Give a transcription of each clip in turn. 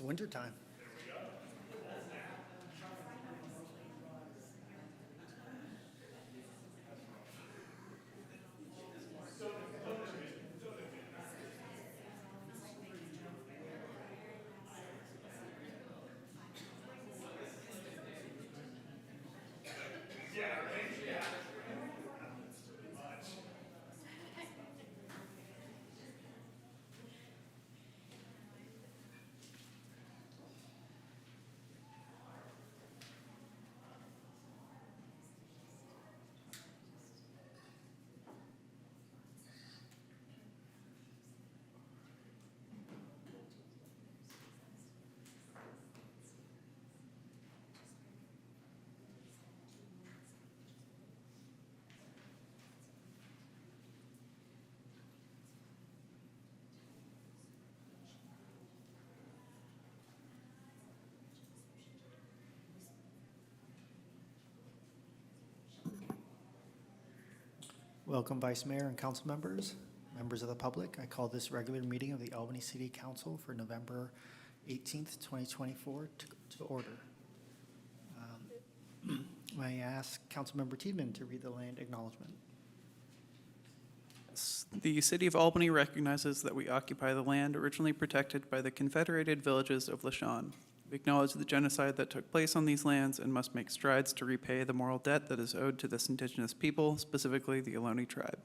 It's winter time. Welcome, Vice Mayor and council members, members of the public. I call this regular meeting of the Albany City Council for November 18th, 2024 to order. May I ask Councilmember Tiedemann to read the land acknowledgement? The City of Albany recognizes that we occupy the land originally protected by the Confederated Villages of Lashon. We acknowledge the genocide that took place on these lands and must make strides to repay the moral debt that is owed to this indigenous people, specifically the Ohlone tribe.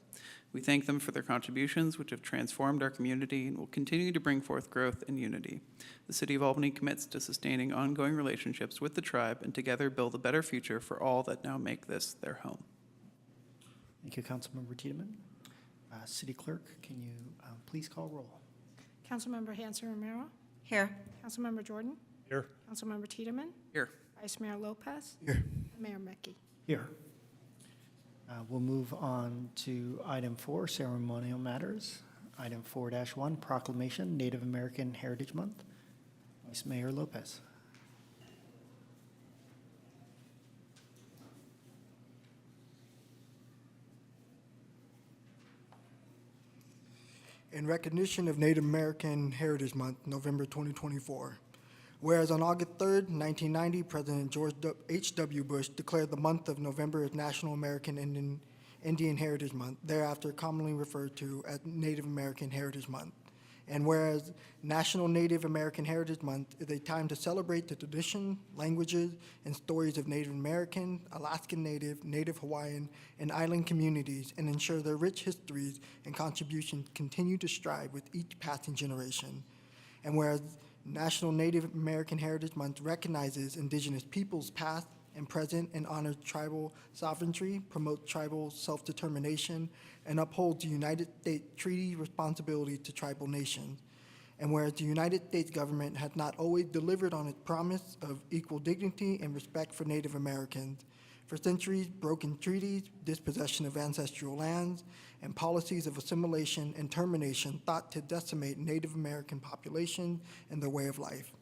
We thank them for their contributions, which have transformed our community and will continue to bring forth growth and unity. The City of Albany commits to sustaining ongoing relationships with the tribe and together build a better future for all that now make this their home. Thank you, Councilmember Tiedemann. City Clerk, can you please call roll? Councilmember Hanson Romero. Here. Councilmember Jordan. Here. Councilmember Tiedemann. Here. Vice Mayor Lopez. Here. And Mayor Mecke. Here. We'll move on to item 4, ceremonial matters. Item 4-1, Proclamation, Native American Heritage Month. Vice Mayor Lopez. In recognition of Native American Heritage Month, November 2024. Whereas on August 3rd, 1990, President George H.W. Bush declared the month of November as National American Indian Heritage Month, thereafter commonly referred to as Native American Heritage Month. And whereas National Native American Heritage Month is a time to celebrate the tradition, languages, and stories of Native American, Alaskan Native, Native Hawaiian, and island communities, and ensure their rich histories and contributions continue to strive with each passing generation. And whereas National Native American Heritage Month recognizes indigenous peoples past and present and honors tribal sovereignty, promotes tribal self-determination, and upholds the United States Treaty responsibility to tribal nations. And whereas the United States government has not always delivered on its promise of equal dignity and respect for Native Americans, for centuries, broken treaties, dispossession of ancestral lands, and policies of assimilation and termination thought to decimate Native American populations and their way of life.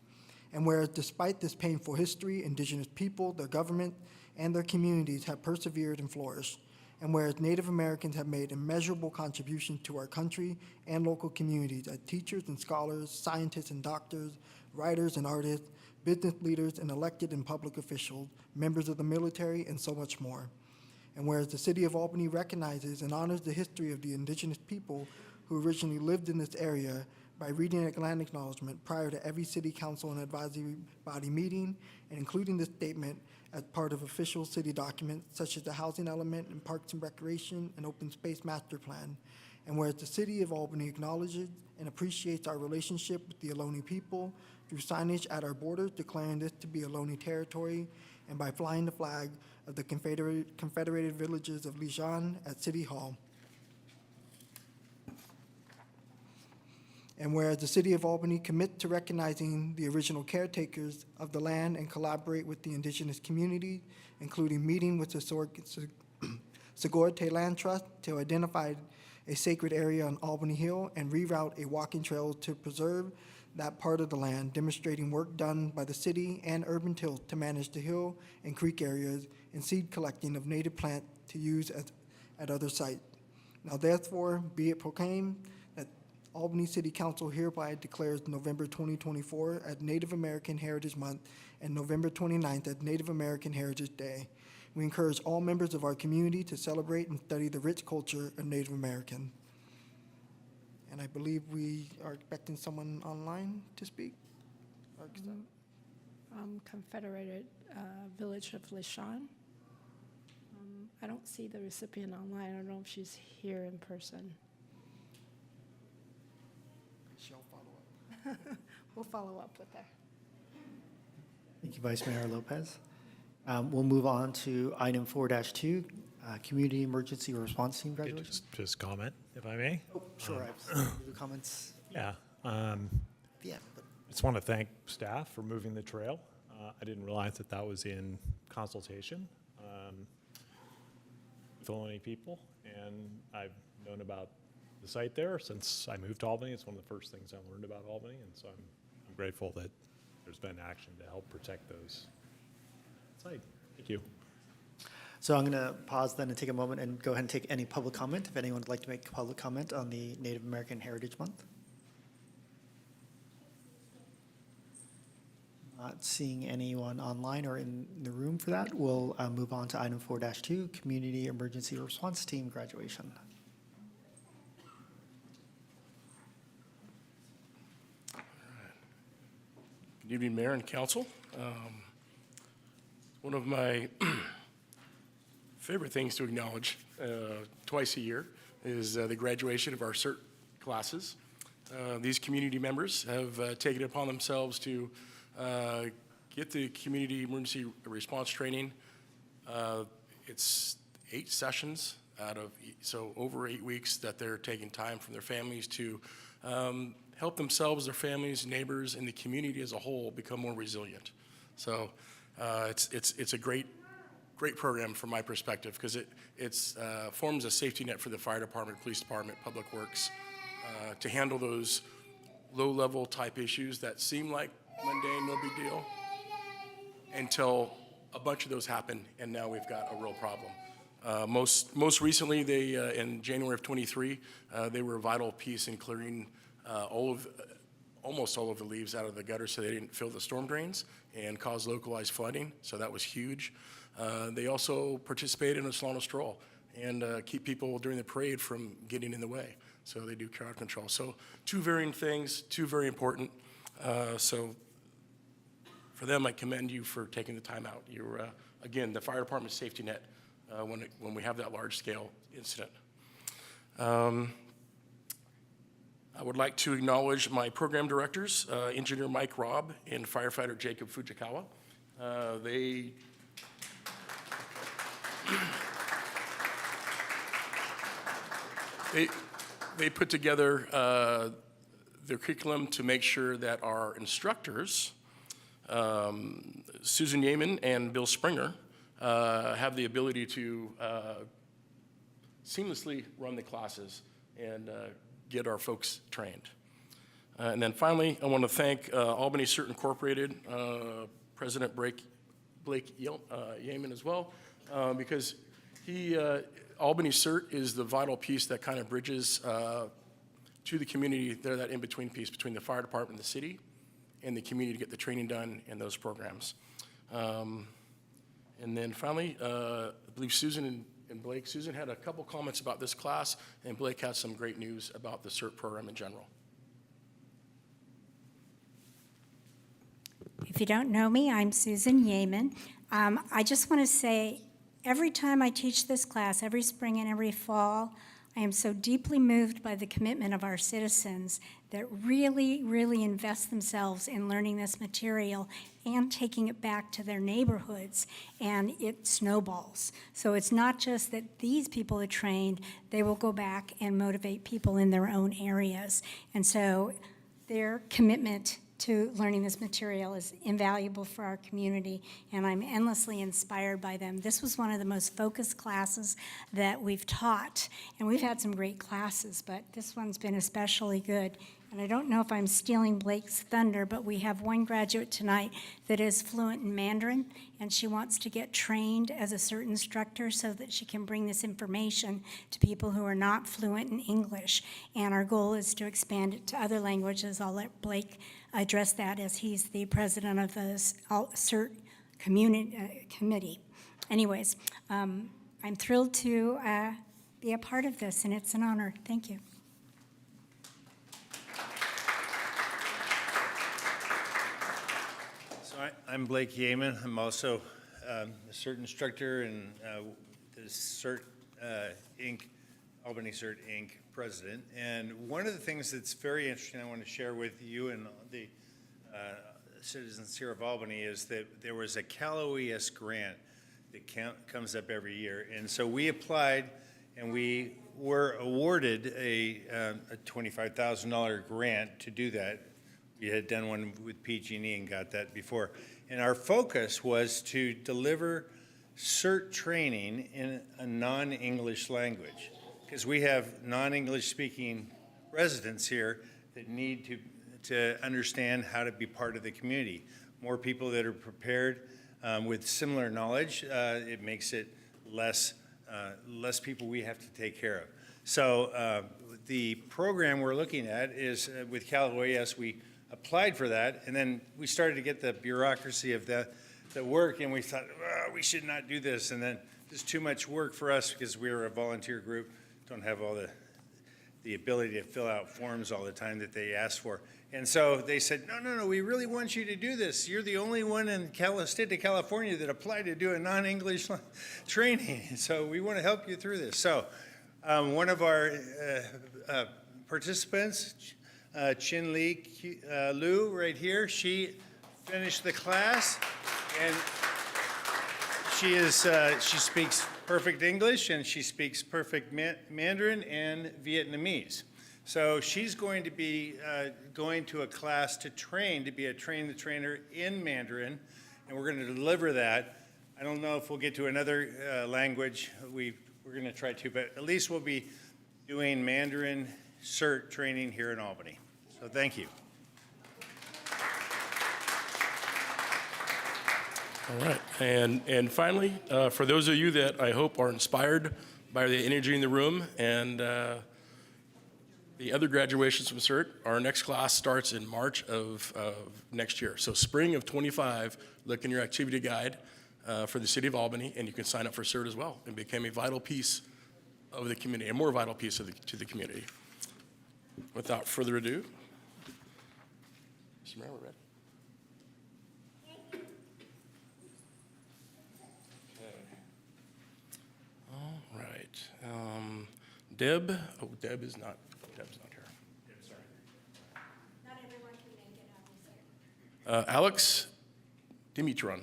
And whereas despite this painful history, indigenous people, their government, and their communities have persevered and flourished. And whereas Native Americans have made immeasurable contributions to our country and local communities as teachers and scholars, scientists and doctors, writers and artists, business leaders and elected and public officials, members of the military, and so much more. And whereas the City of Albany recognizes and honors the history of the indigenous people who originally lived in this area by reading a land acknowledgement prior to every City Council and advisory body meeting, and including this statement as part of official city documents such as the housing element and Parks and Recreation and Open Space Master Plan. And whereas the City of Albany acknowledges and appreciates our relationship with the Ohlone people through signage at our borders declaring this to be Ohlone territory, and by flying the flag of the Confederated Villages of Lashon at City Hall. And whereas the City of Albany commits to recognizing the original caretakers of the land and collaborate with the indigenous community, including meeting with the Segorte Land Trust to identify a sacred area on Albany Hill and reroute a walking trail to preserve that part of the land, demonstrating work done by the city and Urban Tilt to manage the hill and creek areas and seed collecting of native plants to use at other sites. Now therefore be it proclaimed that Albany City Council hereby declares November 2024 as Native American Heritage Month and November 29th as Native American Heritage Day. We encourage all members of our community to celebrate and study the rich culture of Native American. And I believe we are expecting someone online to speak. Confederated Village of Lishon. I don't see the recipient online. I don't know if she's here in person. She'll follow up. We'll follow up with her. Thank you, Vice Mayor Lopez. We'll move on to item 4-2, Community Emergency Response Team graduation. Just comment, if I may. Oh, sure, I have some comments Yeah. at the end. But Just want to thank staff for moving the trail. I didn't realize that that was in consultation with Albany people, and I've known about the site there since I moved to Albany. It's one of the first things I learned about Albany, and so I'm grateful that there's been action to help protect those site. Thank you. So I'm going to pause then and take a moment and go ahead and take any public comment, if anyone would like to make public comment on the Native American Heritage Month. Not seeing anyone online or in the room for that, we'll move on to item 4-2, Community Emergency Response Team graduation. Good evening, Mayor and Council. One of my favorite things to acknowledge twice a year is the graduation of our CERT classes. These community members have taken it upon themselves to get the community emergency response training. It's 8 sessions so over 8 weeks that they're taking time from their families to help themselves, their families, neighbors, and the community as a whole become more resilient. So it's a great program from my perspective, because it forms a safety net for the fire department, police department, public works to handle those low-level type issues that seem like mundane, no big deal, until a bunch of those happen, and now we've got a real problem. Most recently, they in January of '23, they were a vital piece in clearing almost all of the leaves out of the gutter so they didn't fill the storm drains and cause localized flooding, so that was huge. They also participated in a Solano stroll and keep people during the parade from getting in the way, so they do crowd control. So 2 varying things, 2 very important. So for them, I commend you for taking the time out. You're, again, the fire department's safety net when we have that large-scale incident. I would like to acknowledge my program directors, Engineer Mike Robb and Firefighter Jacob Fujikawa. They put together their curriculum to make sure that our instructors, Susan Yeaman and Bill Springer, have the ability to seamlessly run the classes and get our folks trained. And then finally, I want to thank Albany CERT Incorporated, President Blake Yeaman as well, because Albany CERT is the vital piece that kind of bridges to the community. They're that in-between piece between the fire department and the city and the community to get the training done in those programs. And then finally, I believe Susan and Blake. Susan had a couple comments about this class, and Blake had some great news about the CERT program in general. If you don't know me, I'm Susan Yeaman. I just want to say, every time I teach this class, every spring and every fall, I am so deeply moved by the commitment of our citizens that really, really invest themselves in learning this material and taking it back to their neighborhoods, and it snowballs. So it's not just that these people are trained, they will go back and motivate people in their own areas. And so their commitment to learning this material is invaluable for our community, and I'm endlessly inspired by them. This was one of the most focused classes that we've taught, and we've had some great classes, but this one's been especially good. And I don't know if I'm stealing Blake's thunder, but we have one graduate tonight that is fluent in Mandarin, and she wants to get trained as a certain instructor so that she can bring this information to people who are not fluent in English. And our goal is to expand it to other languages. I'll let Blake address that as he's the president of the CERT committee. Anyways, I'm thrilled to be a part of this, and it's an honor. Thank you. So I'm Blake Yeaman. I'm also a CERT instructor and the CERT Inc., Albany Cert Inc. president. And one of the things that's very interesting I want to share with you and the citizens here of Albany is that there was a Cal OES grant that comes up every year. And so we applied and we were awarded a $25,000 grant to do that. We had done one with PG&E and got that before. And our focus was to deliver CERT training in a non-English language, because we have non-English speaking residents here that need to understand how to be part of the community. More people that are prepared with similar knowledge, it makes it less people we have to take care of. So the program we're looking at is with Cal OES, we applied for that, and then we started to get the bureaucracy of the work, and we thought, oh, we should not do this, and then it's too much work for us because we were a volunteer group, don't have all the ability to fill out forms all the time that they asked for. And so they said, no, we really want you to do this. You're the only one in the state of California that applied to do a non-English training, so we want to help you through this. So one of our participants, Chin Lee Liu, right here, she finished the class, and she speaks perfect English, and she speaks perfect Mandarin and Vietnamese. So she's going to be going to a class to be a train the trainer in Mandarin, and we're going to deliver that. I don't know if we'll get to another language. We're going to try to, but at least we'll be doing Mandarin CERT training here in Albany. So thank you. All right, and finally, for those of you that I hope are inspired by the energy in the room and the other graduations from CERT, our next class starts in March of next year. So spring of 25, look in your activity guide for the city of Albany, and you can sign up for CERT as well and become a vital piece of the community, a more vital piece to the community. Without further ado, Mr. Mayor, we're ready. All right. Deb is not here. Sorry. Not everyone can make it, Alex Dimitron.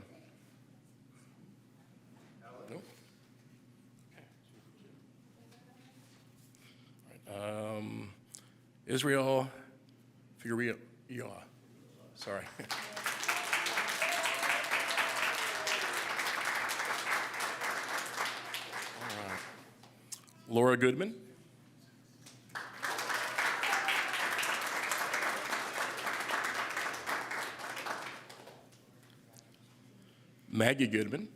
No? Okay. All right. Israel Figueroa. Sorry. All right. Laura Goodman. Maggie Goodman.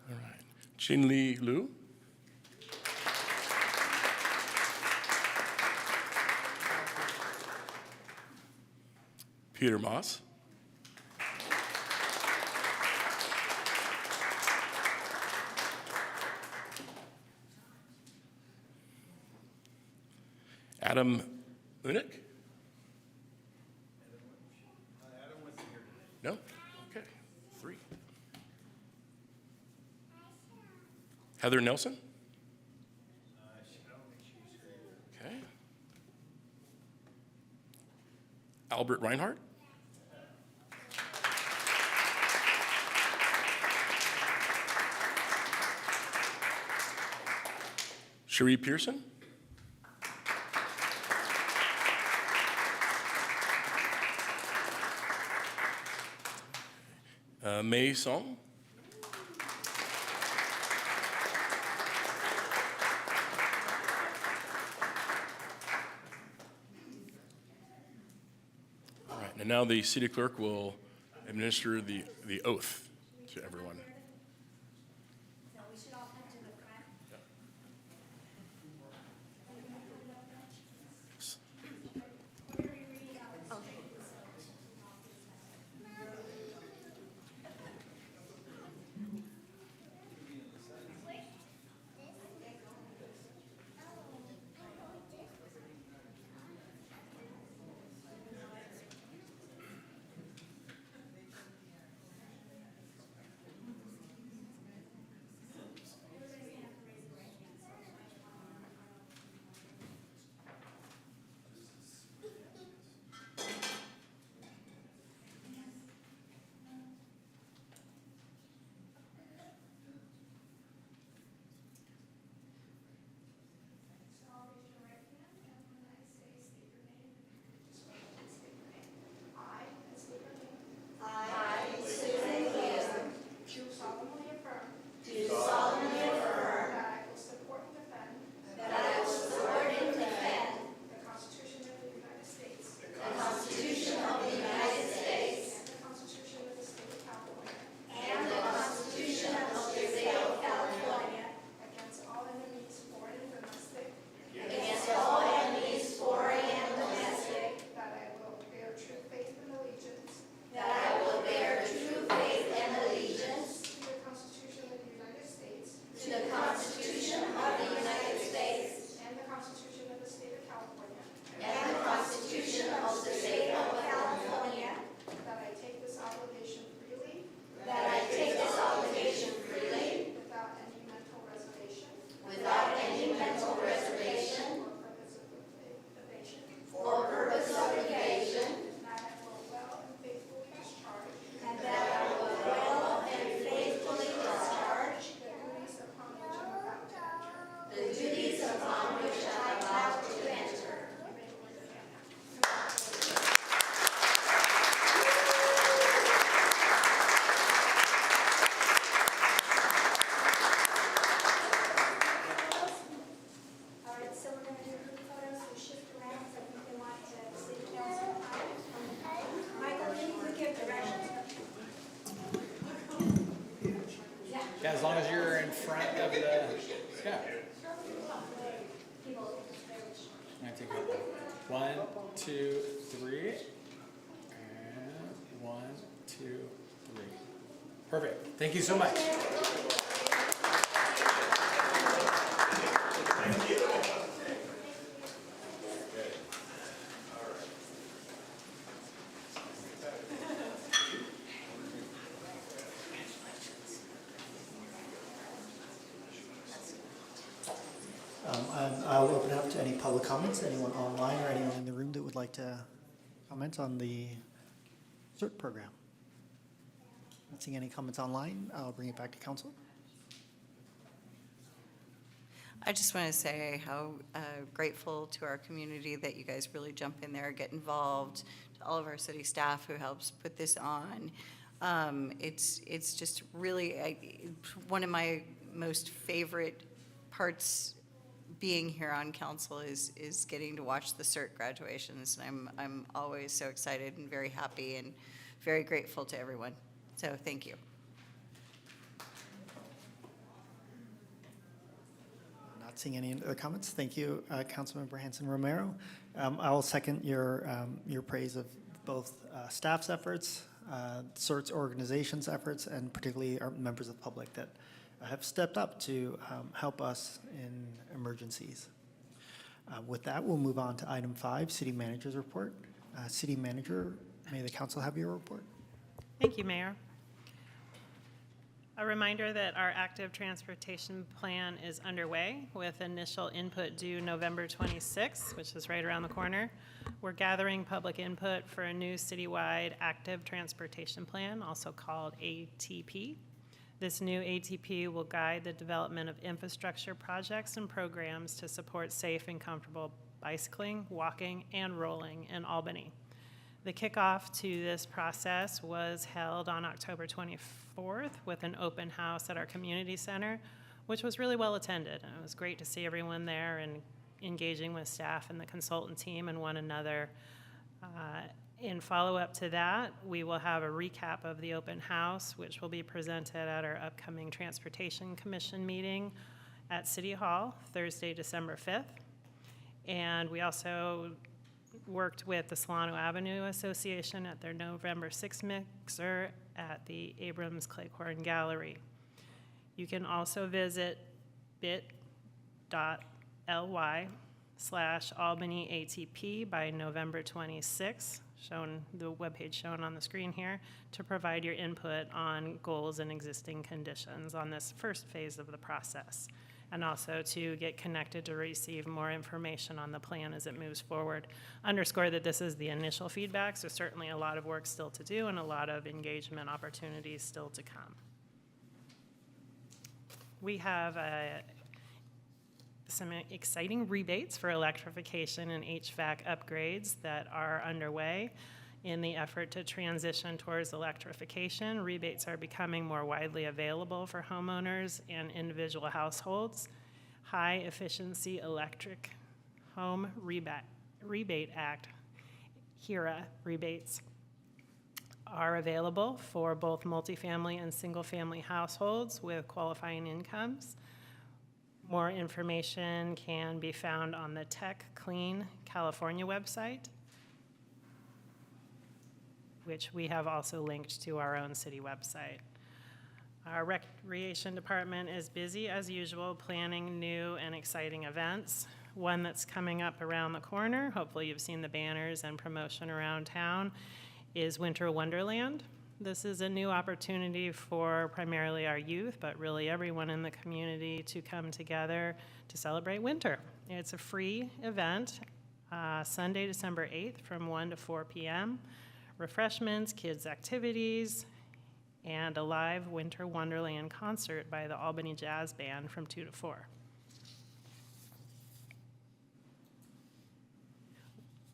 All right. Chin Lee Liu. Peter Moss. Adam Unick? No? Okay, 3. Heather Nelson? Okay. Albert Reinhardt? Cherie Pearson? May Song. All right, and now the city clerk will administer the oath to everyone. Yeah, as long as you're in front of the, yeah. I take it. 1, 2, 3. And 1, 2, 3. Perfect. Thank you so much. I'll open up to any public comments, anyone online or anyone in the room that would like to comment on the CERT program. Not seeing any comments online. I'll bring it back to council. I just want to say how grateful to our community that you guys really jump in there, get involved, to all of our city staff who helps put this on. It's just really one of my most favorite parts being here on council is getting to watch the CERT graduations. And I'm always so excited and very happy and very grateful to everyone. So thank you. Not seeing any other comments. Thank you, Councilmember Hanson-Romero. I will second your praise of both staff's efforts, CERT's organization's efforts, and particularly our members of the public that have stepped up to help us in emergencies. With that, we'll move on to item 5, City Manager's Report. City Manager, may the council have your report. Thank you, Mayor. A reminder that our active transportation plan is underway with initial input due November 26th, which is right around the corner. We're gathering public input for a new citywide active transportation plan, also called ATP. This new ATP will guide the development of infrastructure projects and programs to support safe and comfortable bicycling, walking, and rolling in Albany. The kickoff to this process was held on October 24th with an open house at our community center, which was really well attended. And it was great to see everyone there and engaging with staff and the consultant team and one another. In follow-up to that, we will have a recap of the open house, which will be presented at our upcoming Transportation Commission meeting at City Hall, Thursday, December 5th. And we also worked with the Solano Avenue Association at their November 6th mixer at the Abrams Claycorn Gallery. You can also visit bit.ly/Albany ATP by November 26th, the webpage shown on the screen here, to provide your input on goals and existing conditions on this first phase of the process, and also to get connected to receive more information on the plan as it moves forward. Underscore that this is the initial feedback, so certainly a lot of work still to do and a lot of engagement opportunities still to come. We have some exciting rebates for electrification and HVAC upgrades that are underway in the effort to transition towards electrification. Rebates are becoming more widely available for homeowners and individual households. High Efficiency Electric Home Rebate Act, HERA rebates, are available for both multifamily and single-family households with qualifying incomes. More information can be found on the Tech Clean California website, which we have also linked to our own city website. Our recreation department is busy as usual planning new and exciting events. One that's coming up around the corner, hopefully you've seen the banners and promotion around town, is Winter Wonderland. This is a new opportunity for primarily our youth, but really everyone in the community to come together to celebrate winter. It's a free event, Sunday, December 8th from 1 to 4 p.m. Refreshments, kids' activities, and a live Winter Wonderland concert by the Albany Jazz Band from 2 to 4.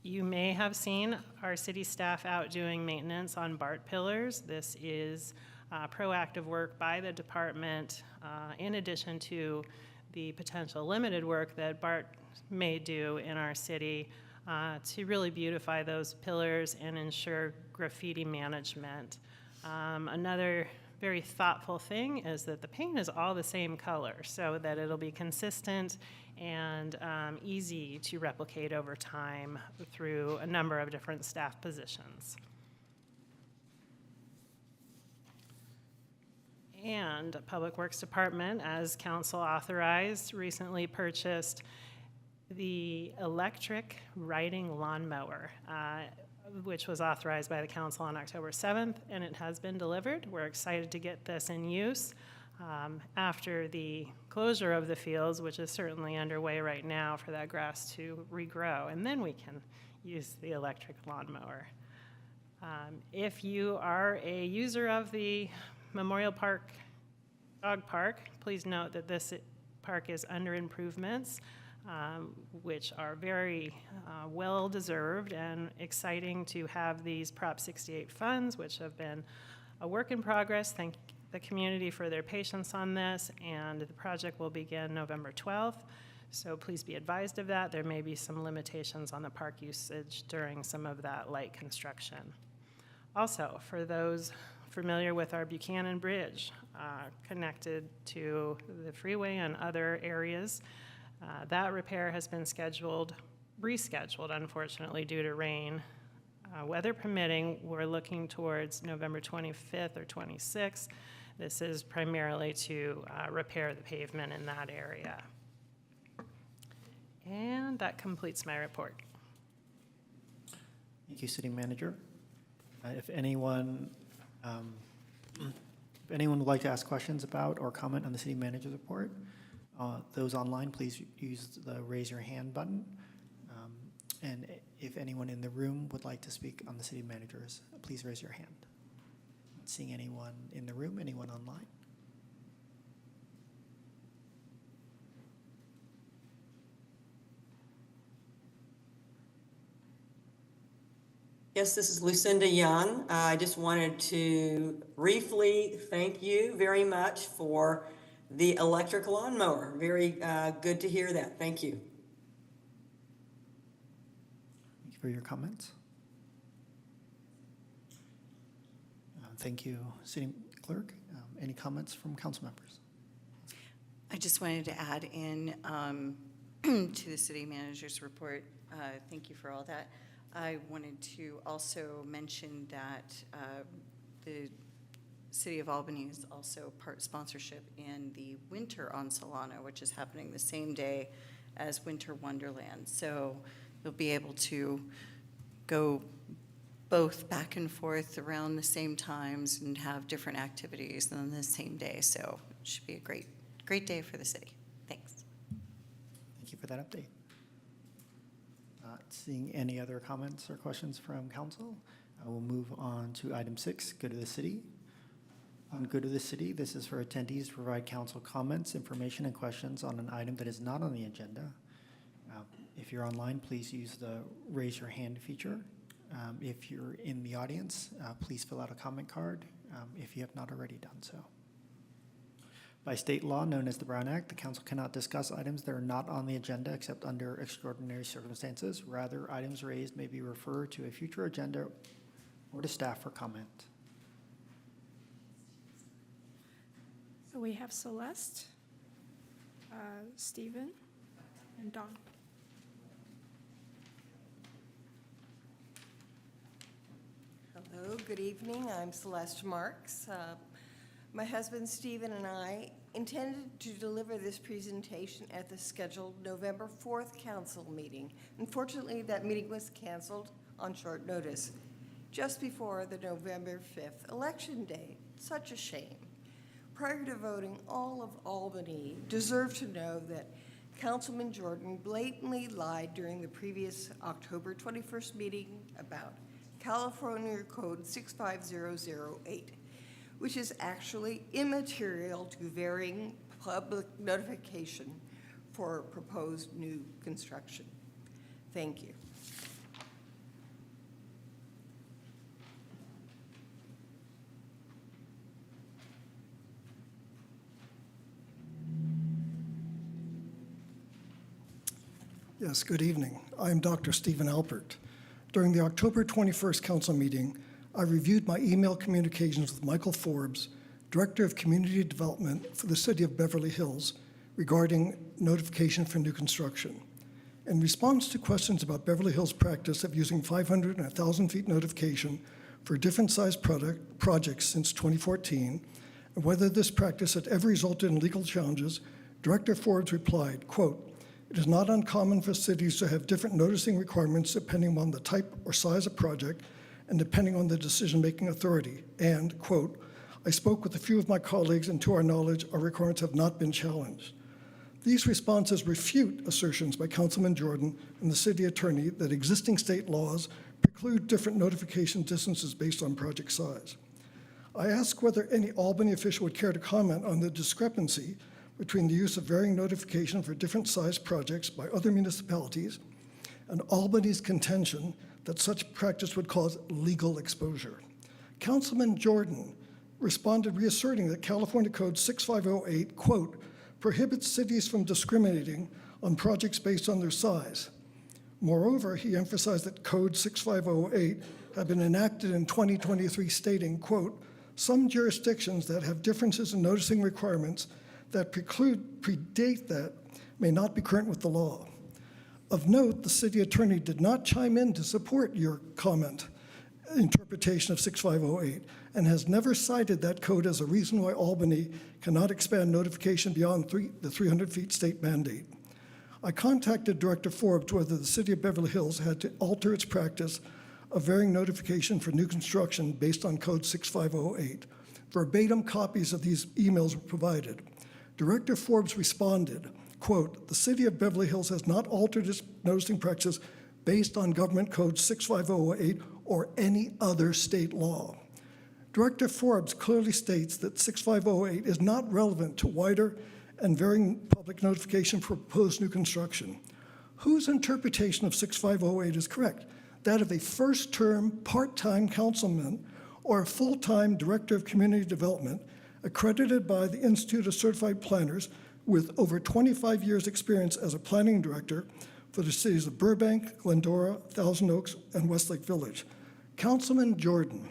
You may have seen our city staff out doing maintenance on BART pillars. This is proactive work by the department in addition to the potential limited work that BART may do in our city to really beautify those pillars and ensure graffiti management. Another very thoughtful thing is that the paint is all the same color so that it'll be consistent and easy to replicate over time through a number of different staff positions. And Public Works Department, as council authorized, recently purchased the electric riding lawnmower, which was authorized by the council on October 7th, and it has been delivered. We're excited to get this in use after the closure of the fields, which is certainly underway right now for that grass to regrow, and then we can use the electric lawnmower. If you are a user of the Memorial Park Dog Park, please note that this park is under improvements, which are very well-deserved and exciting to have these Prop 68 funds, which have been a work in progress. Thank the community for their patience on this, and the project will begin November 12th. So please be advised of that. There may be some limitations on the park usage during some of that light construction. Also, for those familiar with our Buchanan Bridge connected to the freeway and other areas, that repair has been rescheduled, unfortunately, due to rain. Weather permitting, we're looking towards November 25th or 26th. This is primarily to repair the pavement in that area. And that completes my report. Thank you, City Manager. If anyone would like to ask questions about or comment on the City Manager's report, those online, please use the raise your hand button. And if anyone in the room would like to speak on the City Managers, please raise your hand. Not seeing anyone in the room, anyone online? Yes, this is Lucinda Young. I just wanted to briefly thank you very much for the electric lawnmower. Very good to hear that. Thank you. Thank you for your comments. Thank you, City Clerk. Any comments from council members? I just wanted to add in to the city manager's report. Thank you for all that. I wanted to also mention that the City of Albany is also part sponsorship in the Winter on Solana, which is happening the same day as Winter Wonderland. So you'll be able to go both back and forth around the same times and have different activities on the same day. So it should be a great day for the city. Thanks. Thank you for that update. Not seeing any other comments or questions from council, I will move on to item 6, Go to the City. On Go to the City, this is for attendees to provide council comments, information, and questions on an item that is not on the agenda. If you're online, please use the raise your hand feature. If you're in the audience, please fill out a comment card if you have not already done so. By state law known as the Brown Act, the council cannot discuss items that are not on the agenda except under extraordinary circumstances. Rather, items raised may be referred to a future agenda or to staff for comment. So we have Celeste, Stephen, and Dawn. Hello, good evening. I'm Celeste Marks. My husband Stephen and I intended to deliver this presentation at the scheduled November 4th council meeting. Unfortunately, that meeting was canceled on short notice, just before the November 5th election day. Such a shame. Prior to voting, all of Albany deserved to know that Councilman Jordan blatantly lied during the previous October 21st meeting about California Code 65008, which is actually immaterial to varying public notification for proposed new construction. Thank you. Yes, good evening. I'm Dr. Stephen Alpert. During the October 21st council meeting, I reviewed my email communications with Michael Forbes, Director of Community Development for the City of Beverly Hills, regarding notification for new construction. In response to questions about Beverly Hills' practice of using 500 and 1,000 feet notification for different size projects since 2014, and whether this practice had ever resulted in legal challenges, Director Forbes replied, quote, "It is not uncommon for cities to have different noticing requirements depending on the type or size of project and depending on the decision-making authority." And, quote, "I spoke with a few of my colleagues, and to our knowledge, our requirements have not been challenged." These responses refute assertions by Councilman Jordan and the city attorney that existing state laws preclude different notification distances based on project size. I ask whether any Albany official would care to comment on the discrepancy between the use of varying notification for different size projects by other municipalities and Albany's contention that such practice would cause legal exposure. Councilman Jordan responded reasserting that California Code 6508, quote, "prohibits cities from discriminating on projects based on their size." Moreover, he emphasized that Code 6508 had been enacted in 2023, stating, quote, "some jurisdictions that have differences in noticing requirements that predate that may not be current with the law." Of note, the city attorney did not chime in to support your comment interpretation of 6508 and has never cited that code as a reason why Albany cannot expand notification beyond the 300 feet state mandate. I contacted Director Forbes whether the city of Beverly Hills had to alter its practice of varying notification for new construction based on Code 6508. Verbatim copies of these emails were provided. Director Forbes responded, quote, "the city of Beverly Hills has not altered its noticing practices based on Government Code 6508 or any other state law." Director Forbes clearly states that 6508 is not relevant to wider and varying public notification for proposed new construction. Whose interpretation of 6508 is correct? that of a first-term part-time councilman or a full-time director of community development accredited by the Institute of Certified Planners with over 25 years' experience as a planning director for the cities of Burbank, Glendora, Thousand Oaks, and Westlake Village. Councilman Jordan,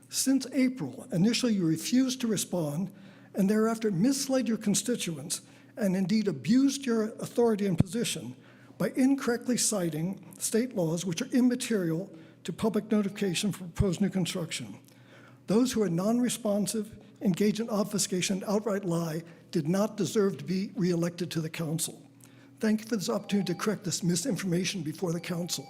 since April, initially you refused to respond and thereafter misled your constituents and indeed abused your authority and position by incorrectly citing state laws which are immaterial to public notification for proposed new construction. Those who are non-responsive, engage in obfuscation, and outright lie did not deserve to be reelected to the council. Thank you for this opportunity to correct this misinformation before the council.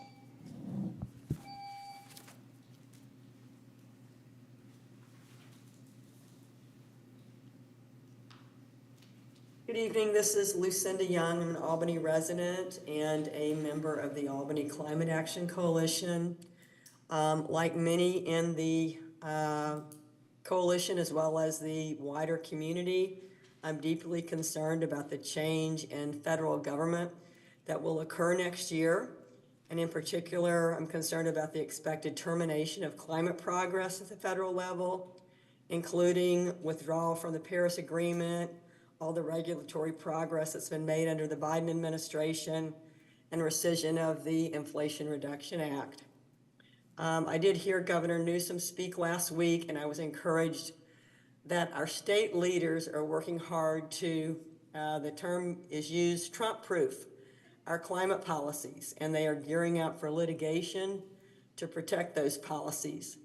Good evening, this is Lucinda Young. I'm an Albany resident and a member of the Albany Climate Action Coalition. Like many in the coalition as well as the wider community, I'm deeply concerned about the change in federal government that will occur next year. And in particular, I'm concerned about the expected termination of climate progress at the federal level, including withdrawal from the Paris Agreement, all the regulatory progress that's been made under the Biden administration, and rescission of the Inflation Reduction Act. I did hear Governor Newsom speak last week, and I was encouraged that our state leaders are working hard to, the term is used, Trump-proof our climate policies, and they are gearing up for litigation to protect those policies.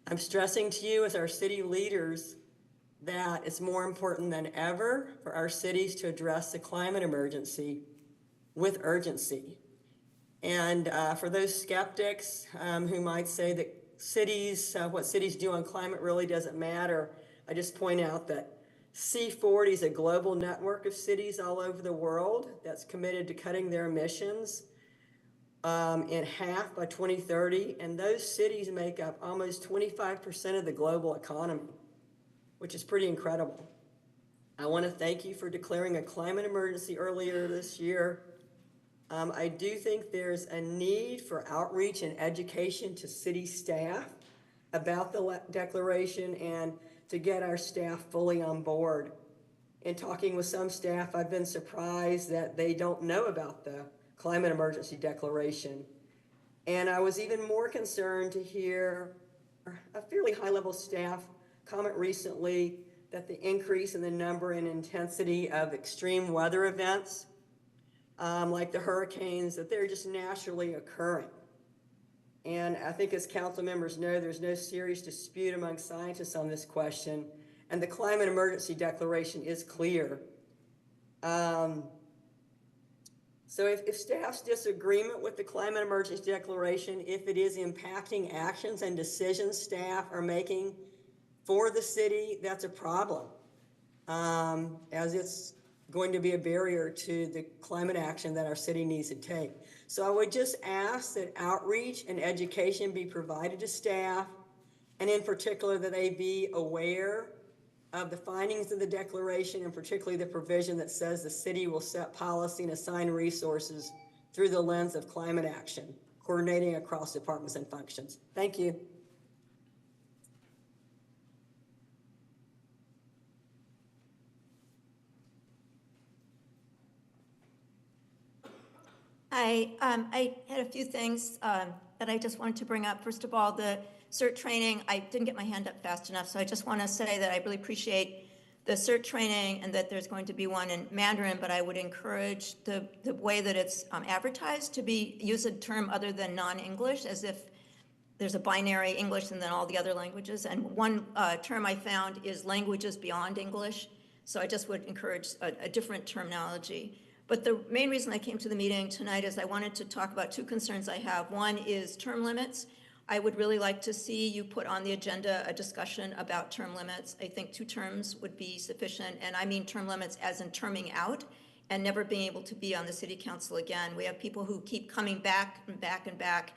I'm stressing to you as our city leaders that it's more important than ever for our cities to address the climate emergency with urgency. And for those skeptics who might say that cities, what cities do on climate really doesn't matter, I just point out that C40 is a global network of cities all over the world that's committed to cutting their emissions in half by 2030, and those cities make up almost 25% of the global economy, which is pretty incredible. I want to thank you for declaring a climate emergency earlier this year. I do think there's a need for outreach and education to city staff about the declaration and to get our staff fully on board. In talking with some staff, I've been surprised that they don't know about the climate emergency declaration. And I was even more concerned to hear a fairly high-level staff comment recently that the increase in the number and intensity of extreme weather events, like the hurricanes, that they're just naturally occurring. And I think as council members know, there's no serious dispute among scientists on this question, and the climate emergency declaration is clear. So if staff's disagreement with the climate emergency declaration, if it is impacting actions and decisions staff are making for the city, that's a problem, as it's going to be a barrier to the climate action that our city needs to take. So I would just ask that outreach and education be provided to staff, and in particular that they be aware of the findings of the declaration, and particularly the provision that says the city will set policy and assign resources through the lens of climate action, coordinating across departments and functions. Thank you. I had a few things that I just wanted to bring up. First of all, the CERT training, I didn't get my hand up fast enough, so I just want to say that I really appreciate the CERT training and that there's going to be one in Mandarin, but I would encourage the way that it's advertised to use a term other than non-English, as if there's a binary English and then all the other languages. And one term I found is languages beyond English, so I just would encourage a different terminology. But the main reason I came to the meeting tonight is I wanted to talk about two concerns I have. One is term limits. I would really like to see you put on the agenda a discussion about term limits. I think 2 terms would be sufficient, and I mean term limits as in terming out and never being able to be on the city council again. We have people who keep coming back and back and back,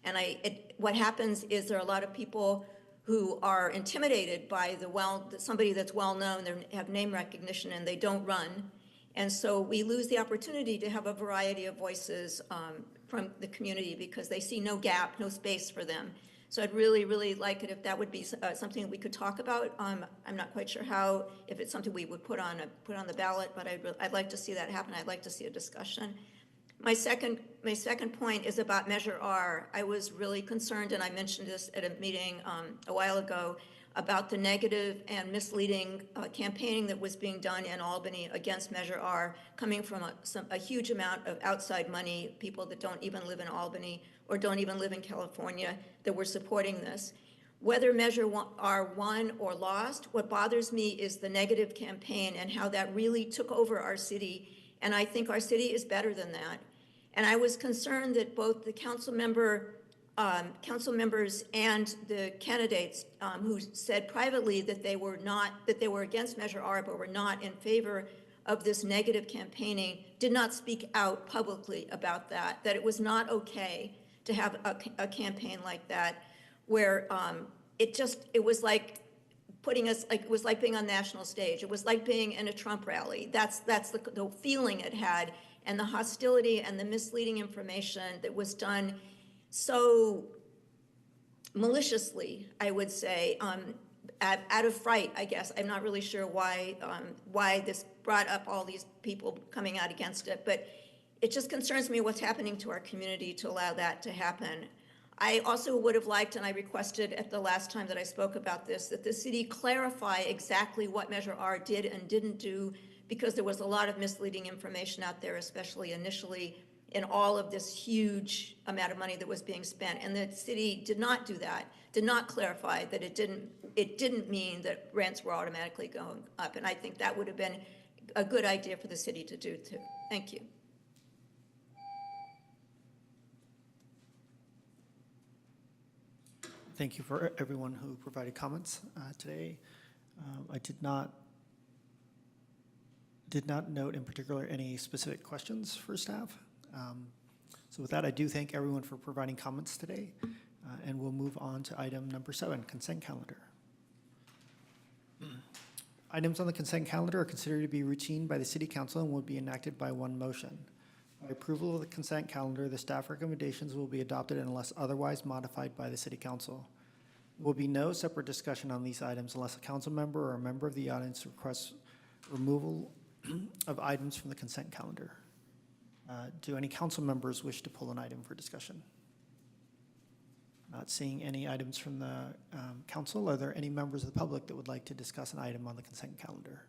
and what happens is there are a lot of people who are intimidated by somebody that's well-known, they have name recognition, and they don't run. And so we lose the opportunity to have a variety of voices from the community because they see no gap, no space for them. So I'd really, really like it if that would be something that we could talk about. I'm not quite sure how, if it's something we would put on the ballot, but I'd like to see that happen. I'd like to see a discussion. My second point is about Measure R. I was really concerned, and I mentioned this at a meeting a while ago, about the negative and misleading campaigning that was being done in Albany against Measure R, coming from a huge amount of outside money, people that don't even live in Albany or don't even live in California, that were supporting this. Whether Measure R won or lost, what bothers me is the negative campaign and how that really took over our city, and I think our city is better than that. And I was concerned that both the council members and the candidates who said privately that they were against Measure R but were not in favor of this negative campaigning did not speak out publicly about that it was not okay to have a campaign like that where it was like putting us, like, it was like being on national stage. It was like being in a Trump rally. That's the feeling it had, and the hostility and the misleading information that was done so maliciously, I would say, out of fright, I guess. I'm not really sure why this brought up all these people coming out against it, but it just concerns me what's happening to our community to allow that to happen. I also would have liked, and I requested at the last time that I spoke about this, that the city clarify exactly what Measure R did and didn't do, because there was a lot of misleading information out there, especially initially, in all of this huge amount of money that was being spent. And the city did not do that, did not clarify that it didn't mean that rents were automatically going up. And I think that would have been a good idea for the city to do too. Thank you. Thank you for everyone who provided comments today. I did not note in particular any specific questions for staff. So with that, I do thank everyone for providing comments today, and we'll move on to item number 7, consent calendar. Items on the consent calendar are considered to be routine by the City Council and will be enacted by one motion. By approval of the consent calendar, the staff recommendations will be adopted unless otherwise modified by the City Council. There will be no separate discussion on these items unless a council member or a member of the audience requests removal of items from the consent calendar. Do any council members wish to pull an item for discussion? Not seeing any items from the council. Are there any members of the public that would like to discuss an item on the consent calendar?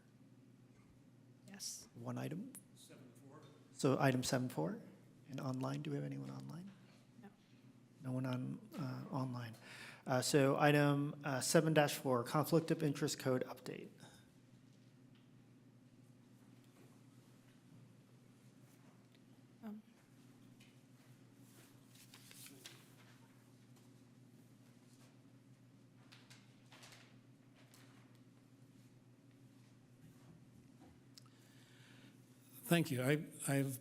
Yes. One item? 7.4. So item 7.4. And online, do we have anyone online? No. No one on online. So item 7-4, conflict of interest code update. Thank you. I've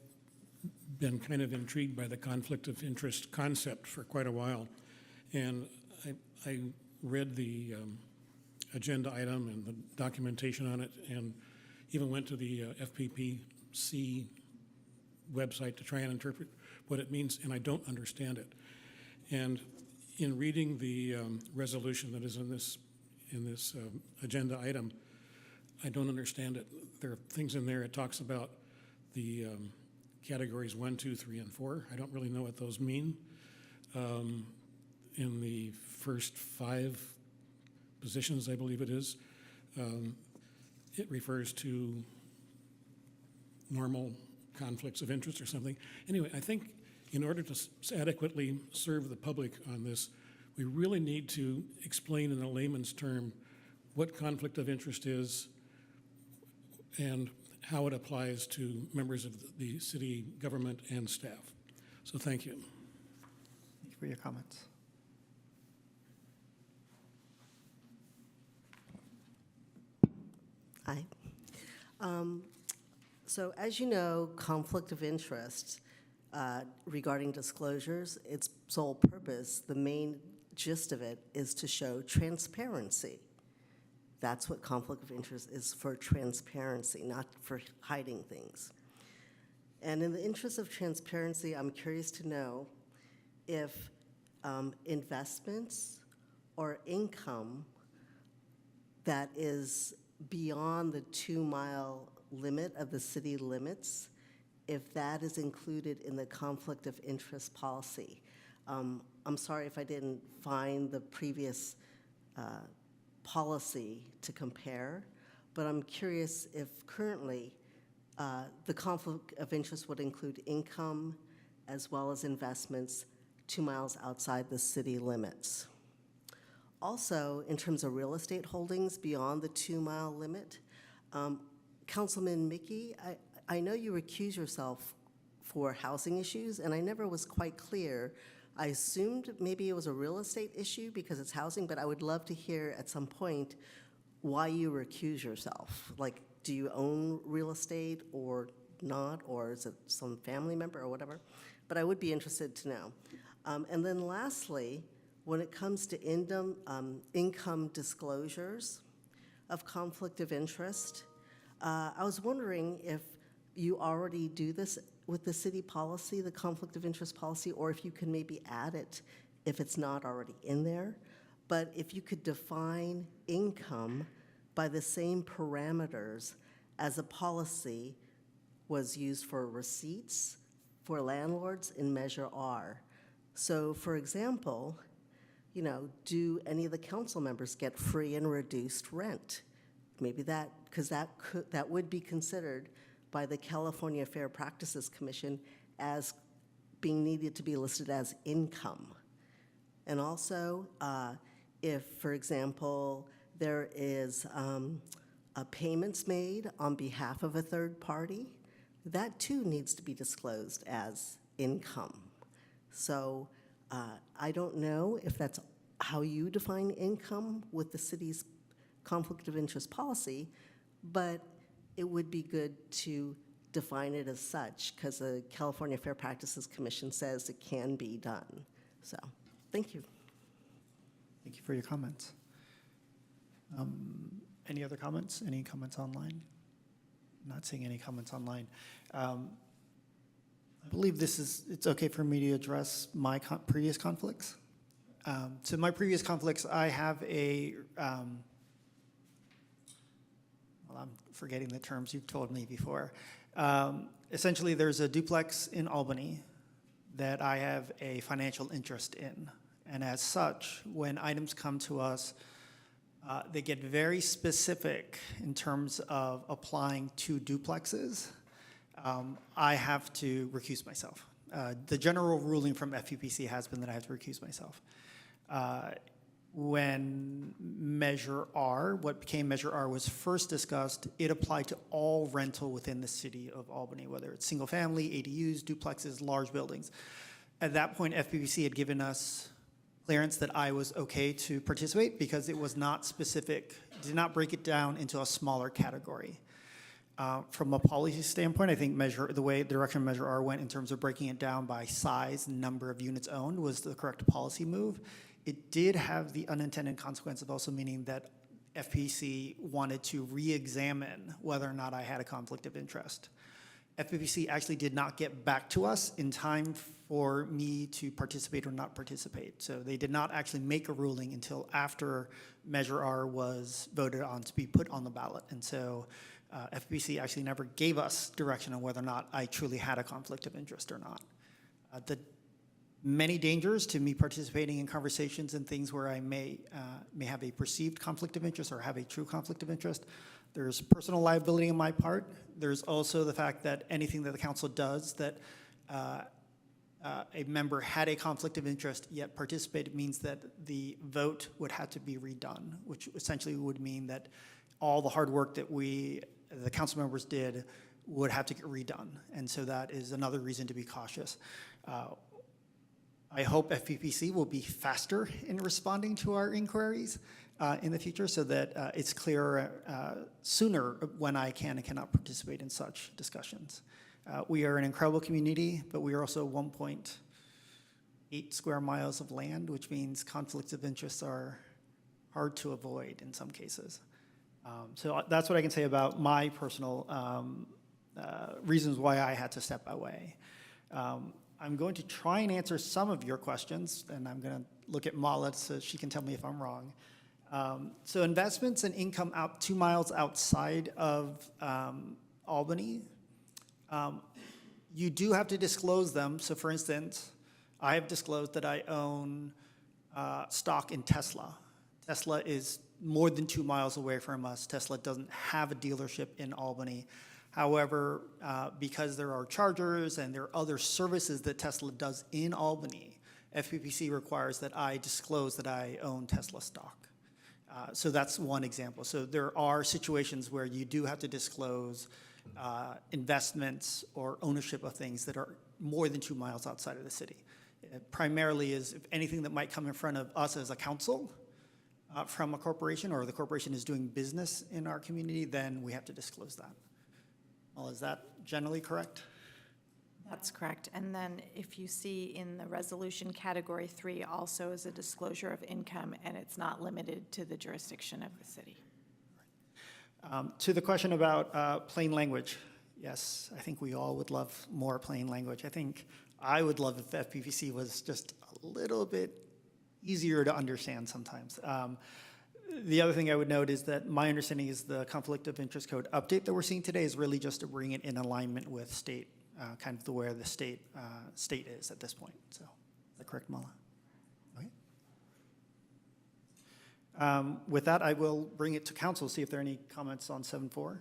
been kind of intrigued by the conflict of interest concept for quite a while. And I read the agenda item and the documentation on it, and even went to the FPPC website to try and interpret what it means, and I don't understand it. And in reading the resolution that is in this agenda item, I don't understand it. There are things in there, it talks about the categories 1, 2, 3, and 4. I don't really know what those mean. In the first 5 positions, I believe it is, it refers to normal conflicts of interest or something. Anyway, I think in order to adequately serve the public on this, we really need to explain in a layman's term what conflict of interest is and how it applies to members of the city government and staff. So thank you. Thank you for your comments. Hi. So as you know, conflict of interest regarding disclosures, its sole purpose, the main gist of it, is to show transparency. That's what conflict of interest is, for transparency, not for hiding things. And in the interest of transparency, I'm curious to know if investments or income that is beyond the 2-mile limit of the city limits, if that is included in the conflict of interest policy. I'm sorry if I didn't find the previous policy to compare, but I'm curious if currently the conflict of interest would include income as well as investments 2 miles outside the city limits. Also, in terms of real estate holdings beyond the 2-mile limit, Councilman Mickey, I know you recuse yourself for housing issues, and I never was quite clear. I assumed maybe it was a real estate issue because it's housing, but I would love to hear at some point why you recuse yourself. Like, do you own real estate or not, or is it some family member or whatever? But I would be interested to know. And then lastly, when it comes to income disclosures of conflict of interest, I was wondering if you already do this with the city policy, the conflict of interest policy, or if you can maybe add it if it's not already in there. But if you could define income by the same parameters as a policy was used for receipts for landlords in Measure R. So, for example, you know, do any of the council members get free and reduced rent? Maybe that, because that would be considered by the California Fair Practices Commission as being needed to be listed as income. And also, if, for example, there is payments made on behalf of a third party, that too needs to be disclosed as income. So I don't know if that's how you define income with the city's conflict of interest policy, but it would be good to define it as such because the California Fair Practices Commission says it can be done. So, thank you. Thank you for your comments. Any other comments? Any comments online? Not seeing any comments online. I believe it's okay for me to address my previous conflicts. So my previous conflicts, I have well, I'm forgetting the terms you've told me before. Essentially, there's a duplex in Albany that I have a financial interest in. And as such, when items come to us, they get very specific in terms of applying to duplexes. I have to recuse myself. The general ruling from FPPC has been that I have to recuse myself. When Measure R, what became Measure R, was first discussed, it applied to all rental within the city of Albany, whether it's single family, ADUs, duplexes, large buildings. At that point, FPPC had given us clearance that I was okay to participate because it was not specific, did not break it down into a smaller category. From a policy standpoint, I think the way direction Measure R went in terms of breaking it down by size, number of units owned was the correct policy move. It did have the unintended consequence of also meaning that FPC wanted to re-examine whether or not I had a conflict of interest. FPPC actually did not get back to us in time for me to participate or not participate. So they did not actually make a ruling until after Measure R was voted on to be put on the ballot. And so FPPC actually never gave us direction on whether or not I truly had a conflict of interest or not. The many dangers to me participating in conversations and things where I may have a perceived conflict of interest or have a true conflict of interest. There's personal liability on my part. There's also the fact that anything that the council does that a member had a conflict of interest yet participated means that the vote would have to be redone, which essentially would mean that all the hard work that the council members did would have to get redone. And so that is another reason to be cautious. I hope FPPC will be faster in responding to our inquiries in the future so that it's clearer sooner when I can and cannot participate in such discussions. We are an incredible community, but we are also 1.8 square miles of land, which means conflicts of interest are hard to avoid in some cases. So that's what I can say about my personal reasons why I had to step away. I'm going to try and answer some of your questions, and I'm going to look at Mala so she can tell me if I'm wrong. So investments and income out 2 miles outside of Albany, you do have to disclose them. So for instance, I have disclosed that I own stock in Tesla. Tesla is more than 2 miles away from us. Tesla doesn't have a dealership in Albany. However, because there are chargers and there are other services that Tesla does in Albany, FPPC requires that I disclose that I own Tesla stock. So that's one example. So there are situations where you do have to disclose investments or ownership of things that are more than 2 miles outside of the city. It primarily is if anything that might come in front of us as a council from a corporation, or the corporation is doing business in our community, then we have to disclose that. Well, is that generally correct? That's correct. And then if you see in the resolution, category 3 also is a disclosure of income, and it's not limited to the jurisdiction of the city. To the question about plain language, yes, I think we all would love more plain language. I think I would love if FPPC was just a little bit easier to understand sometimes. The other thing I would note is that my understanding is the conflict of interest code update that we're seeing today is really just to bring it in alignment with state, kind of where the state is at this point. So, is that correct, Mala? Okay. With that, I will bring it to council, see if there are any comments on 7.4.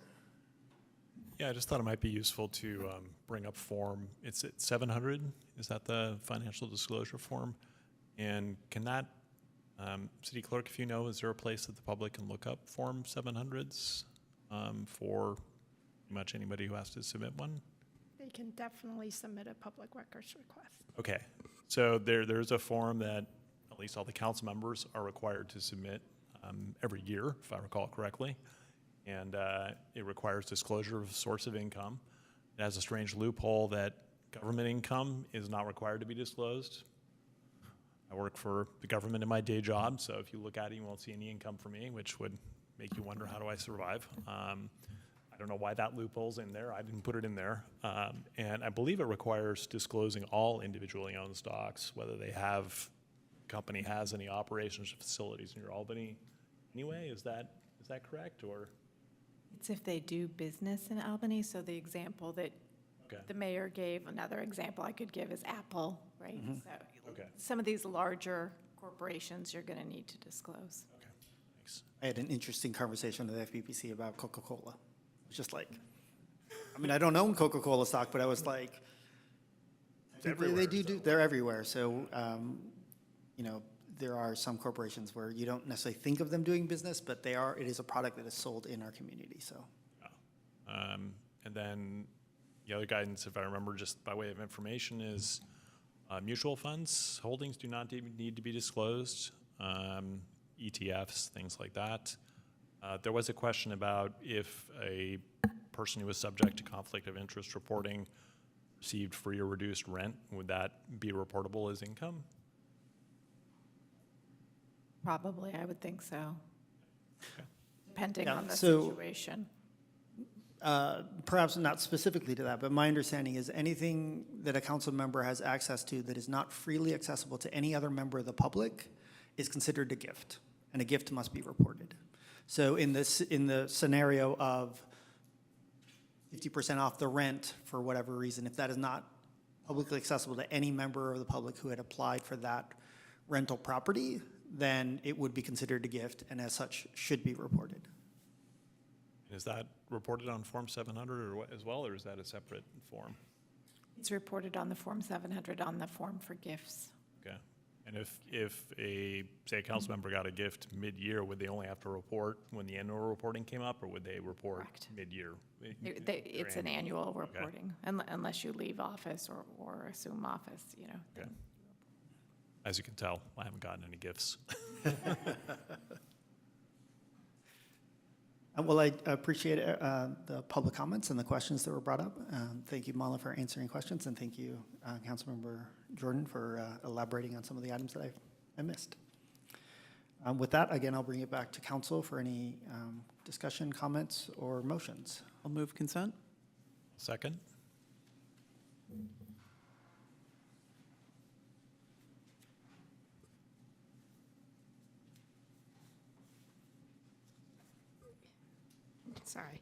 Yeah, I just thought it might be useful to bring up form. It's at 700. Is that the financial disclosure form? And can that, City Clerk, if you know, is there a place that the public can look up Form 700s for pretty much anybody who has to submit one? They can definitely submit a public records request. Okay, so there's a form that at least all the council members are required to submit every year, if I recall correctly. And it requires disclosure of source of income. It has a strange loophole that government income is not required to be disclosed. I work for the government in my day job, so if you look at it, you won't see any income for me, which would make you wonder, how do I survive? I don't know why that loophole's in there. I didn't put it in there. And I believe it requires disclosing all individually owned stocks, whether they have, company has any operations or facilities near Albany. Anyway, is that correct, or? It's if they do business in Albany, so the example that the mayor gave, another example I could give is Apple, right? Mm-hmm. So some of these larger corporations you're going to need to disclose. Okay, thanks. I had an interesting conversation with FPPC about Coca-Cola. It was just like, I mean, I don't own Coca-Cola stock, but I was like, they're everywhere. So, you know, there are some corporations where you don't necessarily think of them doing business, but it is a product that is sold in our community, so. And then the other guidance, if I remember, just by way of information, is mutual funds holdings do not need to be disclosed, ETFs, things like that. There was a question about if a person who was subject to conflict of interest reporting received free or reduced rent, would that be reportable as income? Probably, I would think so. Okay. Depending Yeah, on the so- situation. Perhaps not specifically to that, but my understanding is anything that a council member has access to that is not freely accessible to any other member of the public is considered a gift, and a gift must be reported. So in the scenario of 50% off the rent for whatever reason, if that is not publicly accessible to any member of the public who had applied for that rental property, then it would be considered a gift, and as such should be reported. Is that reported on Form 700 or what as well, or is that a separate form? It's reported on the Form 700 on the form for gifts. Okay. And if say a council member got a gift mid-year, would they only have to report when the annual reporting came up, or would they report mid-year? It's an annual reporting, unless you leave office or assume office, you know. Okay. As you can tell, I haven't gotten any gifts. Well, I appreciate the public comments and the questions that were brought up. Thank you, Mala, for answering questions, and thank you, Councilmember Jordan, for elaborating on some of the items that I missed. With that, again, I'll bring it back to council for any discussion, comments, or motions. I'll move consent. Second. Sorry.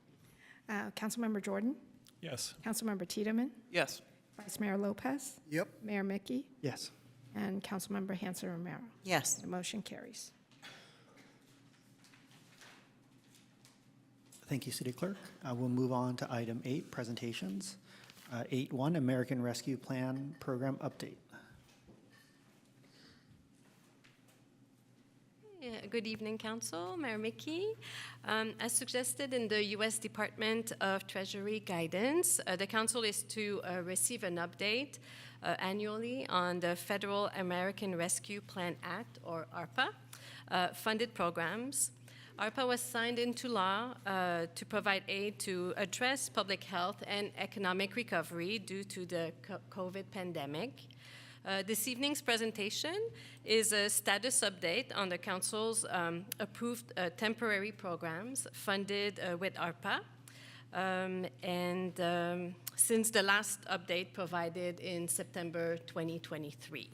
Councilmember Jordan? Yes. Councilmember Tiedemann? Yes. Vice Mayor Lopez? Yep. Mayor Mickey? Yes. And Councilmember Hanson Romero? Yes. The motion carries. Thank you, City Clerk. We'll move on to item 8, presentations. 8.1, American Rescue Plan Program Update. Good evening, Council. Mayor Mickey. As suggested in the U.S. Department of Treasury guidance, the Council is to receive an update annually on the Federal American Rescue Plan Act, or ARPA, funded programs. ARPA was signed into law to provide aid to address public health and economic recovery due to the COVID pandemic. This evening's presentation is a status update on the Council's approved temporary programs funded with ARPA, since the last update provided in September 2023.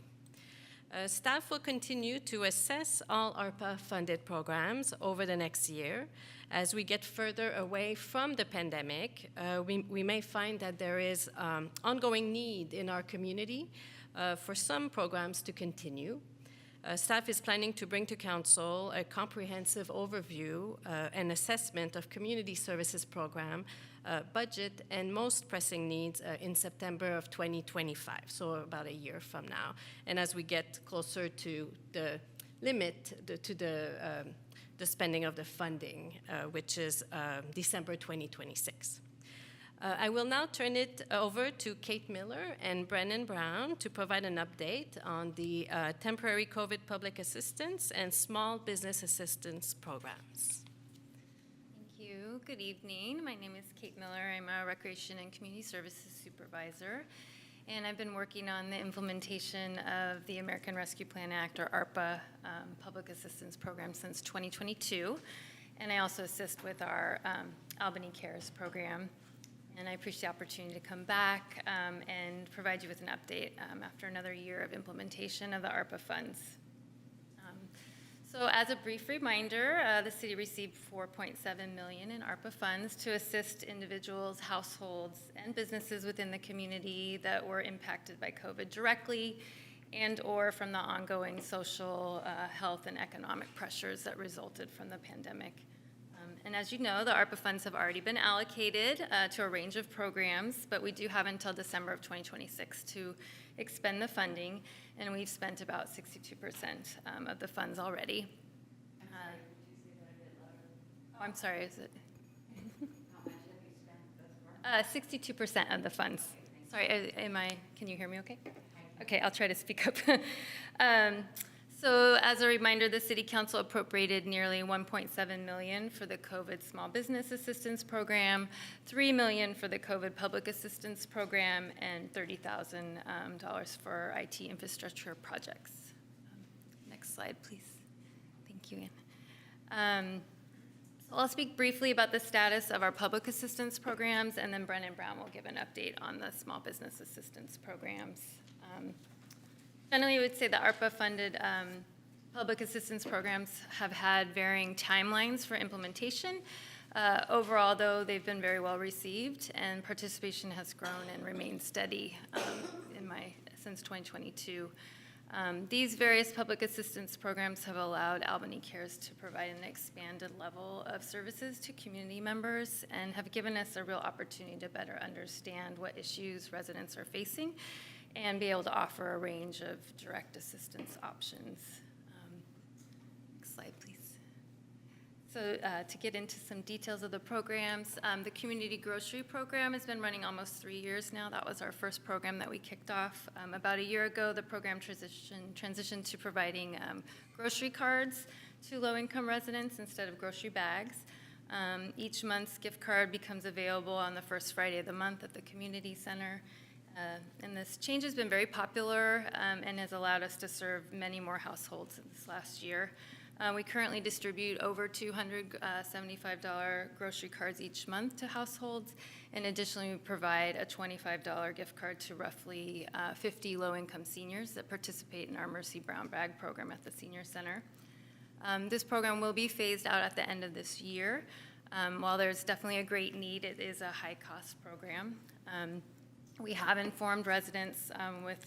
Staff will continue to assess all ARPA-funded programs over the next year. As we get further away from the pandemic, we may find that there is ongoing need in our community for some programs to continue. Staff is planning to bring to Council a comprehensive overview and assessment of community services program, budget, and most pressing needs in September of 2025, so about a year from now. And as we get closer to the limit, to the spending of the funding, which is December 2026. I will now turn it over to Kate Miller and Brennan Brown to provide an update on the temporary COVID public assistance and small business assistance programs. Thank you. Good evening. My name is Kate Miller. I'm a Recreation and Community Services Supervisor, and I've been working on the implementation of the American Rescue Plan Act, or ARPA, public assistance program since 2022, and I also assist with our Albany Cares program. And I appreciate the opportunity to come back and provide you with an update after another year of implementation of the ARPA funds. So as a brief reminder, the city received $4.7 million in ARPA funds to assist individuals, households, and businesses within the community that were impacted by COVID directly and or from the ongoing social, health, and economic pressures that resulted from the pandemic. And as you know, the ARPA funds have already been allocated to a range of programs, but we do have until December of 2026 to expend the funding, and we've spent about 62% of the funds already. Oh, I'm sorry, is it? 62% of the funds. Sorry, can you hear me okay? Okay, I'll try to speak up. So as a reminder, the City Council appropriated nearly $1.7 million for the COVID Small Business Assistance Program, $3 million for the COVID Public Assistance Program, and $30,000 for IT infrastructure projects. Next slide, please. Thank you, Ann. So I'll speak briefly about the status of our public assistance programs, and then Brennan Brown will give an update on the small business assistance programs. Generally, I would say the ARPA-funded public assistance programs have had varying timelines for implementation. Overall, though, they've been very well received, and participation has grown and remained steady since 2022. These various public assistance programs have allowed Albany Cares to provide an expanded level of services to community members and have given us a real opportunity to better understand what issues residents are facing and be able to offer a range of direct assistance options. Next slide, please. So to get into some details of the programs, the Community Grocery Program has been running almost 3 years now. That was our first program that we kicked off. About a year ago, the program transitioned to providing grocery cards to low-income residents instead of grocery bags. Each month's gift card becomes available on the first Friday of the month at the community center. And this change has been very popular and has allowed us to serve many more households in this last year. We currently distribute over 200 $75 grocery cards each month to households. And additionally, we provide a $25 gift card to roughly 50 low-income seniors that participate in our Mercy Brown Bag program at the Senior Center. This program will be phased out at the end of this year. While there's definitely a great need, it is a high-cost program. We have informed residents with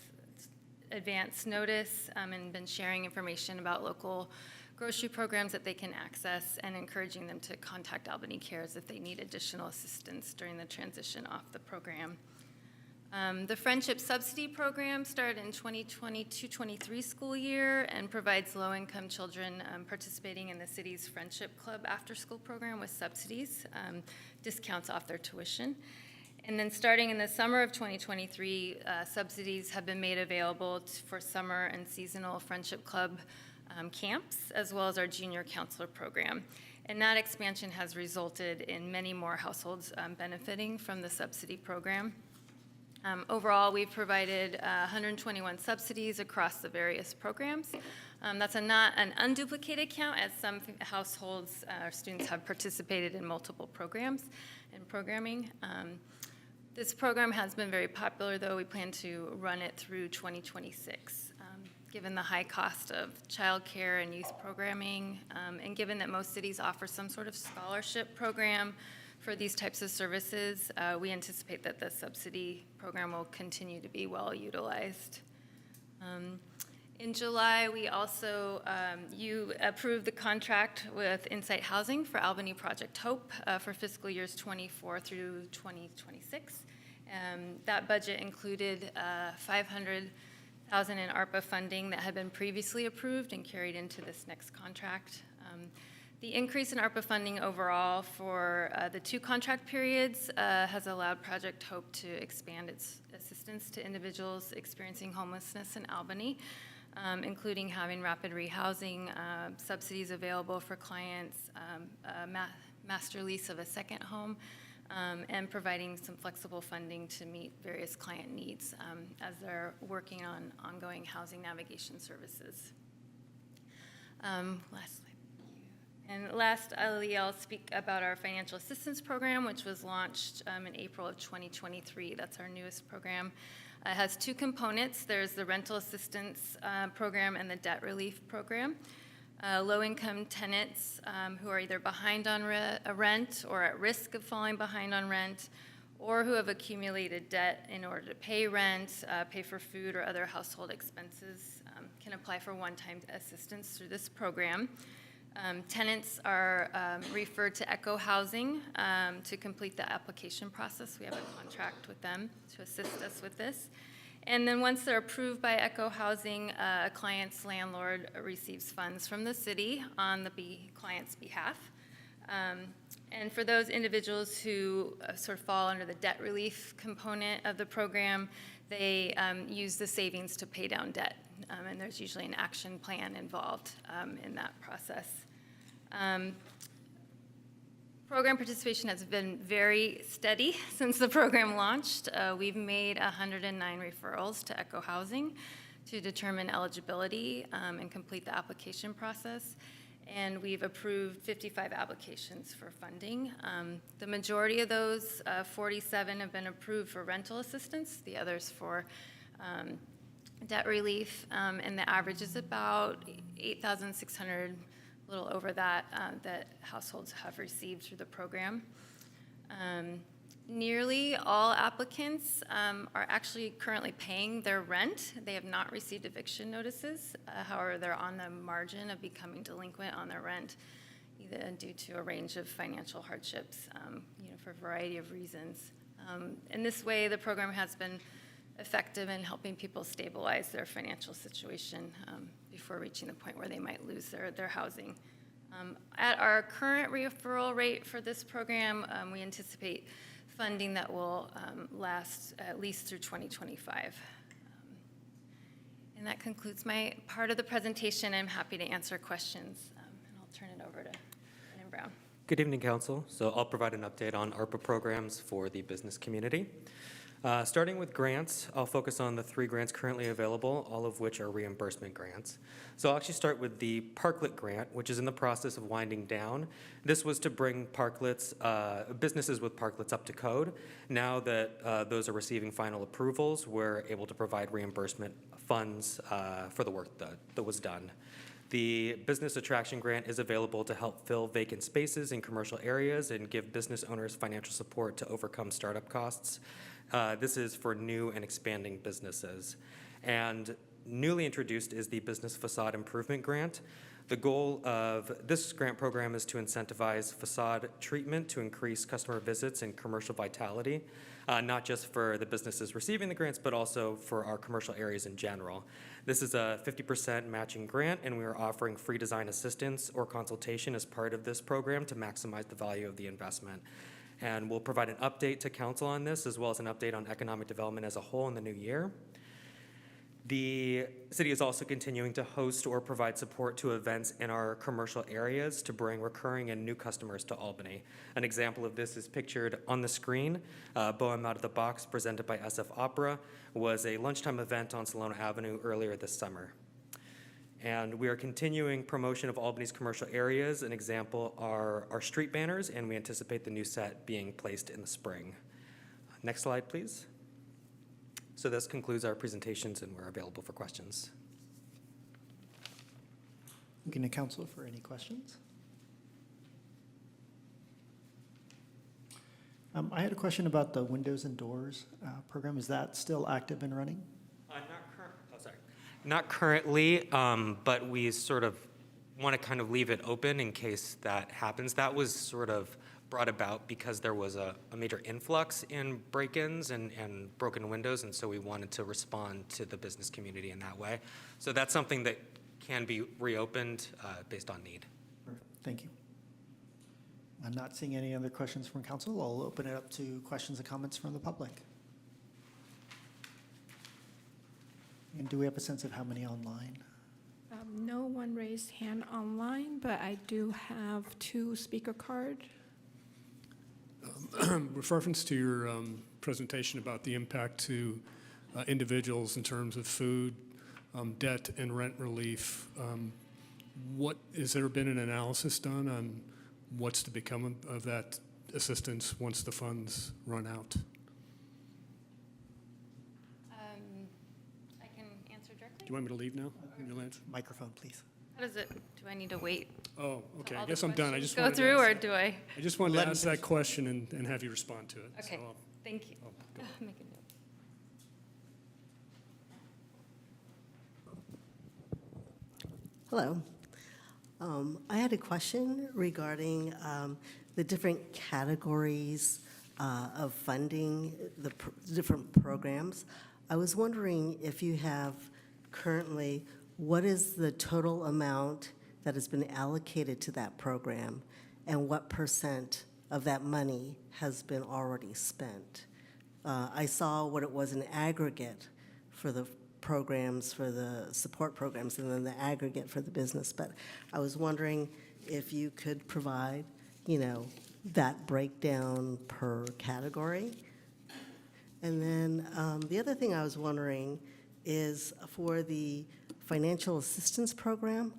advance notice and been sharing information about local grocery programs that they can access and encouraging them to contact Albany Cares if they need additional assistance during the transition off the program. The Friendship Subsidy Program started in 2022-23 school year and provides low-income children participating in the city's Friendship Club after-school program with subsidies, discounts off their tuition. And then starting in the summer of 2023, subsidies have been made available for summer and seasonal Friendship Club camps, as well as our junior counselor program. And that expansion has resulted in many more households benefiting from the subsidy program. Overall, we've provided 121 subsidies across the various programs. That's not an unduplicated count, as some households or students have participated in multiple programs and programming. This program has been very popular, though. We plan to run it through 2026. Given the high cost of childcare and youth programming, and given that most cities offer some sort of scholarship program for these types of services, we anticipate that the subsidy program will continue to be well utilized. In July, we also, you approved the contract with Insight Housing for Albany Project Hope for fiscal years 24 through 2026. That budget included $500,000 in ARPA funding that had been previously approved and carried into this next contract. The increase in ARPA funding overall for the 2 contract periods has allowed Project Hope to expand its assistance to individuals experiencing homelessness in Albany, including having rapid rehousing, subsidies available for clients, master lease of a second home, and providing some flexible funding to meet various client needs as they're working on ongoing housing navigation services. Lastly, I'll speak about our financial assistance program, which was launched in April of 2023. That's our newest program. It has 2 components. There's the rental assistance program and the debt relief program. Low-income tenants who are either behind on rent or at risk of falling behind on rent, or who have accumulated debt in order to pay rent, pay for food or other household expenses, can apply for one-time assistance through this program. Tenants are referred to Echo Housing to complete the application process. We have a contract with them to assist us with this. And then once they're approved by Echo Housing, a client's landlord receives funds from the city on the client's behalf. And for those individuals who sort of fall under the debt relief component of the program, they use the savings to pay down debt. And there's usually an action plan involved in that process. Program participation has been very steady since the program launched. We've made 109 referrals to Echo Housing to determine eligibility and complete the application process. And we've approved 55 applications for funding. The majority of those, 47, have been approved for rental assistance, the others for debt relief, and the average is about $8,600, a little over that, that households have received through the program. Nearly all applicants are actually currently paying their rent. They have not received eviction notices. However, they're on the margin of becoming delinquent on their rent, either due to a range of financial hardships, for a variety of reasons. In this way, the program has been effective in helping people stabilize their financial situation before reaching the point where they might lose their housing. At our current referral rate for this program, we anticipate funding that will last at least through 2025. And that concludes my part of the presentation. I'm happy to answer questions, and I'll turn it over to Brandon Brown. Good evening, Council. So I'll provide an update on ARPA programs for the business community. Starting with grants, I'll focus on the 3 grants currently available, all of which are reimbursement grants. So I'll actually start with the Parklet grant, which is in the process of winding down. This was to bring parklets, businesses with parklets up to code. Now that those are receiving final approvals, we're able to provide reimbursement funds for the work that was done. The business attraction grant is available to help fill vacant spaces in commercial areas and give business owners financial support to overcome startup costs. This is for new and expanding businesses. And newly introduced is the Business Facade Improvement Grant. The goal of this grant program is to incentivize facade treatment to increase customer visits and commercial vitality, not just for the businesses receiving the grants, but also for our commercial areas in general. This is a 50% matching grant, and we are offering free design assistance or consultation as part of this program to maximize the value of the investment. And we'll provide an update to council on this, as well as an update on economic development as a whole in the new year. The city is also continuing to host or provide support to events in our commercial areas to bring recurring and new customers to Albany. An example of this is pictured on the screen. Bohem Out of the Box, presented by SF Opera, was a lunchtime event on Solona Avenue earlier this summer. And we are continuing promotion of Albany's commercial areas. An example are our street banners, and we anticipate the new set being placed in the spring. Next slide, please. So this concludes our presentations, and we're available for questions. Looking to council for any questions. I had a question about the windows and doors program. Is that still active and running? Not currently, but we sort of want to kind of leave it open in case that happens. That was sort of brought about because there was a major influx in break-ins and broken windows, and so we wanted to respond to the business community in that way. So that's something that can be reopened based on need. Perfect. Thank you. I'm not seeing any other questions from council. I'll open it up to questions and comments from the public. And do we have a sense of how many online? No one raised hand online, but I do have 2 speaker cards. With reference to your presentation about the impact to individuals in terms of food, debt, and rent relief, has there been an analysis done on what's to become of that assistance once the funds run out? I can answer directly. Do you want me to leave now? Microphone, please. How does it, do I need to wait? Oh, okay. All I the guess I'm done. I questions just go wanted to through, ask or that. do I? I just wanted to ask that question and have you respond to it. Okay, So, thank you. go. Make a note. Hello. I had a question regarding the different categories of funding, the different programs. I was wondering if you have currently, what is the total amount that has been allocated to that program, and what % of that money has been already spent? I saw what it was in aggregate for the programs, for the support programs, and then the aggregate for the business. But I was wondering if you could provide, that breakdown per category. And then the other thing I was wondering is for the financial assistance program,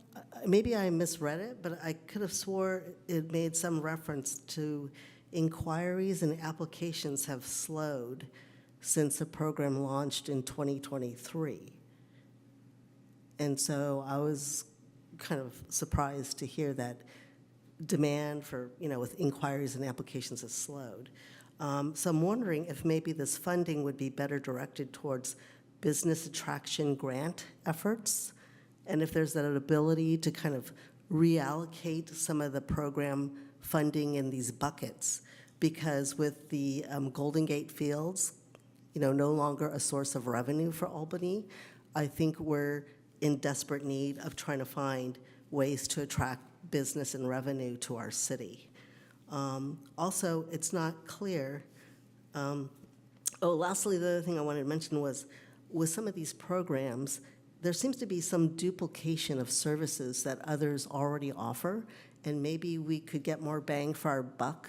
maybe I misread it, but I could have swore it made some reference to inquiries and applications have slowed since the program launched in 2023. And so I was kind of surprised to hear that demand for, with inquiries and applications has slowed. So I'm wondering if maybe this funding would be better directed towards business attraction grant efforts, and if there's that ability to kind of reallocate some of the program funding in these buckets, because with the Golden Gate Fields, no longer a source of revenue for Albany, I think we're in desperate need of trying to find ways to attract business and revenue to our city. Also, it's not clear. Lastly, the other thing I wanted to mention was, with some of these programs, there seems to be some duplication of services that others already offer, and maybe we could get more bang for our buck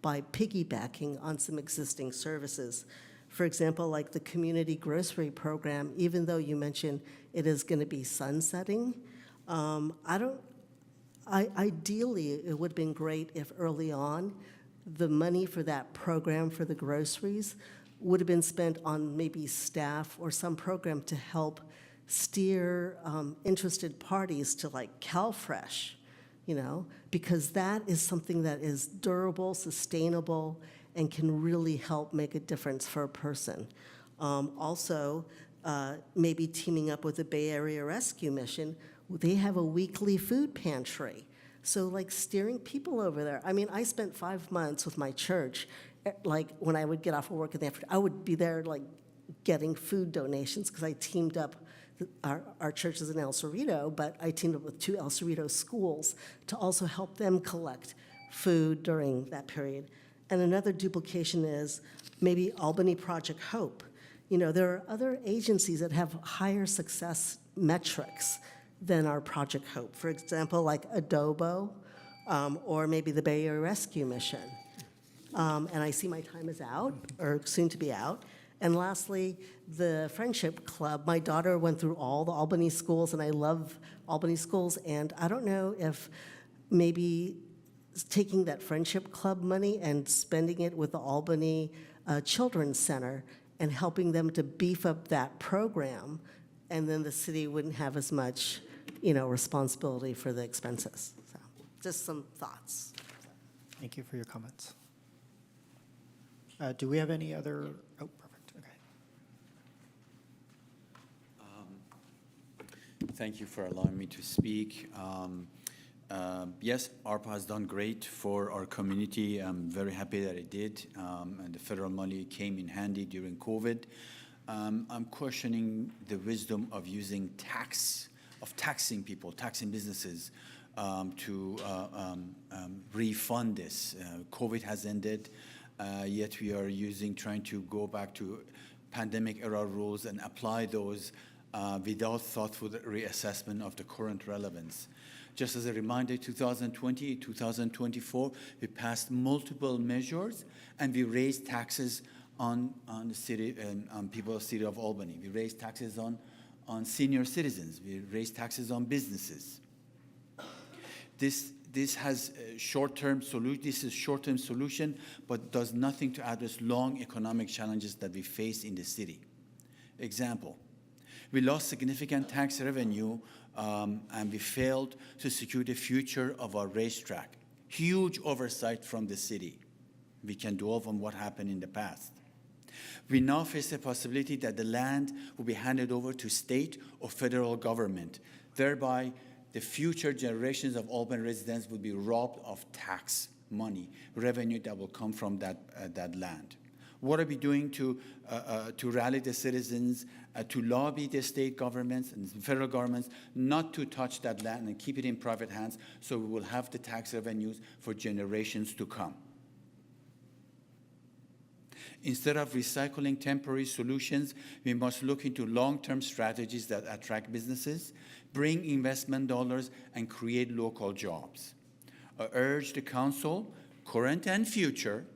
by piggybacking on some existing services. For example, like the community grocery program, even though you mentioned it is going to be sunsetting, ideally, it would have been great if early on, the money for that program for the groceries would have been spent on maybe staff or some program to help steer interested parties to like CalFresh, because that is something that is durable, sustainable, and can really help make a difference for a person. Also, maybe teaming up with the Bay Area Rescue Mission, they have a weekly food pantry. So like steering people over there. I mean, I spent 5 months with my church, like when I would get off of work in the afternoon, I would be there like getting food donations because I teamed up. Our church is in El Cerrito, but I teamed up with 2 El Cerrito schools to also help them collect food during that period. And another duplication is maybe Albany Project Hope. There are other agencies that have higher success metrics than our Project Hope. For example, like Adobo, or maybe the Bay Area Rescue Mission. And I see my time is out, or soon to be out. And lastly, the Friendship Club. My daughter went through all the Albany schools, and I love Albany schools. And I don't know if maybe taking that Friendship Club money and spending it with the Albany Children's Center and helping them to beef up that program, and then the city wouldn't have as much, responsibility for the expenses. So, just some thoughts. Thank you for your comments. Do we have any other? Oh, perfect. Okay. Thank you for allowing me to speak. Yes, ARPA has done great for our community. I'm very happy that it did, and the federal money came in handy during COVID. I'm questioning the wisdom of using taxing people, taxing businesses to refund this. COVID has ended, yet we are trying to go back to pandemic era rules and apply those without thoughtful reassessment of the current relevance. Just as a reminder, 2020, 2024, we passed multiple measures and we raised taxes on the city and on people of the city of Albany. We raised taxes on senior citizens. We raised taxes on businesses. This has short-term solution. This is short-term solution, but does nothing to address long economic challenges that we face in the city. Example: we lost significant tax revenue and we failed to secure the future of our racetrack. Huge oversight from the city. We can dwell on what happened in the past. We now face the possibility that the land will be handed over to state or federal government. Thereby, the future generations of Albany residents will be robbed of tax money, revenue that will come from that land. What are we doing to rally the citizens, to lobby the state governments and federal governments not to touch that land and keep it in private hands so we will have the tax revenues for generations to come? Instead of recycling temporary solutions, we must look into long-term strategies that attract businesses, bring investment dollars, and create local jobs. I urge the council, current and future,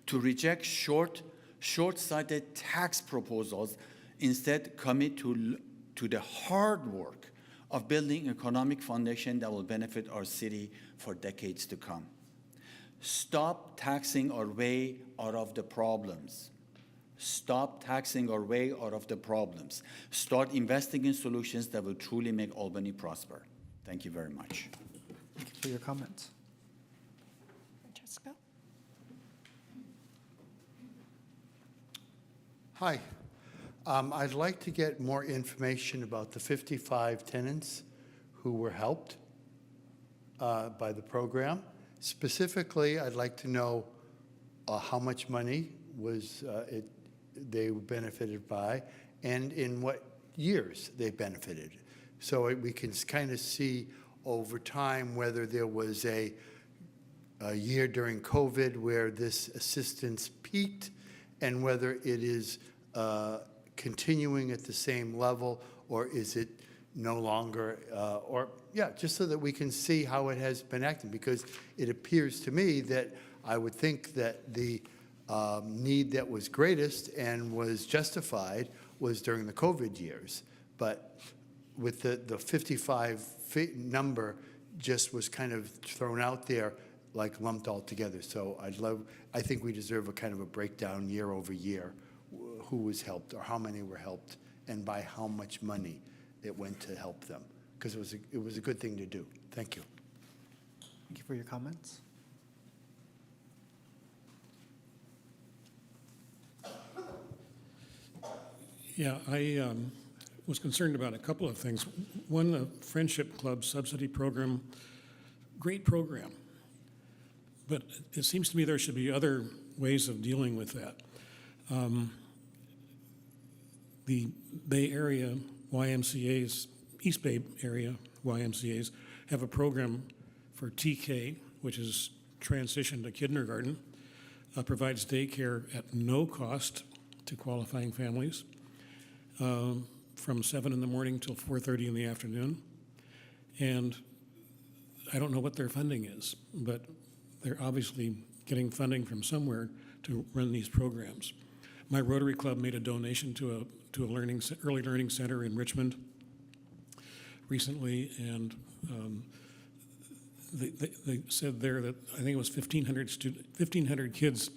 to reject short-sighted tax proposals, instead commit to the hard work of building economic foundation that will benefit our city for decades to come. Stop taxing our way out of the problems. Stop taxing our way out of the problems. Start investing in solutions that will truly make Albany prosper. Thank you very much. Thank you for your comments. Francesco? Hi. I'd like to get more information about the 55 tenants who were helped by the program. Specifically, I'd like to know how much money was they benefited by, and in what years they benefited. So we can kind of see over time whether there was a year during COVID where this assistance peaked, and whether it is continuing at the same level, or is it no longer, just so that we can see how it has been acting, because it appears to me that I would think that the need that was greatest and was justified was during the COVID years. But with the 55 number just was kind of thrown out there, like lumped all together. So I think we deserve a kind of a breakdown year over year, who was helped or how many were helped and by how much money it went to help them, because it was a good thing to do. Thank you. Thank you for your comments. Yeah, I was concerned about a couple of things. One, the Friendship Club subsidy program, great program. But it seems to me there should be other ways of dealing with that. The Bay Area YMCA's, East Bay Area YMCA's, have a program for TK, which is transition to kindergarten, provides daycare at no cost to qualifying families from 7 in the morning till 4:30 in the afternoon. And I don't know what their funding is, but they're obviously getting funding from somewhere to run these programs. My Rotary Club made a donation to a early learning center in Richmond recently, and they said there that I think it was 1,500 kids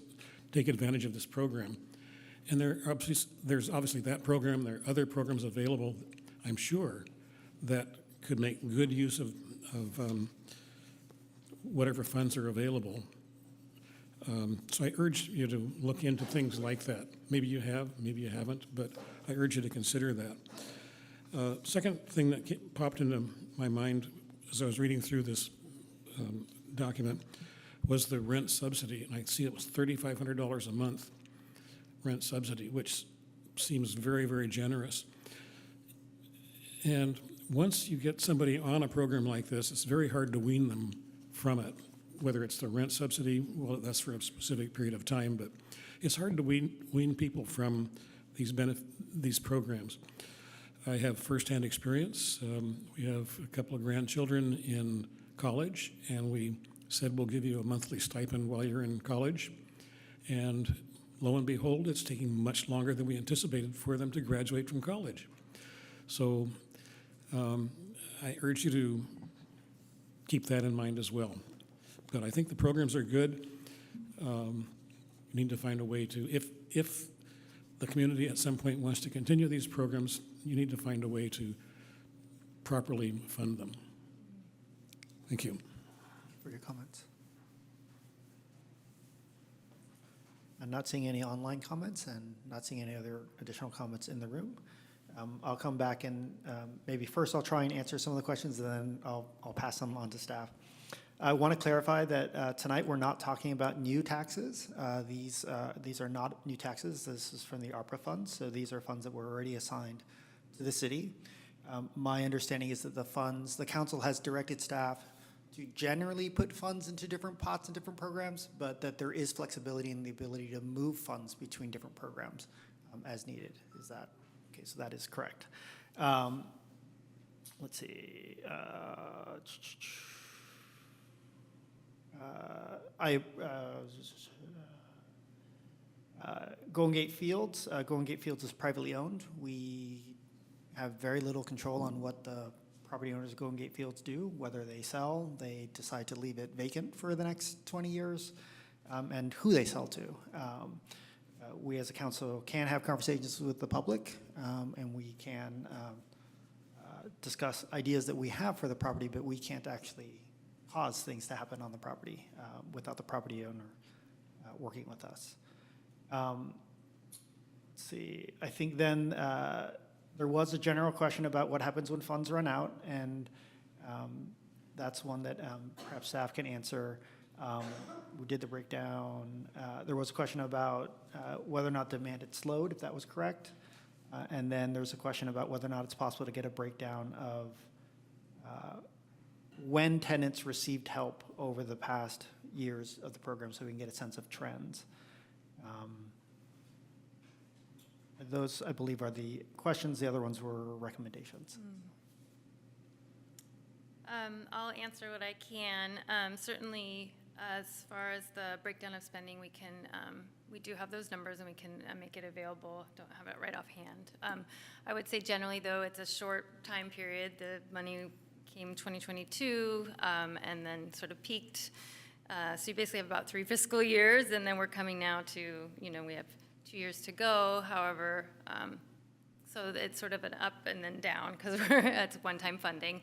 take advantage of this program. And there's obviously that program. There are other programs available, I'm sure, that could make good use of whatever funds are available. So I urge you to look into things like that. Maybe you have, maybe you haven't, but I urge you to consider that. Second thing that popped into my mind as I was reading through this document was the rent subsidy. And I see it was $3,500 a month rent subsidy, which seems very, very generous. And once you get somebody on a program like this, it's very hard to wean them from it, whether it's the rent subsidy, well, that's for a specific period of time, but it's hard to wean people from these programs. I have firsthand experience. We have a couple of grandchildren in college, and we said we'll give you a monthly stipend while you're in college. And lo and behold, it's taking much longer than we anticipated for them to graduate from college. So I urge you to keep that in mind as well. But I think the programs are good. You need to find a way to, if the community at some point wants to continue these programs, you need to find a way to properly fund them. Thank you. For your comments. I'm not seeing any online comments and not seeing any other additional comments in the room. I'll come back and maybe first I'll try and answer some of the questions, and then I'll pass them on to staff. I want to clarify that tonight we're not talking about new taxes. These are not new taxes. This is from the ARPA funds, so these are funds that were already assigned to the city. My understanding is that the council has directed staff to generally put funds into different pots and different programs, but that there is flexibility in the ability to move funds between different programs as needed. Is that okay? So that is correct. Let's see. Golden Gate Fields. Golden Gate Fields is privately owned. We have very little control on what the property owners of Golden Gate Fields do, whether they sell, they decide to leave it vacant for the next 20 years, and who they sell to. We as a council can have conversations with the public, and we can discuss ideas that we have for the property, but we can't actually cause things to happen on the property without the property owner working with us. Let's see, I think then there was a general question about what happens when funds run out, and that's one that perhaps staff can answer. We did the breakdown. There was a question about whether or not demand had slowed, if that was correct. And then there's a question about whether or not it's possible to get a breakdown of when tenants received help over the past years of the program, so we can get a sense of trends. Those, I believe, are the questions. The other ones were recommendations. I'll answer what I can. Certainly, As far as the breakdown of spending, we do have those numbers and we can make it available. Don't have it right offhand. I would say generally, though, it's a short time period. The money came 2022 and then sort of peaked. So you basically have about 3 fiscal years, and then we're coming now to, we have 2 years to go. However, so it's sort of an up and then down because it's one-time funding.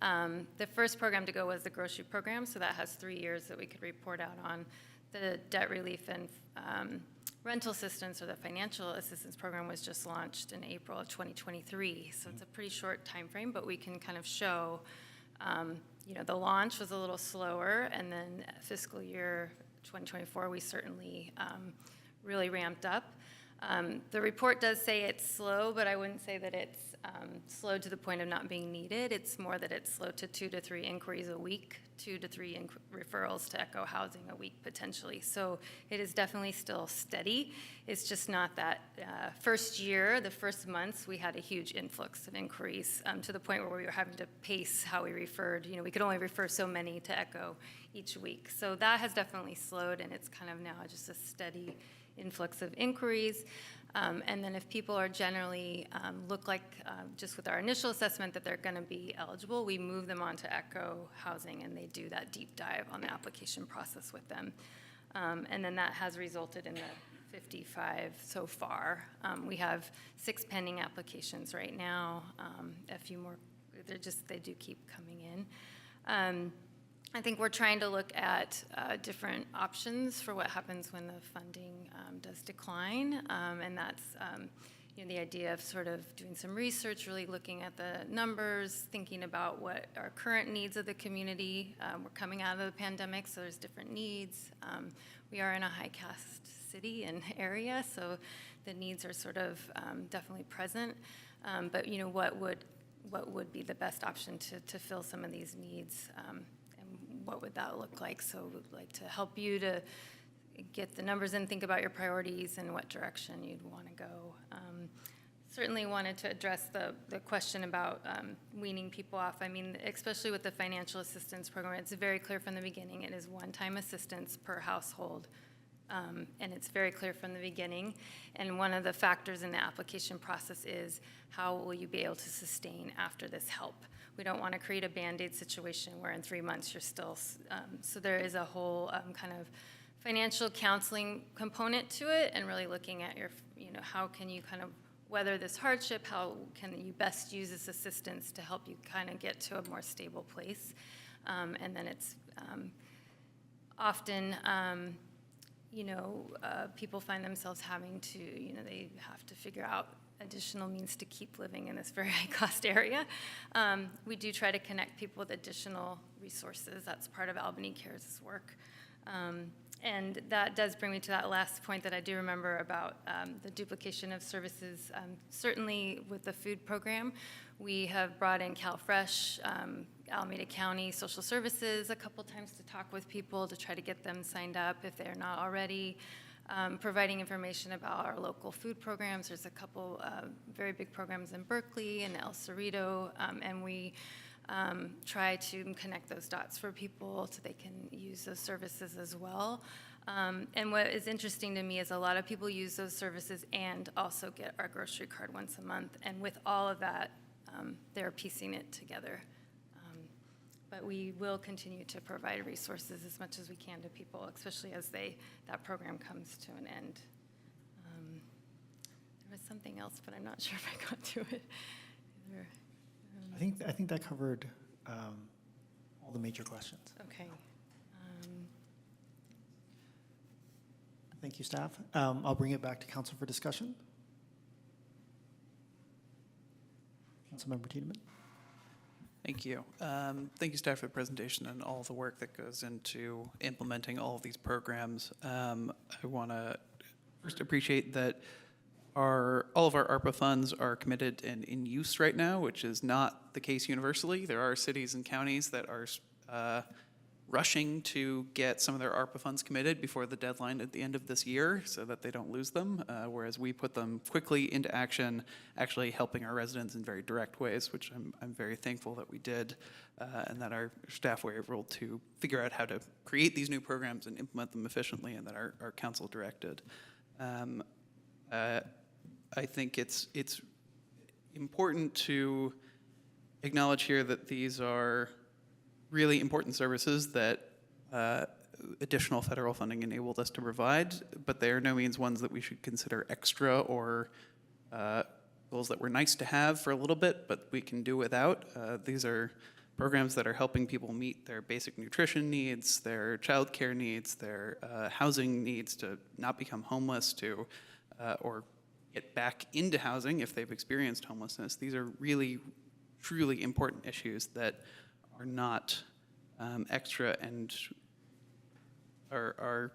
The first program to go was the grocery program, so that has 3 years that we could report out on. The debt relief and rental assistance, or the financial assistance program, was just launched in April of 2023. So it's a pretty short time frame, but we can kind of show, the launch was a little slower, and then fiscal year 2024, we certainly really ramped up. The report does say it's slow, but I wouldn't say that it's slow to the point of not being needed. It's more that it's slow to 2 to 3 inquiries a week, 2 to 3 referrals to Echo Housing a week potentially. So it is definitely still steady. It's just not that first year, the first months, we had a huge influx of inquiries to the point where we were having to pace how we referred. We could only refer so many to Echo each week. So that has definitely slowed, and it's kind of now just a steady influx of inquiries. And then if people are generally look like, just with our initial assessment, that they're going to be eligible, we move them on to Echo Housing, and they do that deep dive on the application process with them. And then that has resulted in the 55 so far. We have 6 pending applications right now. A few more, they do keep coming in. I think we're trying to look at different options for what happens when the funding does decline, and that's the idea of sort of doing some research, really looking at the numbers, thinking about what are current needs of the community. We're coming out of the pandemic, so there's different needs. We are in a high-caste city and area, so the needs are sort of definitely present. But what would be the best option to fill some of these needs? What would that look like? So we'd like to help you to get the numbers and think about your priorities and what direction you'd want to go. Certainly wanted to address the question about weaning people off. I mean, especially with the financial assistance program, it's very clear from the beginning it is one-time assistance per household. And it's very clear from the beginning. And one of the factors in the application process is how will you be able to sustain after this help? We don't want to create a Band-Aid situation where in 3 months you're still, so there is a whole kind of financial counseling component to it, and really looking at your, how can you kind of weather this hardship? How can you best use this assistance to help you kind of get to a more stable place? And then it's often, people find themselves having to, they have to figure out additional means to keep living in this very high-cost area. We do try to connect people with additional resources. That's part of Albany Cares' work. And that does bring me to that last point that I do remember about the duplication of services. Certainly with the food program, we have brought in CalFresh, Alameda County Social Services a couple times to talk with people to try to get them signed up if they're not already. Providing information about our local food programs. There's a couple very big programs in Berkeley and El Cerrito, and we try to connect those dots for people so they can use those services as well. And what is interesting to me is a lot of people use those services and also get our grocery card once a month, and with all of that, they're piecing it together. But we will continue to provide resources as much as we can to people, especially as that program comes to an end. There was something else, but I'm not sure if I got to it. I think that covered all the major questions. Okay. Thank you, staff. I'll bring it back to council for discussion. Councilmember Tiedemann. Thank you. Thank you, staff, for the presentation and all the work that goes into implementing all of these programs. I want to first appreciate that all of our ARPA funds are committed and in use right now, which is not the case universally. There are cities and counties that are rushing to get some of their ARPA funds committed before the deadline at the end of this year so that they don't lose them, whereas we put them quickly into action, actually helping our residents in very direct ways, which I'm very thankful that we did, and that our staff were able to figure out how to create these new programs and implement them efficiently, and that our council directed. I think it's important to acknowledge here that these are really important services that additional federal funding enabled us to provide, but they are no means ones that we should consider extra or goals that were nice to have for a little bit, but we can do without. These are programs that are helping people meet their basic nutrition needs, their childcare needs, their housing needs, to not become homeless, to or get back into housing if they've experienced homelessness. These are really, truly important issues that are not extra and are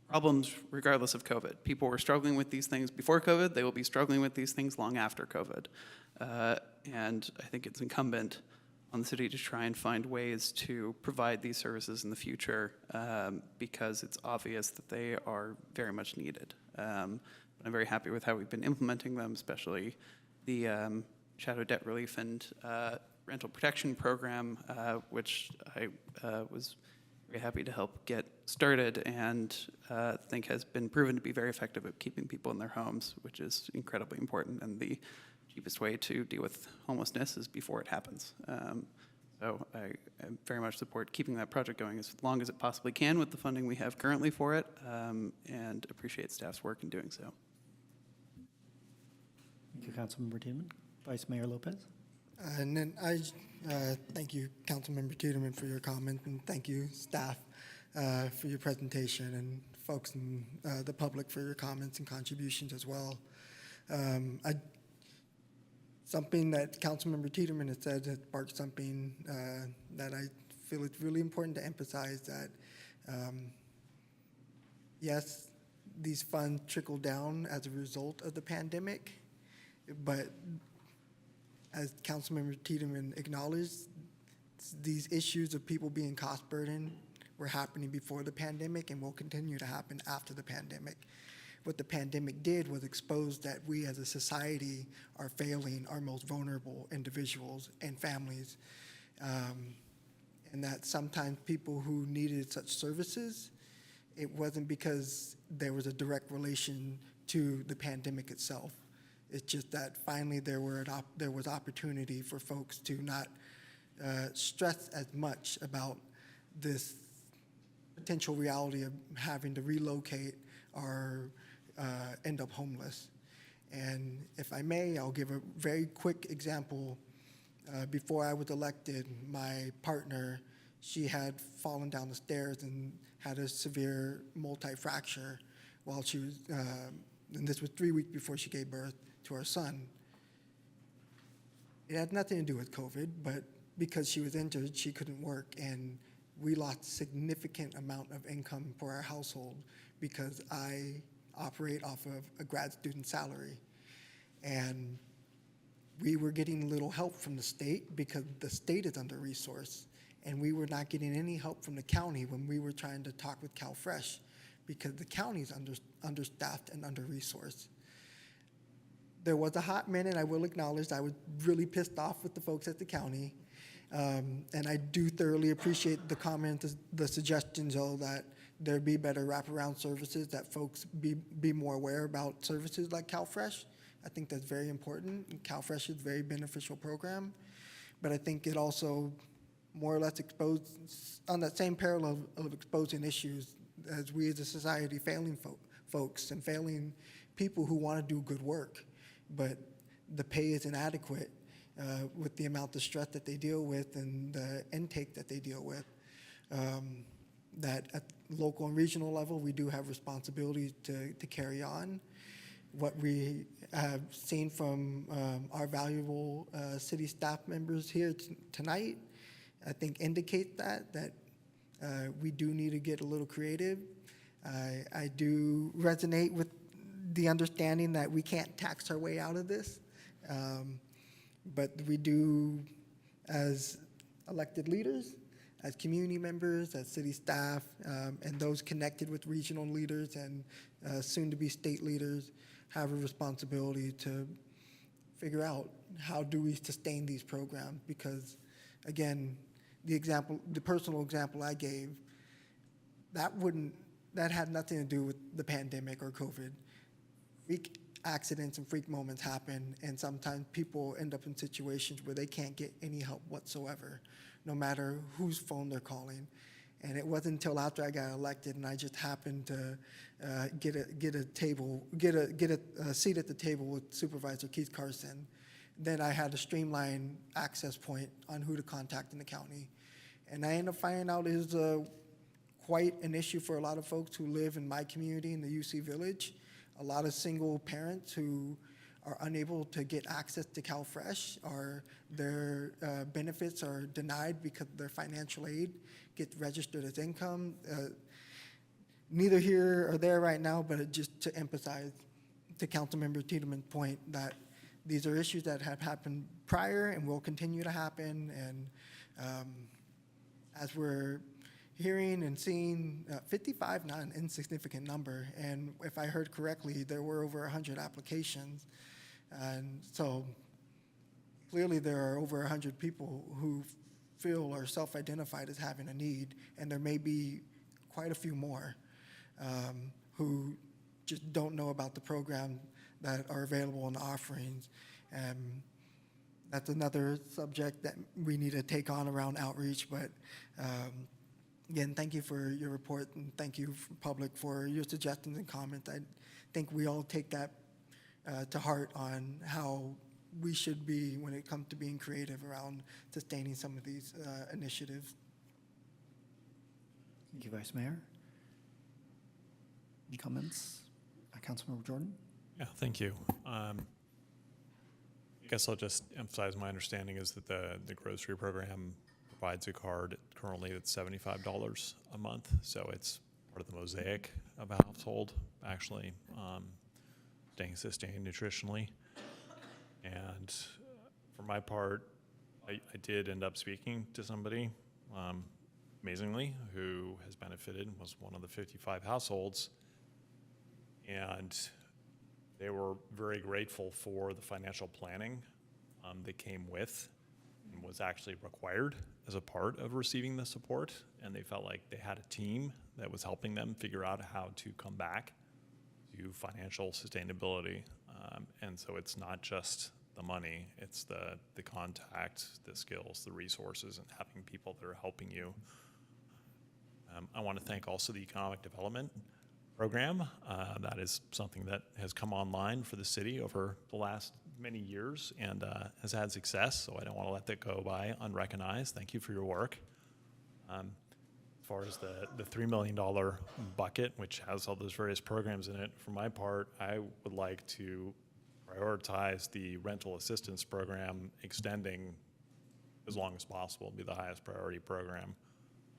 problems regardless of COVID. People were struggling with these things before COVID. They will be struggling with these things long after COVID. And I think it's incumbent on the city to try and find ways to provide these services in the future, because it's obvious that they are very much needed. I'm very happy with how we've been implementing them, especially the shadow debt relief and rental protection program, which I was very happy to help get started, and think has been proven to be very effective at keeping people in their homes, which is incredibly important. And the cheapest way to deal with homelessness is before it happens. So I very much support keeping that project going as long as it possibly can with the funding we have currently for it, and appreciate staff's work in doing so. Thank you, Councilmember Tiedemann. Vice Mayor Lopez. And then I thank you, Councilmember Tiedemann, for your comment, and thank you, staff, for your presentation, and folks in the public for your comments and contributions as well. Something that Councilmember Tiedemann has said has sparked something that I feel it's really important to emphasize, that yes, these funds trickle down as a result of the pandemic, but as Councilmember Tiedemann acknowledged, these issues of people being cost burdened were happening before the pandemic and will continue to happen after the pandemic. What the pandemic did was expose that we as a society are failing our most vulnerable individuals and families, and that sometimes people who needed such services, it wasn't because there was a direct relation to the pandemic itself. It's just that finally there was opportunity for folks to not stress as much about this potential reality of having to relocate or end up homeless. And if I may, I'll give a very quick example. Before I was elected, my partner, she had fallen down the stairs and had a severe multi-fracture while she was, and this was 3 weeks before she gave birth to our son. It had nothing to do with COVID, but because she was injured, she couldn't work, and we lost a significant amount of income for our household because I operate off of a grad student salary. And we were getting little help from the state because the state is under-resourced, and we were not getting any help from the county when we were trying to talk with CalFresh because the county is understaffed and under-resourced. There was a hot minute, I will acknowledge, I was really pissed off with the folks at the county. And I do thoroughly appreciate the comments, the suggestions, though, that there be better wraparound services, that folks be more aware about services like CalFresh. I think that's very important. CalFresh is a very beneficial program, but I think it also more or less exposed, on that same parallel of exposing issues as we as a society failing folks and failing people who want to do good work, but the pay is inadequate with the amount of stress that they deal with and the intake that they deal with. That at local and regional level, we do have responsibilities to carry on. What we have seen from our valuable city staff members here tonight, I think indicates that we do need to get a little creative. I do resonate with the understanding that we can't tax our way out of this, but we do, as elected leaders, as community members, as city staff, and those connected with regional leaders and soon-to-be state leaders have a responsibility to figure out how do we sustain these programs, because again, the personal example I gave, that had nothing to do with the pandemic or COVID. Freak accidents and freak moments happen, and sometimes people end up in situations where they can't get any help whatsoever, no matter whose phone they're calling. And it wasn't until after I got elected and I just happened to get a seat at the table with Supervisor Keith Carson, then I had a streamlined access point on who to contact in the county. And I ended up finding out it was quite an issue for a lot of folks who live in my community in the UC Village. A lot of single parents who are unable to get access to CalFresh, or their benefits are denied because their financial aid gets registered as income. Neither here or there right now, but just to emphasize to Councilmember Tiedemann's point that these are issues that have happened prior and will continue to happen. And as we're hearing and seeing, 55, not an insignificant number. And if I heard correctly, there were over 100 applications. And so clearly there are over 100 people who feel or self-identified as having a need, and there may be quite a few more who just don't know about the program that are available in the offerings. And that's another subject that we need to take on around outreach. But again, thank you for your report, and thank you, public, for your suggestions and comments. I think we all take that to heart on how we should be when it comes to being creative around sustaining some of these initiatives. Thank you, Vice Mayor. Any comments? Councilmember Jordan? Yeah, thank you. I guess I'll just emphasize my understanding is that the grocery program provides a card currently that's $75 a month. So it's part of the mosaic of a household, actually staying sustained nutritionally. And for my part, I did end up speaking to somebody, amazingly, who has benefited, was one of the 55 households. And they were very grateful for the financial planning that came with and was actually required as a part of receiving the support. And they felt like they had a team that was helping them figure out how to come back to financial sustainability. And so it's not just the money, it's the contact, the skills, the resources, and having people that are helping you. I want to thank also the Economic Development Program. That is something that has come online for the city over the last many years and has had success, so I don't want to let that go by unrecognized. Thank you for your work. As far as the $3 million bucket, which has all those various programs in it, for my part, I would like to prioritize the rental assistance program, extending as long as possible, be the highest priority program.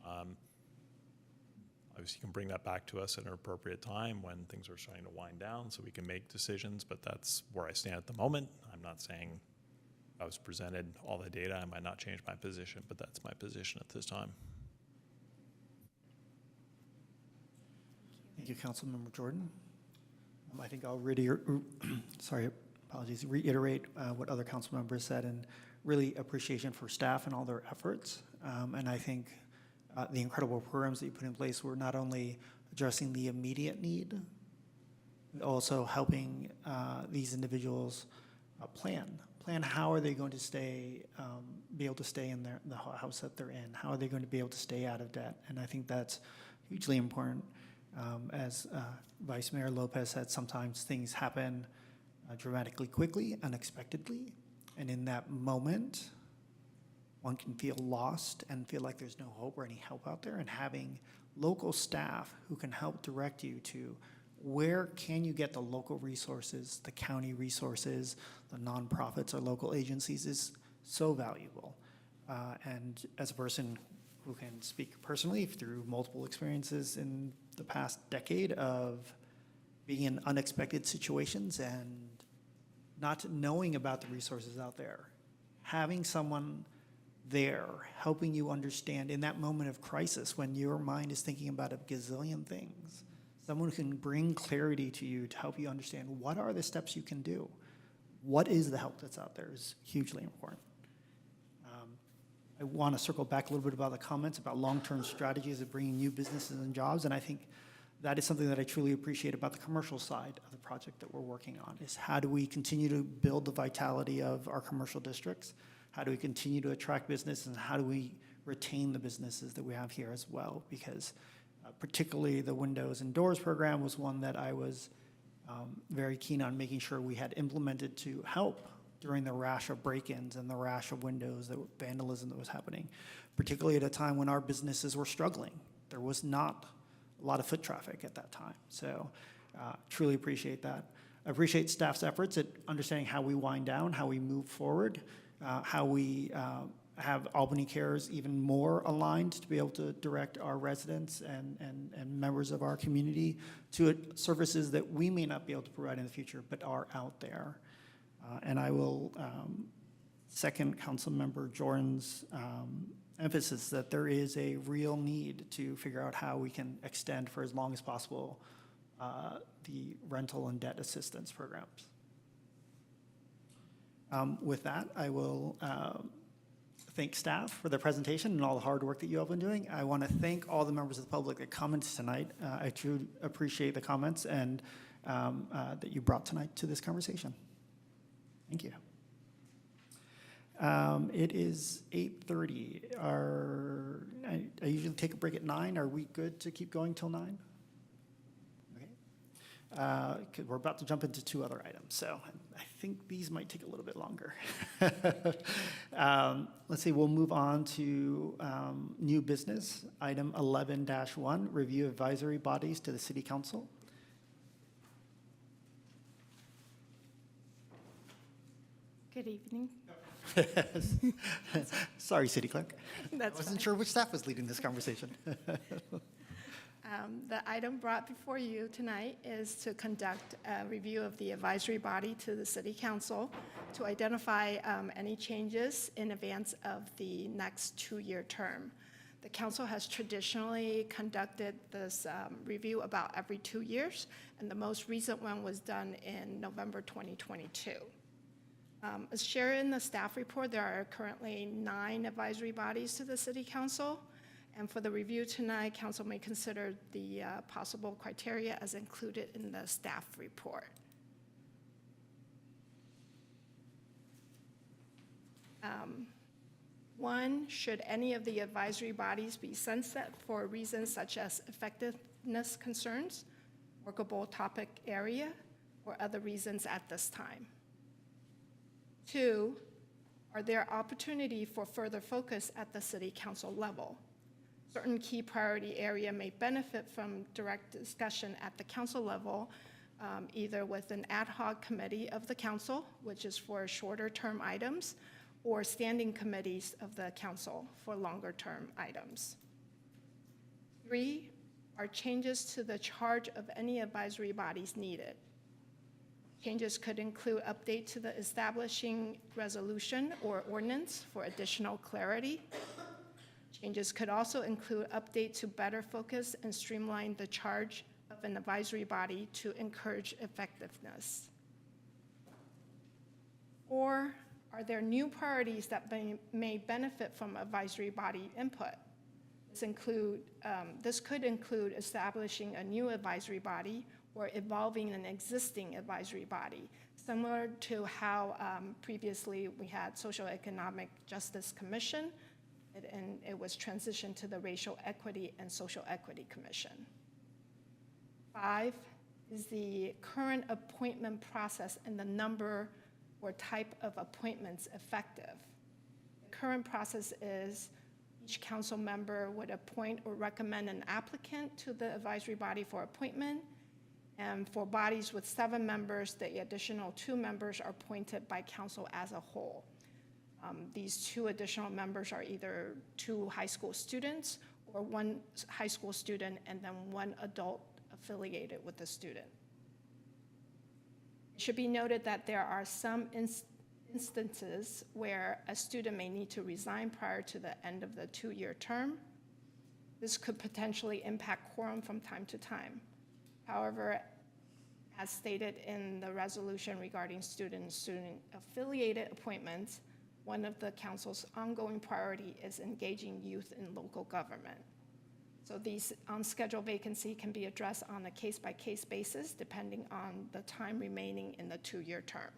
Obviously, you can bring that back to us at an appropriate time when things are starting to wind down so we can make decisions, but that's where I stand at the moment. I'm not saying if I was presented all the data, I might not change my position, but that's my position at this time. Thank you, Councilmember Jordan. I think I'll reiterate what other council members said, and really appreciation for staff and all their efforts. And I think the incredible programs that you put in place were not only addressing the immediate need, but also helping these individuals plan how are they going to be able to stay in the house that they're in, how are they going to be able to stay out of debt. And I think that's hugely important. As Vice Mayor Lopez said, sometimes things happen dramatically quickly, unexpectedly, and in that moment, one can feel lost and feel like there's no hope or any help out there, and having local staff who can help direct you to where can you get the local resources, the county resources, the nonprofits or local agencies is so valuable. And as a person who can speak personally through multiple experiences in the past decade of being in unexpected situations and not knowing about the resources out there, having someone there, helping you understand in that moment of crisis when your mind is thinking about a gazillion things. Someone who can bring clarity to you to help you understand what are the steps you can do. What is the help that's out there is hugely important. I want to circle back a little bit about the comments about long-term strategies of bringing new businesses and jobs, and I think that is something that I truly appreciate about the commercial side of the project that we're working on, is how do we continue to build the vitality of our commercial districts? How do we continue to attract business, and how do we retain the businesses that we have here as well? Because particularly the Windows and Doors program was one that I was very keen on making sure we had implemented to help during the rash of break-ins and the rash of windows, the vandalism that was happening, particularly at a time when our businesses were struggling. There was not a lot of foot traffic at that time. So truly appreciate that. I appreciate staff's efforts at understanding how we wind down, how we move forward, how we have Albany Cares even more aligned to be able to direct our residents and members of our community to services that we may not be able to provide in the future, but are out there. And I will second Councilmember Jordan's emphasis that there is a real need to figure out how we can extend for as long as possible the rental and debt assistance programs. With that, I will thank staff for their presentation and all the hard work that you all been doing. I want to thank all the members of the public that commented tonight. I truly appreciate the comments and that you brought tonight to this conversation. Thank you. It is 8:30. I usually take a break at 9. Are we good to keep going till 9? Okay. 'Cause we're about to jump into 2 other items, so I think these might take a little bit longer. Let's see, we'll move on to new business. Item 11-1, review advisory bodies to the City Council. Good evening. Sorry, City Clerk. That's I wasn't fine. sure which staff was leading this conversation. The item brought before you tonight is to conduct a review of the advisory body to the City Council to identify any changes in advance of the next 2-year term. The council has traditionally conducted this review about every 2 years, and the most recent one was done in November 2022. As shared in the staff report, there are currently 9 advisory bodies to the City Council. And for the review tonight, council may consider the possible criteria as included in the staff report. One, should any of the advisory bodies be sunset for reasons such as effectiveness concerns, workable topic area, or other reasons at this time? 2, are there opportunity for further focus at the City Council level? Certain key priority area may benefit from direct discussion at the council level, either with an ad hoc committee of the council, which is for shorter term items, or standing committees of the council for longer term items. 3, are changes to the charge of any advisory bodies needed? Changes could include update to the establishing resolution or ordinance for additional clarity. Changes could also include update to better focus and streamline the charge of an advisory body to encourage effectiveness. Or are there new priorities that may benefit from advisory body input? This could include establishing a new advisory body or evolving an existing advisory body, similar to how previously we had Social Economic Justice Commission, and it was transitioned to the Racial Equity and Social Equity Commission. 5, is the current appointment process and the number or type of appointments effective? The current process is each council member would appoint or recommend an applicant to the advisory body for appointment. And for bodies with 7 members, the additional 2 members are appointed by council as a whole. These 2 additional members are either 2 high school students or 1 high school student and then 1 adult affiliated with the student. It should be noted that there are some instances where a student may need to resign prior to the end of the 2-year term. This could potentially impact quorum from time to time. However, as stated in the resolution regarding student-affiliated appointments, one of the council's ongoing priority is engaging youth in local government. So these unscheduled vacancies can be addressed on a case-by-case basis depending on the time remaining in the 2-year term.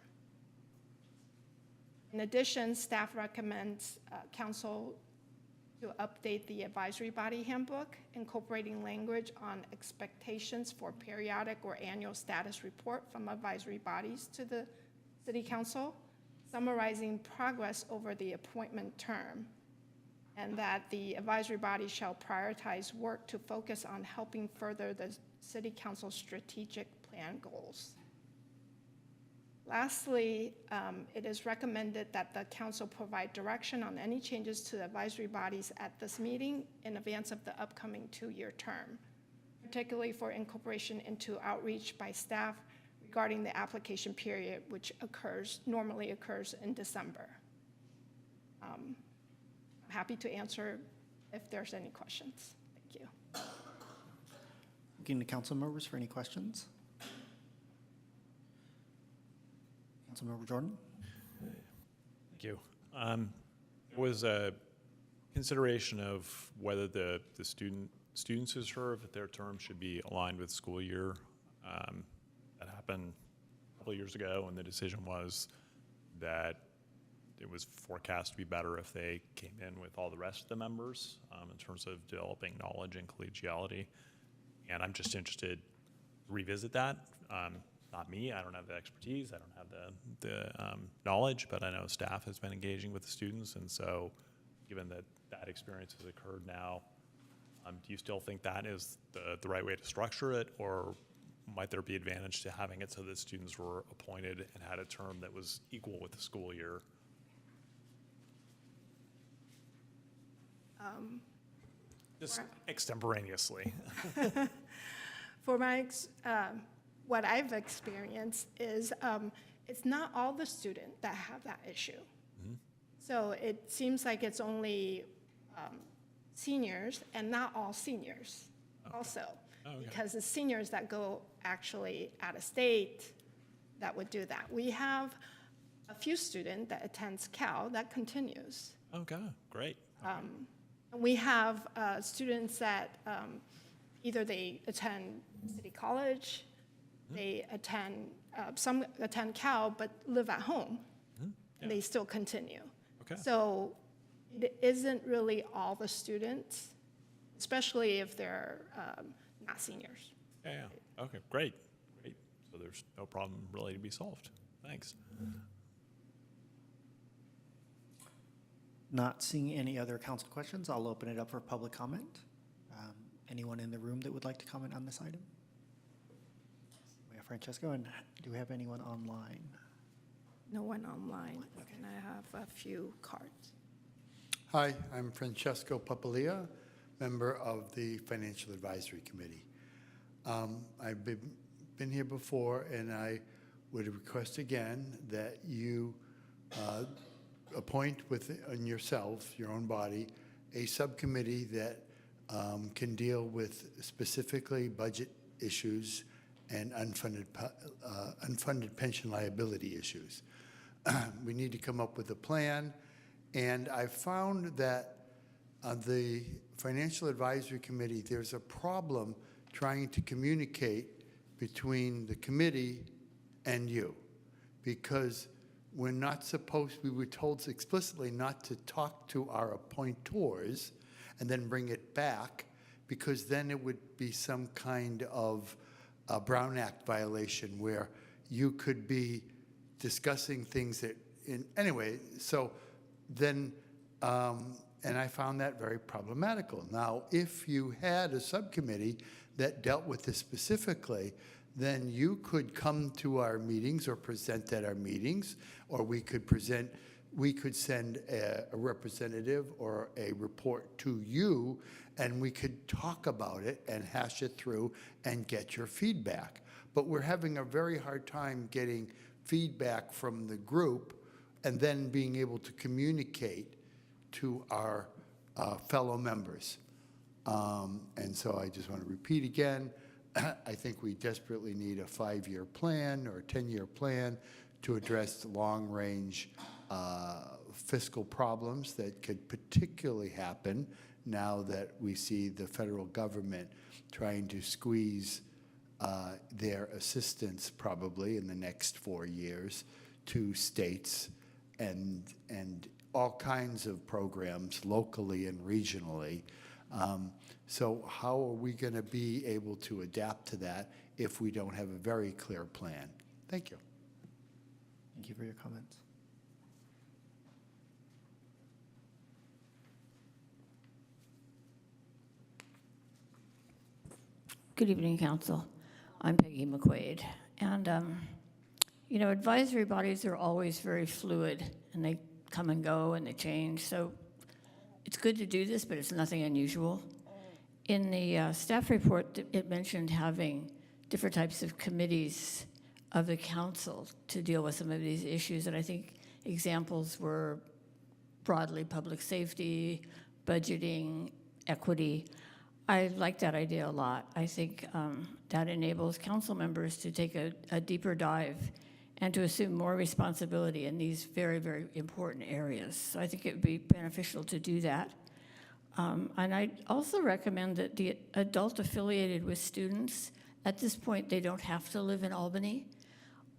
In addition, staff recommends council to update the advisory body handbook, incorporating language on expectations for periodic or annual status report from advisory bodies to the city council, summarizing progress over the appointment term, and that the advisory body shall prioritize work to focus on helping further the city council's strategic plan goals. Lastly, it is recommended that the council provide direction on any changes to the advisory bodies at this meeting in advance of the upcoming 2-year term, particularly for incorporation into outreach by staff regarding the application period, which normally occurs in December. I'm happy to answer if there's any questions. Thank you. Looking to council members for any questions? Councilmember Jordan? Thank you. Was a consideration of whether the students who serve their term should be aligned with school year. That happened a couple of years ago, and the decision was that it was forecast to be better if they came in with all the rest of the members in terms of developing knowledge and collegiality. And I'm just interested to revisit that. Not me, I don't have the expertise, I don't have the knowledge, but I know staff has been engaging with the students, and so given that that experience has occurred now, do you still think that is the right way to structure it, or might there be advantage to having it so that students were appointed and had a term that was equal with the school year? Just extemporaneously. For what I've experienced is it's not all the students that have that issue. Mm-hmm. So it seems like it's only seniors and not all seniors also. Oh, okay. Because it's seniors that go actually out of state that would do that. We have a few students that attends Cal that continues. Okay, great. Okay. We have students that either they attend City College, they attend, some attend Cal, but live at home. Yeah. And they still continue. Okay. So it isn't really all the students, especially if they're not seniors. Yeah. Okay, great. Great. So there's no problem really to be solved. Thanks. Not seeing any other council questions, I'll open it up for public comment. Anyone in the room that would like to comment on this item? We have Francesco, and do we have anyone online? No one online, and I have a few cards. Hi, I'm Francesco Papalia, member of the Financial Advisory Committee. I've been here before, and I would request again that you appoint within yourself, your own body, a subcommittee that can deal with specifically budget issues and unfunded pension liability issues. We need to come up with a plan, and I found that on the Financial Advisory Committee, there's a problem trying to communicate between the committee and you, because we're not supposed, we were told explicitly not to talk to our appointors and then bring it back, because then it would be some kind of a Brown Act violation where you could be discussing things that, anyway, so then, and I found that very problematical. Now, if you had a subcommittee that dealt with this specifically, then you could come to our meetings or present at our meetings, or we could send a representative or a report to you, and we could talk about it and hash it through and get your feedback. But we're having a very hard time getting feedback from the group and then being able to communicate to our fellow members. And so I just want to repeat again, I think we desperately need a 5-year plan or a 10-year plan to address long-range fiscal problems that could particularly happen now that we see the federal government trying to squeeze their assistance probably in the next 4 years to states and all kinds of programs locally and regionally. So how are we going to be able to adapt to that if we don't have a very clear plan? Thank you. Thank you for your comments. Good evening, Council. I'm Peggy McQuaid. And, you know, advisory bodies are always very fluid, and they come and go, and they change. So it's good to do this, but it's nothing unusual. In the staff report, it mentioned having different types of committees of the council to deal with some of these issues, and I think examples were broadly public safety, budgeting, equity. I like that idea a lot. I think that enables council members to take a deeper dive and to assume more responsibility in these very, very important areas. So I think it would be beneficial to do that. And I also recommend that the adult affiliated with students, at this point, they don't have to live in Albany.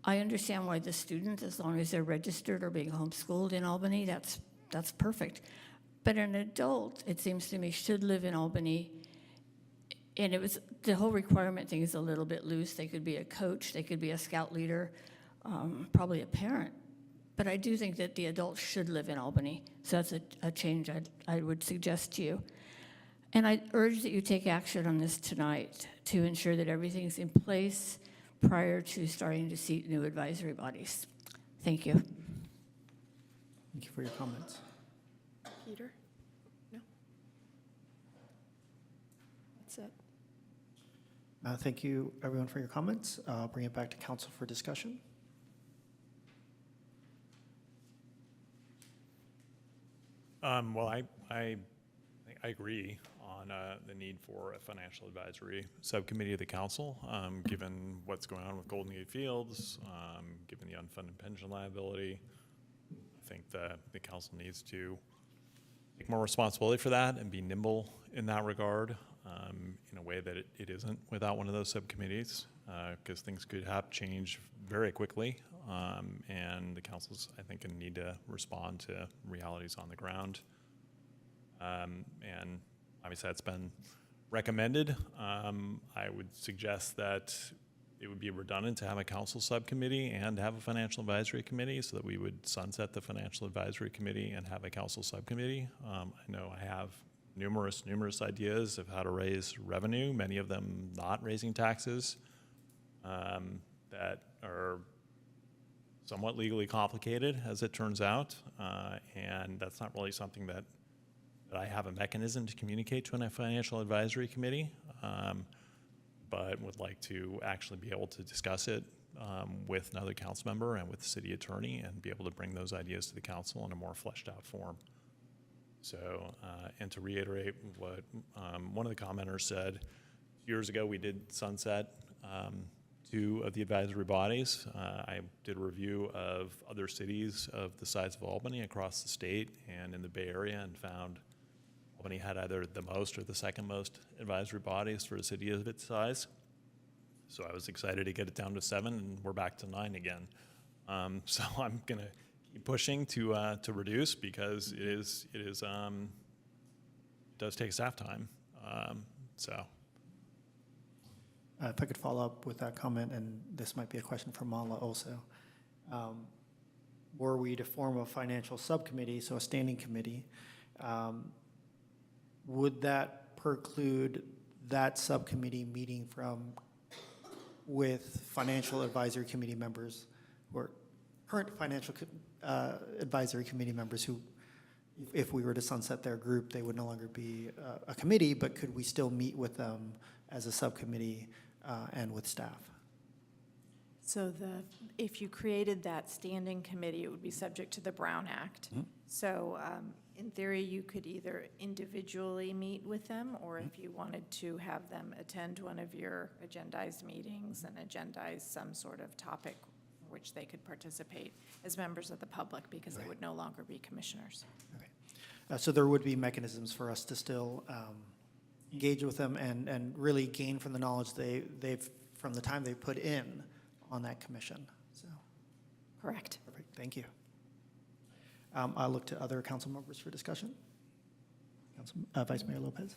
I understand why the student, as long as they're registered or being homeschooled in Albany, that's perfect. But an adult, it seems to me, should live in Albany. And it was, the whole requirement thing is a little bit loose. They could be a coach, they could be a scout leader, probably a parent. But I do think that the adults should live in Albany. So that's a change I would suggest to you. And I urge that you take action on this tonight to ensure that everything's in place prior to starting to seat new advisory bodies. Thank you. Thank you for your comments. Peter? No? That's it. Thank you, everyone, for your comments. I'll bring it back to council for discussion. Well, I agree on the need for a financial advisory subcommittee of the council, given what's going on with Golden Gate Fields, given the unfunded pension liability. I think the council needs to take more responsibility for that and be nimble in that regard, in a way that it isn't without one of those subcommittees, because things could change very quickly, and the council's, I think, going to need to respond to realities on the ground. And obviously that's been recommended. I would suggest that it would be redundant to have a council subcommittee and have a financial advisory committee, so that we would sunset the financial advisory committee and have a council subcommittee. I know I have numerous ideas of how to raise revenue, many of them not raising taxes, that are somewhat legally complicated, as it turns out, and that's not really something that I have a mechanism to communicate to a financial advisory committee, but would like to actually be able to discuss it with another council member and with the city attorney, and be able to bring those ideas to the council in a more fleshed out form. So, and to reiterate what one of the commenters said, years ago we did sunset 2 of the advisory bodies. I did a review of other cities of the size of Albany across the state and in the Bay Area, and found Albany had either the most or the second most advisory bodies for a city of its size. So I was excited to get it down to 7, and we're back to 9 again. So I'm gonna keep pushing to reduce, because it does take staff time. So. If I could follow up with that comment, and this might be a question for Mala also. Were we to form a financial subcommittee, so a standing committee, would that preclude that subcommittee meeting with financial advisory committee members, or current financial advisory committee members who, if we were to sunset their group, they would no longer be a committee, but could we still meet with them as a subcommittee and with staff? So if you created that standing committee, it would be subject to the Brown Act. So in theory, you could either individually meet with them, or if you wanted to have them attend one of your agendized meetings and agendize some sort of topic for which they could participate as members of the public, because they would no longer be commissioners. So there would be mechanisms for us to still engage with them and really gain from the knowledge they've from the time they put in on that commission. So, correct. Perfect. Thank you. I'll look to other council members for discussion. Vice Mayor Lopez.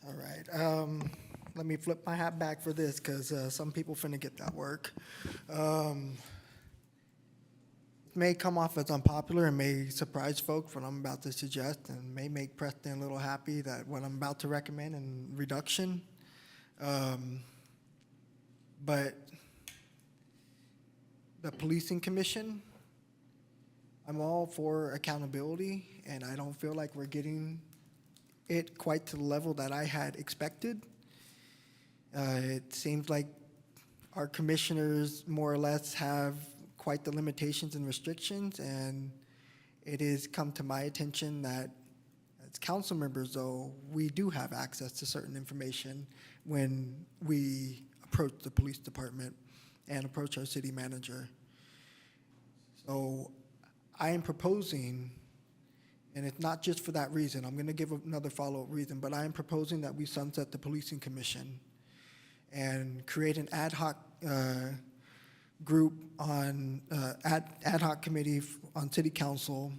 All right. Let me flip my hat back for this, because some people finna get that work. It may come off as unpopular and may surprise folks what I'm about to suggest, and may make Preston a little happy that what I'm about to recommend in reduction. But the policing commission, I'm all for accountability, and I don't feel like we're getting it quite to the level that I had expected. It seems like our commissioners more or less have quite the limitations and restrictions, and it has come to my attention that as council members, though, we do have access to certain information when we approach the police department and approach our city manager. So I am proposing, and it's not just for that reason, I'm going to give another follow-up reason, but I am proposing that we sunset the policing commission and create an ad hoc group on, ad hoc committee on city council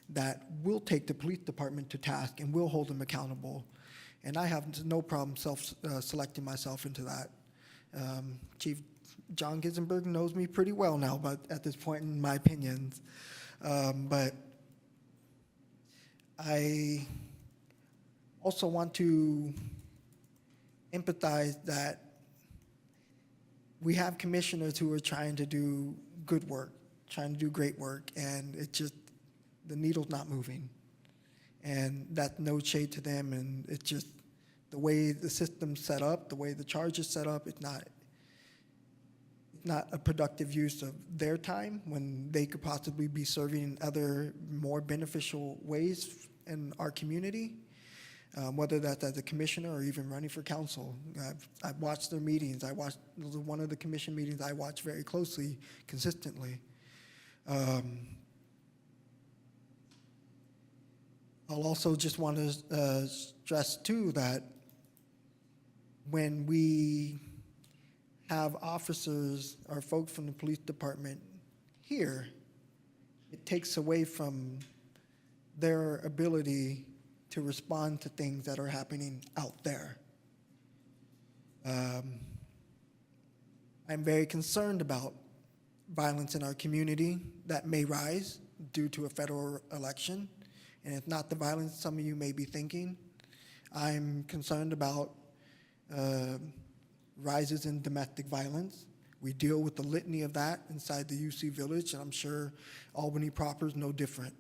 that will take the police department to task and will hold them accountable. And I have no problem selecting myself into that. Chief John Gisenberg knows me pretty well now, but at this point in my opinions. But I also want to empathize that we have commissioners who are trying to do good work, trying to do great work, and it just, the needle's not moving. And that's no shade to them, and it's just the way the system's set up, the way the charge is set up, it's not a productive use of their time when they could possibly be serving in other more beneficial ways in our community, whether that's as a commissioner or even running for council. I've watched their meetings. One of the commission meetings I watch very closely, consistently. I'll also just want to stress too that when we have officers or folks from the police department here, it takes away from their ability to respond to things that are happening out there. I'm very concerned about violence in our community that may rise due to a federal election, and it's not the violence some of you may be thinking. I'm concerned about rises in domestic violence. We deal with the litany of that inside the UC Village, and I'm sure Albany proper is no different.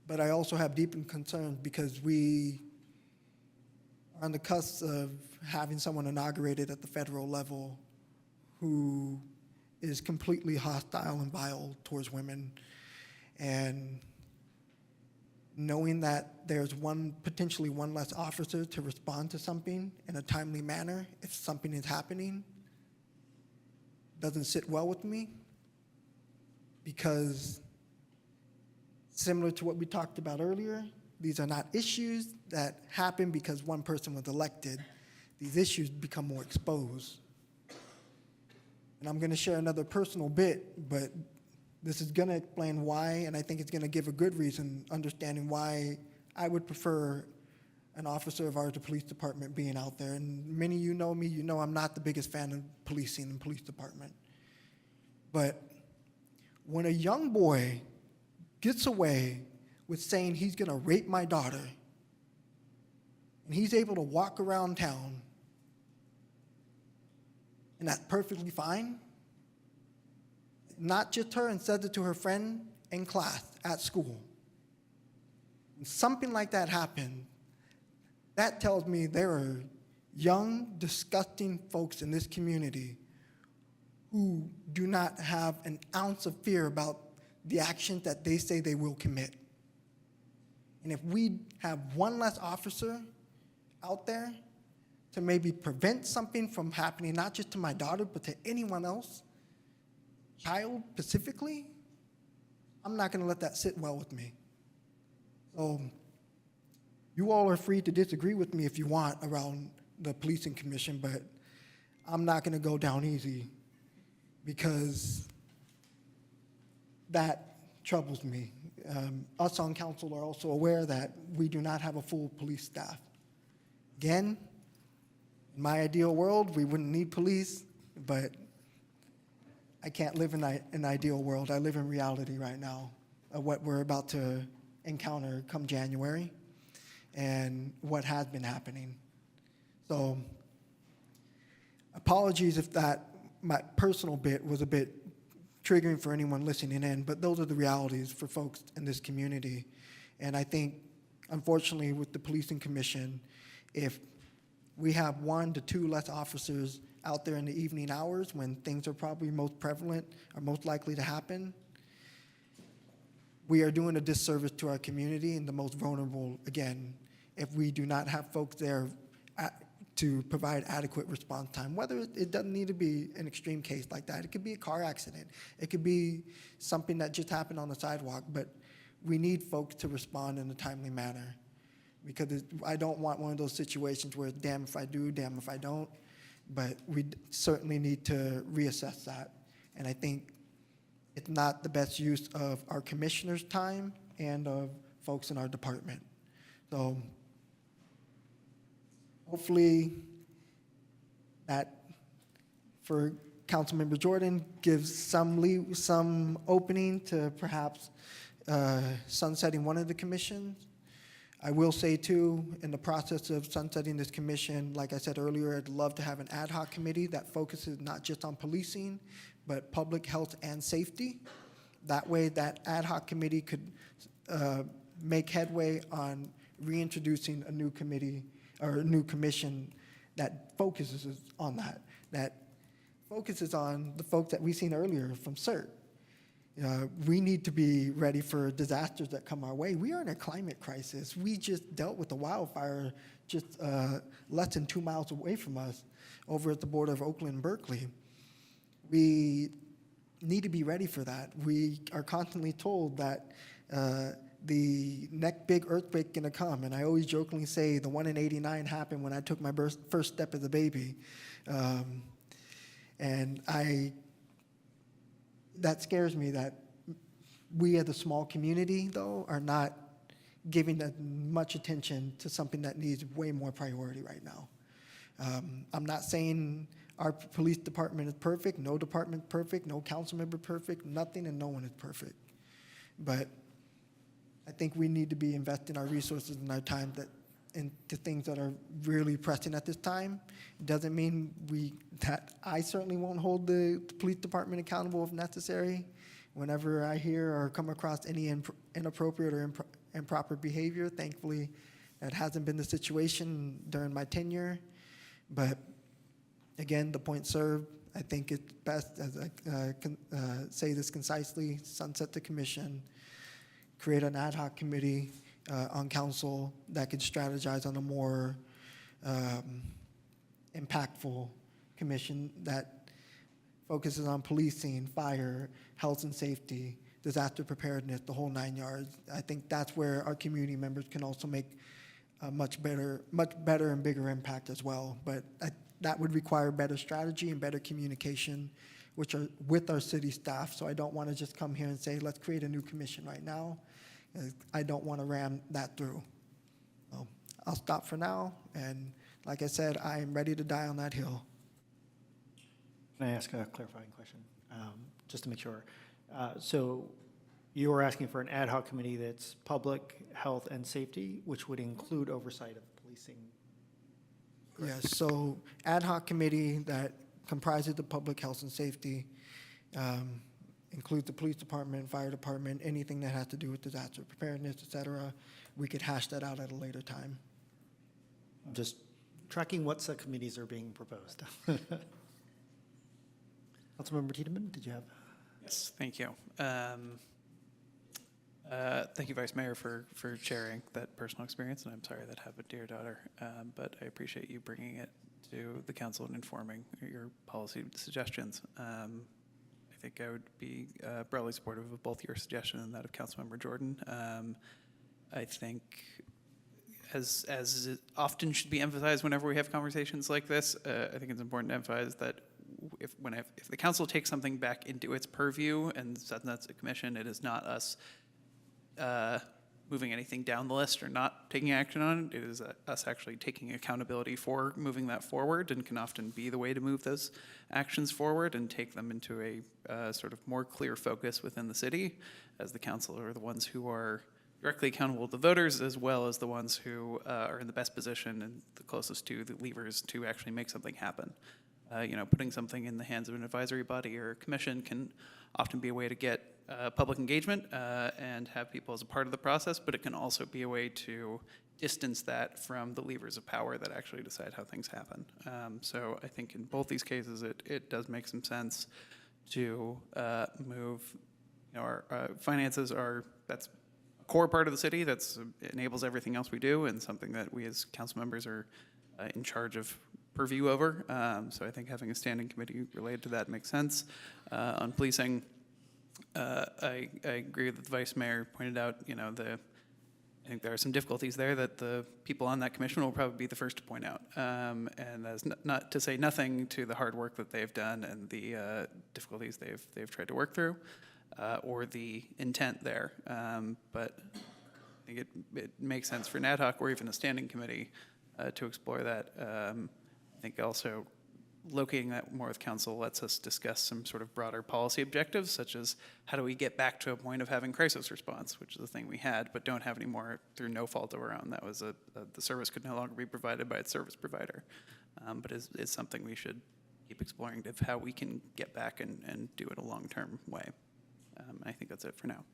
But I also have deep concerns because we are on the cusp of having someone inaugurated at the federal level who is completely hostile and vile towards women. And knowing that there's potentially one less officer to respond to something in a timely manner if something is happening doesn't sit well with me, because similar to what we talked about earlier, these are not issues that happen because one person was elected. These issues become more exposed. And I'm going to share another personal bit, but this is going to explain why, and I think it's going to give a good reason, understanding why I would prefer an officer of our police department being out there. And many of you know me, you know I'm not the biggest fan of policing and police department. But when a young boy gets away with saying he's going to rape my daughter, and he's able to walk around town, and that's perfectly fine, not just her, and says it to her friend in class at school. When something like that happened, that tells me there are young, disgusting folks in this community who do not have an ounce of fear about the actions that they say they will commit. And if we have one less officer out there to maybe prevent something from happening, not just to my daughter, but to anyone else, child specifically, I'm not going to let that sit well with me. So you all are free to disagree with me if you want around the policing commission, but I'm not going to go down easy because that troubles me. Us on council are also aware that we do not have a full police staff. Again, in my ideal world, we wouldn't need police, but I can't live in an ideal world. I live in reality right now of what we're about to encounter come January and what has been happening. So apologies if that, my personal bit was a bit triggering for anyone listening in, but those are the realities for folks in this community. And I think, unfortunately, with the policing commission, if we have 1 to 2 less officers out there in the evening hours when things are probably most prevalent or most likely to happen, we are doing a disservice to our community and the most vulnerable, again, if we do not have folks there to provide adequate response time. Whether it doesn't need to be an extreme case like that. It could be a car accident. It could be something that just happened on the sidewalk, but we need folks to respond in a timely manner, because I don't want one of those situations where damn if I do, damn if I don't, but we certainly need to reassess that. And I think it's not the best use of our commissioners' time and of folks in our department. So hopefully that, for Councilmember Jordan, gives some opening to perhaps sunsetting one of the commissions. I will say too, in the process of sunsetting this commission, like I said earlier, I'd love to have an ad hoc committee that focuses not just on policing, but public health and safety. That way that ad hoc committee could make headway on reintroducing a new committee or a new commission that focuses on that focuses on the folks that we've seen earlier from CERT. We need to be ready for disasters that come our way. We are in a climate crisis. We just dealt with a wildfire just less than 2 miles away from us over at the border of Oakland and Berkeley. We need to be ready for that. We are constantly told that the next big earthquake going to come, and I always jokingly say the one in '89 happened when I took my first step as a baby. And that scares me that we as a small community, though, are not giving that much attention to something that needs way more priority right now. I'm not saying our police department is perfect, no department perfect, no council member perfect, nothing and no one is perfect. But I think we need to be investing our resources and our time into things that are really pressing at this time. It doesn't mean that I certainly won't hold the police department accountable if necessary. Whenever I hear or come across any inappropriate or improper behavior, thankfully that hasn't been the situation during my tenure. But again, the point served. I think it's best, as I can say this concisely, sunset the commission, create an ad hoc committee on council that could strategize on a more impactful commission that focuses on policing, fire, health and safety, disaster preparedness, the whole 9 yards. I think that's where our community members can also make a much better and bigger impact as well. But that would require better strategy and better communication, which are with our city staff. So I don't want to just come here and say, let's create a new commission right now. I don't want to ram that through. So I'll stop for now. And like I said, I am ready to die on that hill. Can I ask a clarifying question, just to make sure? So you are asking for an ad hoc committee that's public, health, and safety, which would include oversight of policing? Yes, so ad hoc committee that comprises the public health and safety, includes the police department, fire department, anything that has to do with disaster preparedness, et cetera. We could hash that out at a later time. Just tracking what subcommittees are being proposed. Councilmember Tiedemann, did you have? Yes, thank you. Thank you, Vice Mayor, for sharing that personal experience, and I'm sorry that happened to your daughter, but I appreciate you bringing it to the council and informing your policy suggestions. I think I would be broadly supportive of both your suggestion and that of Councilmember Jordan. I think, as it often should be emphasized whenever we have conversations like this, I think it's important to emphasize that if the council takes something back into its purview and sends that to the commission, it is not us moving anything down the list or not taking action on it. It is us actually taking accountability for moving that forward, and can often be the way to move those actions forward and take them into a sort of more clear focus within the city, as the council are the ones who are directly accountable to voters, as well as the ones who are in the best position and the closest to the levers to actually make something happen. Putting something in the hands of an advisory body or a commission can often be a way to get public engagement and have people as a part of the process, but it can also be a way to distance that from the levers of power that actually decide how things happen. So I think in both these cases, it does make some sense to move, our finances that's a core part of the city that enables everything else we do, and something that we as council members are in charge of purview over. So I think having a standing committee related to that makes sense. On policing, I agree with the Vice Mayor pointed out, I think there are some difficulties there that the people on that commission will probably be the first to point out. And that's not to say nothing to the hard work that they've done and the difficulties they've tried to work through, or the intent there. But I think it makes sense for an ad hoc or even a standing committee to explore that. I think also locating that more with council lets us discuss some sort of broader policy objectives, such as how do we get back to a point of having crisis response, which is the thing we had, but don't have anymore through no fault of our own. That was the service could no longer be provided by its service provider, but is something we should keep exploring of how we can get back and do it a long-term way. I think that's it for now.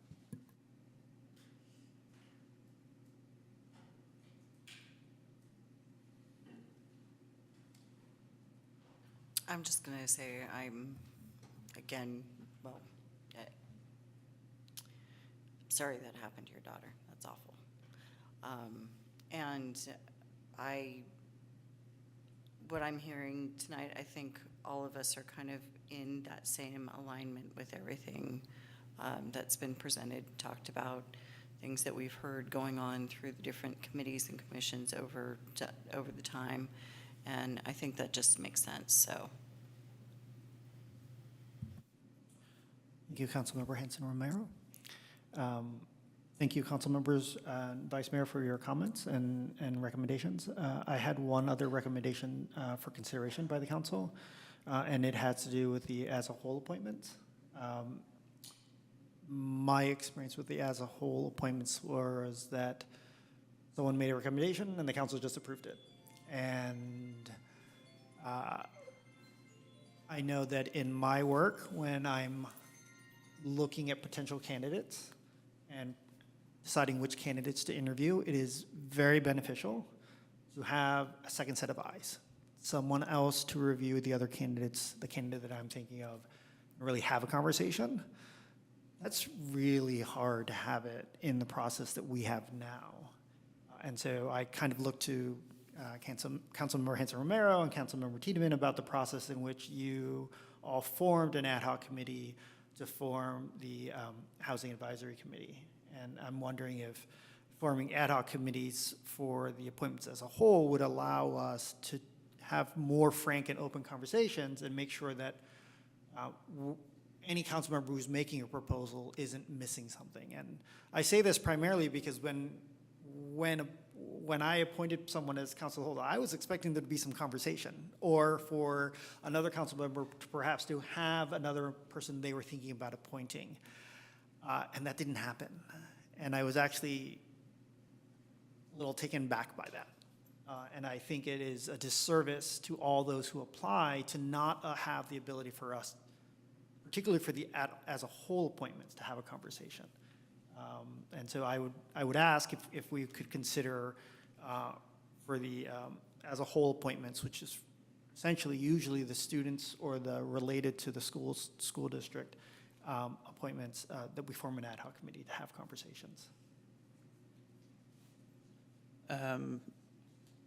I'm just going to say sorry that happened to your daughter. That's awful. What I'm hearing tonight, I think all of us are kind of in that same alignment with everything that's been presented, talked about, things that we've heard going on through the different committees and commissions over the time. And I think that just makes sense, so. Thank you, Councilmember Hanson-Romero. Thank you, council members and Vice Mayor, for your comments and recommendations. I had one other recommendation for consideration by the council, and it has to do with the as a whole appointments. My experience with the as a whole appointments was that someone made a recommendation and the council just approved it. And I know that in my work, when I'm looking at potential candidates and deciding which candidates to interview, it is very beneficial to have a second set of eyes, someone else to review the other candidates, the candidate that I'm thinking of, and really have a conversation. That's really hard to have it in the process that we have now. And so I kind of look to Councilmember Hanson-Romero and Councilmember Tiedemann about the process in which you all formed an ad hoc committee to form the Housing Advisory Committee. And I'm wondering if forming ad hoc committees for the appointments as a whole would allow us to have more frank and open conversations and make sure that any council member who's making a proposal isn't missing something. And I say this primarily because when I appointed someone as council holder, I was expecting there to be some conversation, or for another council member to perhaps to have another person they were thinking about appointing. And that didn't happen. And I was actually a little taken back by that. And I think it is a disservice to all those who apply to not have the ability for us, particularly for the as a whole appointments, to have a conversation. And so I would ask if we could consider for the as a whole appointments, which is essentially usually the students or the related to the school district appointments, that we form an ad hoc committee to have conversations.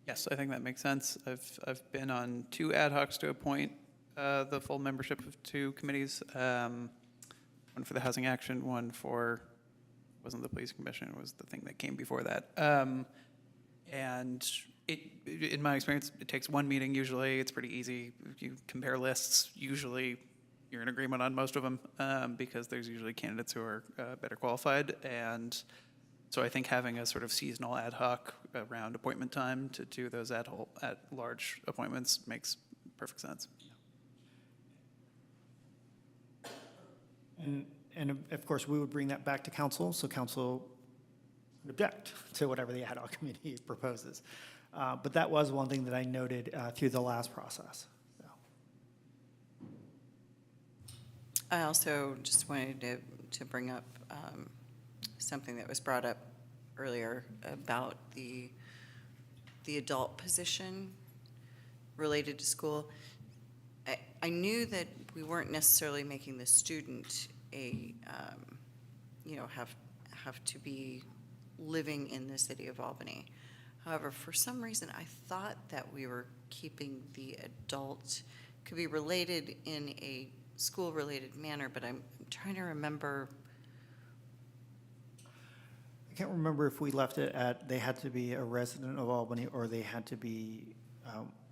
Yes, I think that makes sense. I've been on 2 ad hocs to appoint the full membership of 2 committees. One for the Housing Action, one for, wasn't the Police Commission, it was the thing that came before that. And in my experience, it takes 1 meeting usually. It's pretty easy. If you compare lists, usually you're in agreement on most of them because there's usually candidates who are better qualified. And so I think having a sort of seasonal ad hoc around appointment time to do those at large appointments makes perfect sense. And of course, we would bring that back to council, so council would object to whatever the ad hoc committee proposes. But that was one thing that I noted through the last process. So. I also just wanted to bring up something that was brought up earlier about the adult position related to school. I knew that we weren't necessarily making the student have to be living in the city of Albany. However, for some reason, I thought that we were keeping the adult, could be related in a school-related manner, but I'm trying to remember. I can't remember if we left it at they had to be a resident of Albany or they had to be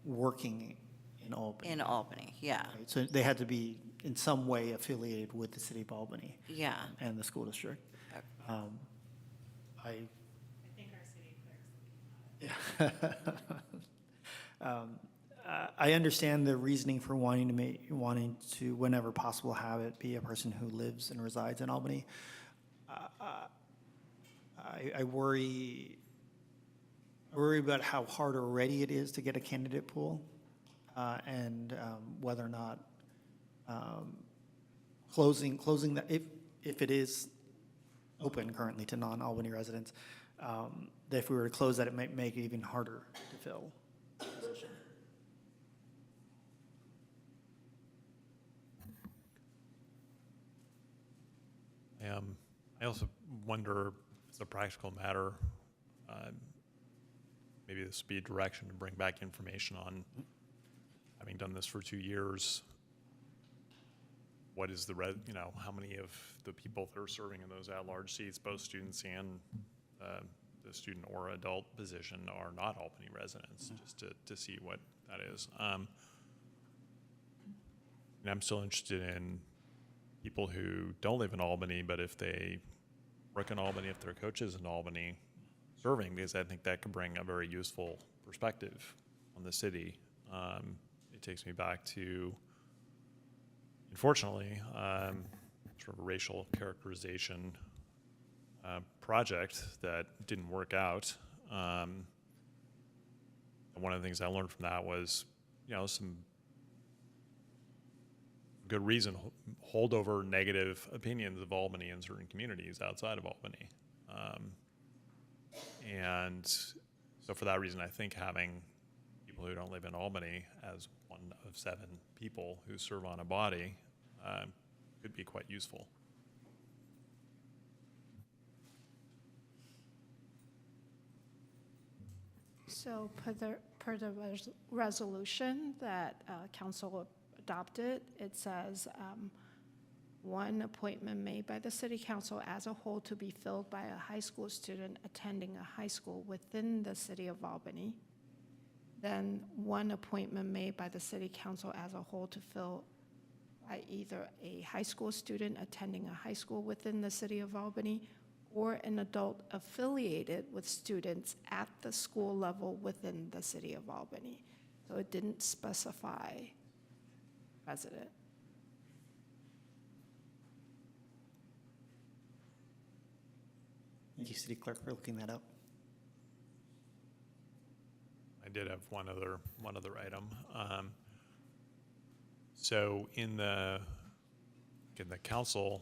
working in Albany. In Albany, yeah. Right? So they had to be in some way affiliated with the city of Albany. Yeah. And the school district. I think our city clerk's looking at it. I understand the reasoning for wanting to, whenever possible, have it be a person who lives and resides in Albany. I worry about how hard already it is to get a candidate pool, and whether or not closing that, if it is open currently to non-Albany residents, that if we were to close that, it might make it even harder to fill the position. I also wonder, as a practical matter, maybe this would be a direction to bring back information on, having done this for 2 years, what is the, how many of the people that are serving in those at-large seats, both students and the student or adult position, are not Albany residents, just to see what that is. And I'm still interested in people who don't live in Albany, but if they work in Albany, if they're coaches in Albany, serving, because I think that could bring a very useful perspective on the city. It takes me back to, unfortunately, sort of a racial characterization project that didn't work out. And one of the things I learned from that was, some good reason hold over negative opinions of Albany in certain communities outside of Albany. And so for that reason, I think having people who don't live in Albany as one of 7 people who serve on a body could be quite useful. So per the resolution that council adopted, it says one appointment made by the city council as a whole to be filled by a high school student attending a high school within the city of Albany. Then one appointment made by the city council as a whole to fill by either a high school student attending a high school within the city of Albany or an adult affiliated with students at the school level within the city of Albany. So it didn't specify resident. Thank you, City Clerk, for looking that up. I did have one other item. So in the council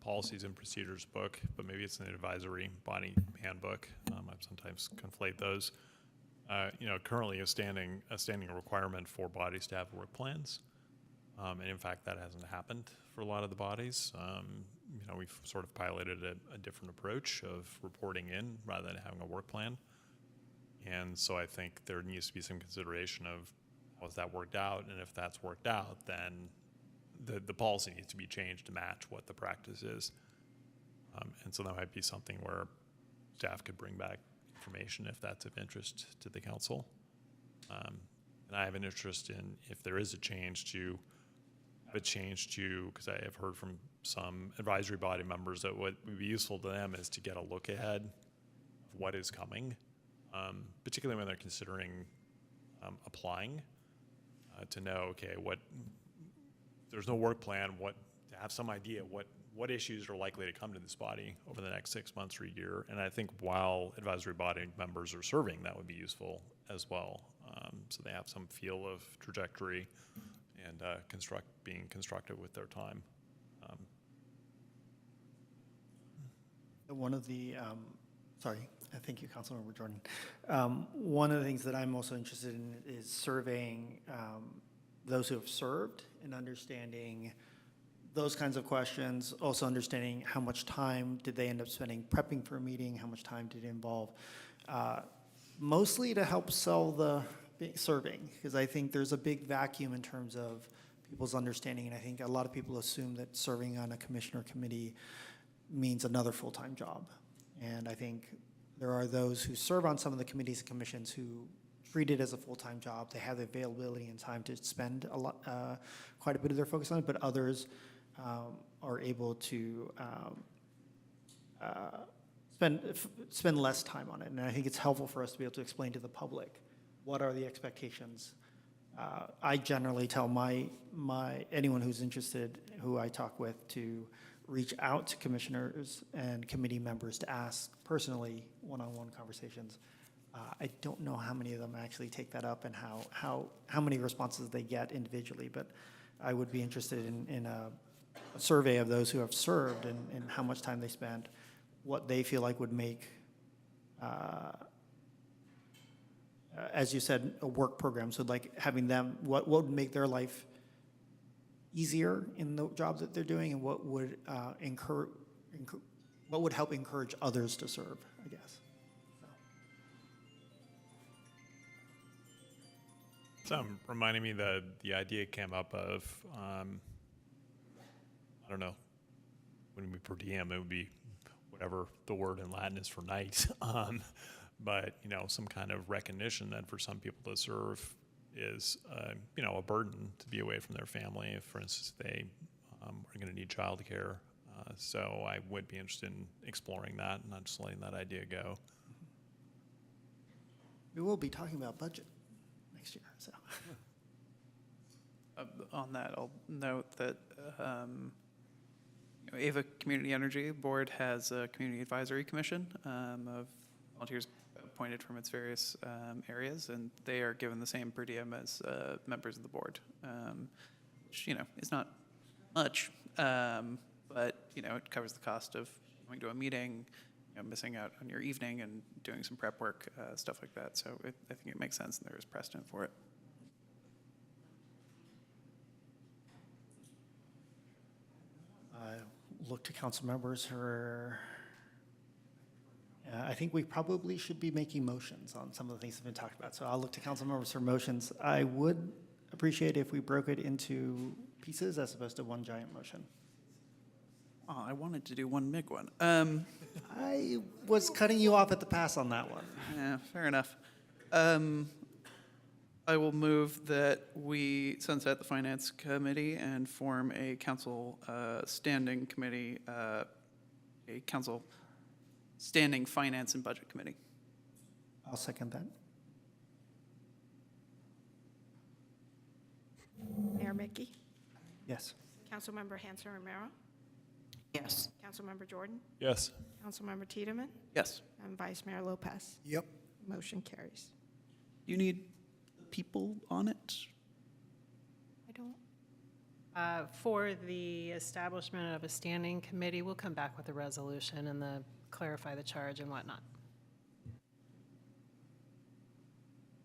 policies and procedures book, but maybe it's an advisory body handbook. I sometimes conflate those. currently a standing requirement for bodies to have work plans. And in fact, that hasn't happened for a lot of the bodies. We've sort of piloted a different approach of reporting in rather than having a work plan. And so I think there needs to be some consideration of how has that worked out, and if that's worked out, then the policy needs to be changed to match what the practice is. And so that might be something where staff could bring back information if that's of interest to the council. And I have an interest in, if there is a change, to because I have heard from some advisory body members that what would be useful to them is to get a look ahead of what is coming, particularly when they're considering applying, to know, okay, there's no work plan, to have some idea what issues are likely to come to this body over the next 6 months or a year. And I think while advisory body members are serving, that would be useful as well. So they have some feel of trajectory and being constructive with their time. One of the, thank you, Councilmember Jordan. One of the things that I'm also interested in is surveying those who have served and understanding those kinds of questions, also understanding how much time did they end up spending prepping for a meeting, how much time did it involve, mostly to help sell the serving, because I think there's a big vacuum in terms of people's understanding, and I think a lot of people assume that serving on a commission or committee means another full-time job. And I think there are those who serve on some of the committees and commissions who treat it as a full-time job. They have the availability and time to spend quite a bit of their focus on it, but others are able to spend less time on it. And I think it's helpful for us to be able to explain to the public what are the expectations. I generally tell anyone who's interested, who I talk with, to reach out to commissioners and committee members to ask personally one-on-one conversations. I don't know how many of them actually take that up and how many responses they get individually, but I would be interested in a survey of those who have served and how much time they spent, what they feel like would make, as you said, a work program. So like having them, what would make their life easier in the jobs that they're doing, and what would what would help encourage others to serve, I guess. So reminding me that the idea came up of, I don't know, when we per diem, it would be whatever the word in Latin is for night. But, some kind of recognition that for some people to serve is, a burden to be away from their family. If, for instance, they are going to need childcare. So I would be interested in exploring that and not just letting that idea go. We will be talking about budget next year, so. On that, I'll note that Ava Community Energy Board has a community advisory commission of volunteers appointed from its various areas, and they are given the same per diem as members of the board, which is not much, but it covers the cost of going to a meeting, missing out on your evening and doing some prep work, stuff like that. So I think it makes sense, and there is precedent for it. Look to council members who are, I think we probably should be making motions on some of the things that have been talked about. So I'll look to council members for motions. I would appreciate if we broke it into pieces as opposed to one giant motion. Oh, I wanted to do one big one. I was cutting you off at the pass on that one. Yeah, fair enough. I will move that we sunset the Finance Committee and form a council standing committee, a council standing Finance and Budget Committee. I'll second that. Mayor Mickey? Yes. Councilmember Hanson Romero? Yes. Councilmember Jordan? Yes. Councilmember Tiedemann? Yes. And Vice Mayor Lopez? Yep. Motion carries. You need people on it? I don't. For the establishment of a standing committee, we'll come back with a resolution and clarify the charge and whatnot.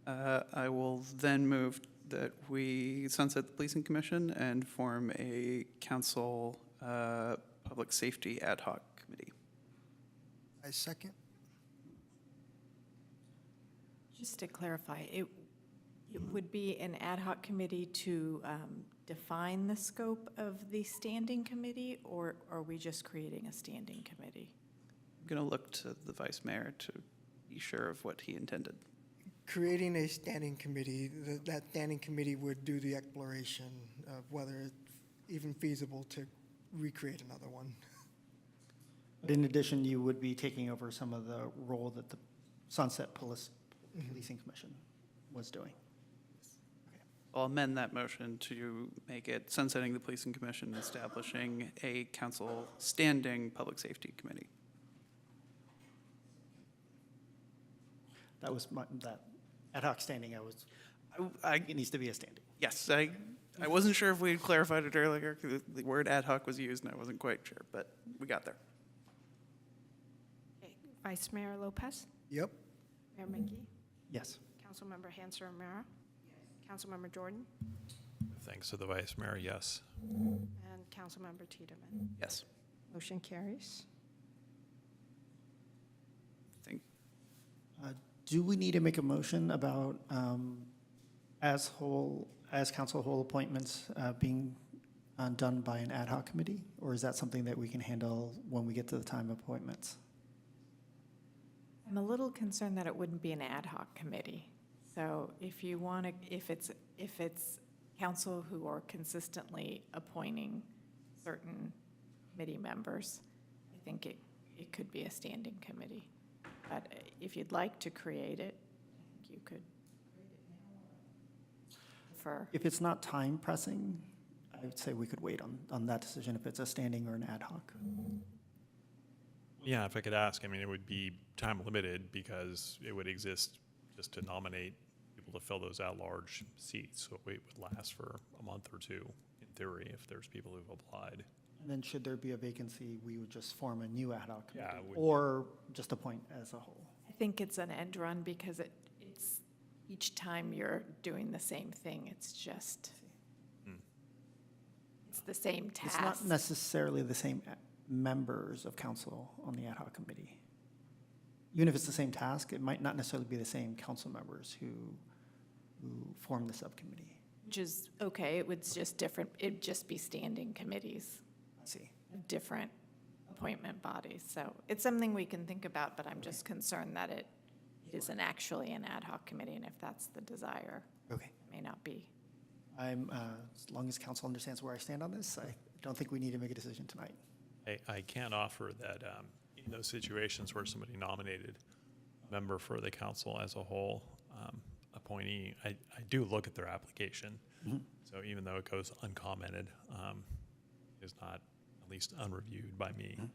I will then move that we sunset the policing commission and form a council public safety ad hoc committee. I second. Just to clarify, it would be an ad hoc committee to define the scope of the standing committee, or are we just creating a standing committee? I'm going to look to the vice mayor to be sure of what he intended. Creating a standing committee, that standing committee would do the exploration of whether it's even feasible to recreate another one. But in addition, you would be taking over some of the role that the Sunset Policing Commission was doing. I'll amend that motion to make it sunsetting the policing commission, establishing a council standing public safety committee. That was that ad hoc standing. It needs to be a standing. Yes, I wasn't sure if we had clarified it earlier. The word ad hoc was used and I wasn't quite sure, but we got there. Okay. Vice Mayor Lopez? Yep. Mayor McGee? Yes. Councilmember Hanser O'Meara? Councilmember Jordan? Thanks to the vice mayor, yes. And Councilmember Tiedemann? Yes. Motion carries. Do we need to make a motion about as council whole appointments being done by an ad hoc committee? Or is that something that we can handle when we get to the time of appointments? I'm a little concerned that it wouldn't be an ad hoc committee. So if you want to, if it's council who are consistently appointing certain committee members, I think it could be a standing committee. But if you'd like to create it, I think you could create it now. If it's not time pressing, I would say we could wait on that decision if it's a standing or an ad hoc. Yeah, if I could ask, I mean, it would be time limited because it would exist just to nominate people to fill those at-large seats. So it would last for a month or two, in theory, if there's people who've applied. And then should there be a vacancy, we would just form a new ad hoc committee? Yeah, or just appoint as a whole? I think it's an end run because it's each time you're doing the same thing, it's just, it's the same task. It's not necessarily the same members of council on the ad hoc committee. Even if it's the same task, it might not necessarily be the same council members who form the subcommittee. Which is okay, it was just different, it'd just be standing committees. I see. Of different appointment bodies. So it's something we can think about, but I'm just concerned that it isn't actually an ad hoc committee, and if that's the desire, Okay. it may not be. As long as council understands where I stand on this, I don't think we need to make a decision tonight. I can offer that in those situations where somebody nominated a member for the council as a whole appointee, I do look at their application. Mm-hmm. So even though it goes uncommented, it's not at least unreviewed by me. Mm-hmm.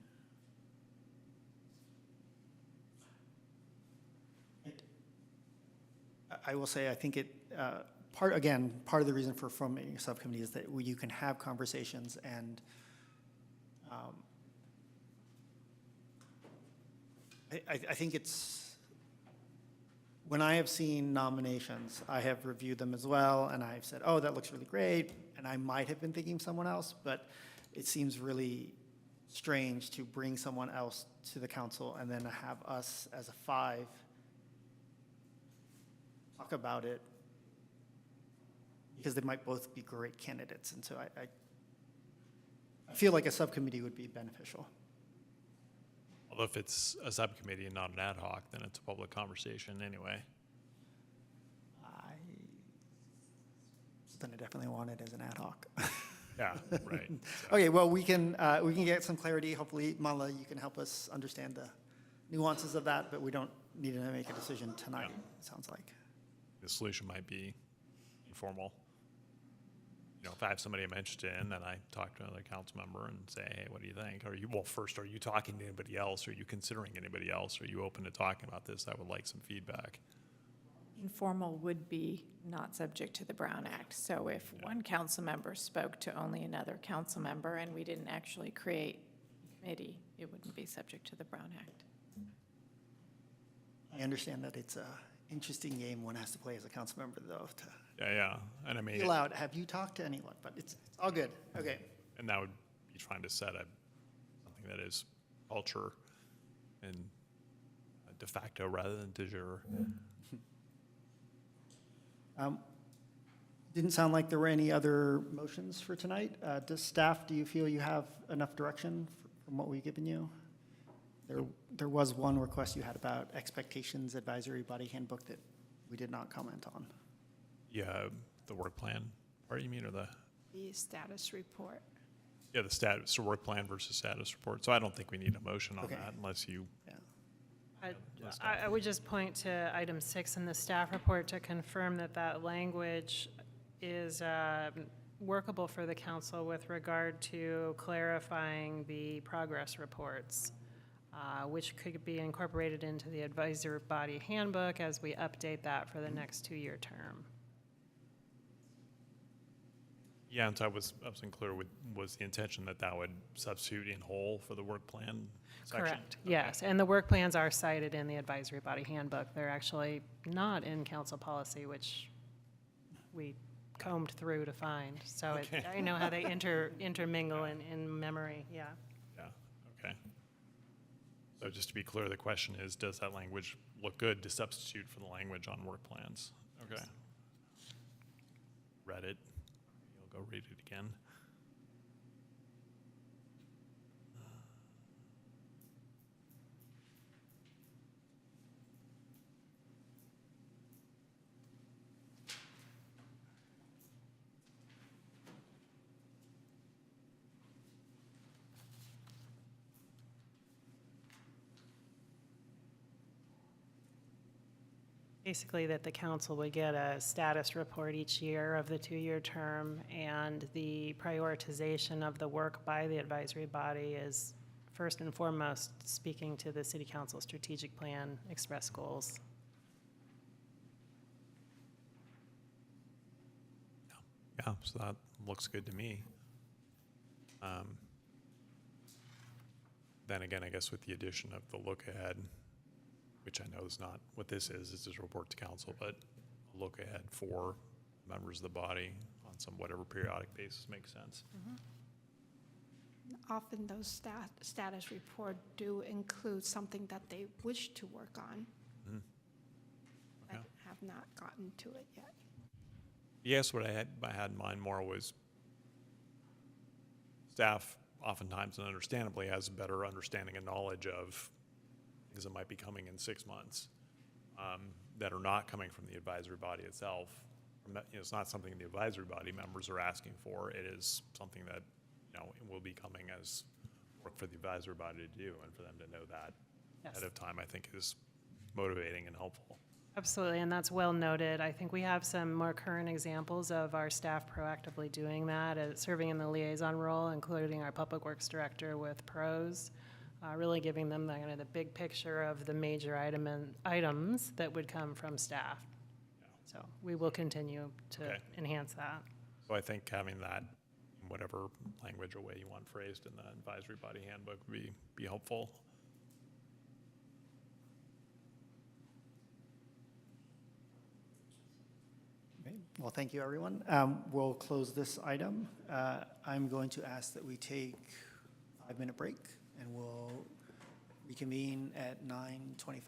I will say, I think part of the reason for forming a subcommittee is that you can have conversations and I think it's, when I have seen nominations, I have reviewed them as well, and I've said, oh, that looks really great, and I might have been thinking someone else, but it seems really strange to bring someone else to the council and then have us as a 5 talk about it, because they might both be great candidates, and so I feel like a subcommittee would be beneficial. Although if it's a subcommittee and not an ad hoc, then it's a public conversation anyway. Then I definitely want it as an ad hoc. Yeah, right. Okay, well, we can get some clarity. Hopefully, Mala, you can help us understand the nuances of that, but we don't need to make a decision tonight, it sounds like. The solution might be informal. You know, if I have somebody I'm interested in, then I talk to another council member and say, hey, what do you think? Are you talking to anybody else? Are you considering anybody else? Are you open to talking about this? I would like some feedback. Informal would be not subject to the Brown Act. So if one council member spoke to only another council member and we didn't actually create a committee, it wouldn't be subject to the Brown Act. I understand that it's interesting game one has to play as a council member, though, to Yeah, and I mean, be allowed. Have you talked to anyone? But it's all good. Okay. and that would be trying to set something that is culture and de facto rather than de jure. Didn't sound like there were any other motions for tonight. Does staff, do you feel you have enough direction from what we've given you? There was one request you had about expectations advisory body handbook that we did not comment on. Yeah, the work plan part you mean, or the status report. the status, so work plan versus status report. So I don't think we need a motion on Okay. that unless you. I would just point to item 6 in the staff report to confirm that that language is workable for the council with regard to clarifying the progress reports, which could be incorporated into the advisor body handbook as we update that for the next 2-year term. Yeah, and so I was unclear with, was the intention that would substitute in whole for the work plan section? Correct, Okay. yes, and the work plans are cited in the advisory body handbook. They're actually not in council policy, which we combed through to find. So Okay. I know how they intermingle in memory, yeah. Yeah, okay. So just to be clear, the question is, does that language look good to substitute for the language on work plans? Okay. Read it. You'll go read it again. Basically, that the council would get a status report each year of the 2-year term, and the prioritization of the work by the advisory body is first and foremost speaking to the city council strategic plan, express goals. Yeah, so that looks good to me. Then again, I guess with the addition of the look ahead, which I know is not what this is a report to council, but a look ahead for members of the body on some whatever periodic basis makes sense. Often those status report do include something that they wish to work on, Okay. but have not gotten to it yet. Yes, what I had in mind more was staff oftentimes and understandably has a better understanding and knowledge of things that might be coming in 6 months that are not coming from the advisory body itself. It's not something the advisory body members are asking for. It is something that will be coming as work for the advisory body to do, and for them to know that ahead of time, I think is motivating and helpful. Absolutely, and that's well noted. I think we have some more current examples of our staff proactively doing that, serving in the liaison role, including our public works director with pros, really giving them the big picture of the major items that would come from staff. So we will continue to enhance that. So I think having that in whatever language or way you want phrased in the advisory body handbook would be helpful. Okay. Well, thank you, everyone. We'll close this item. I'm going to ask that we take a 5-minute break, and we'll reconvene at 9:25.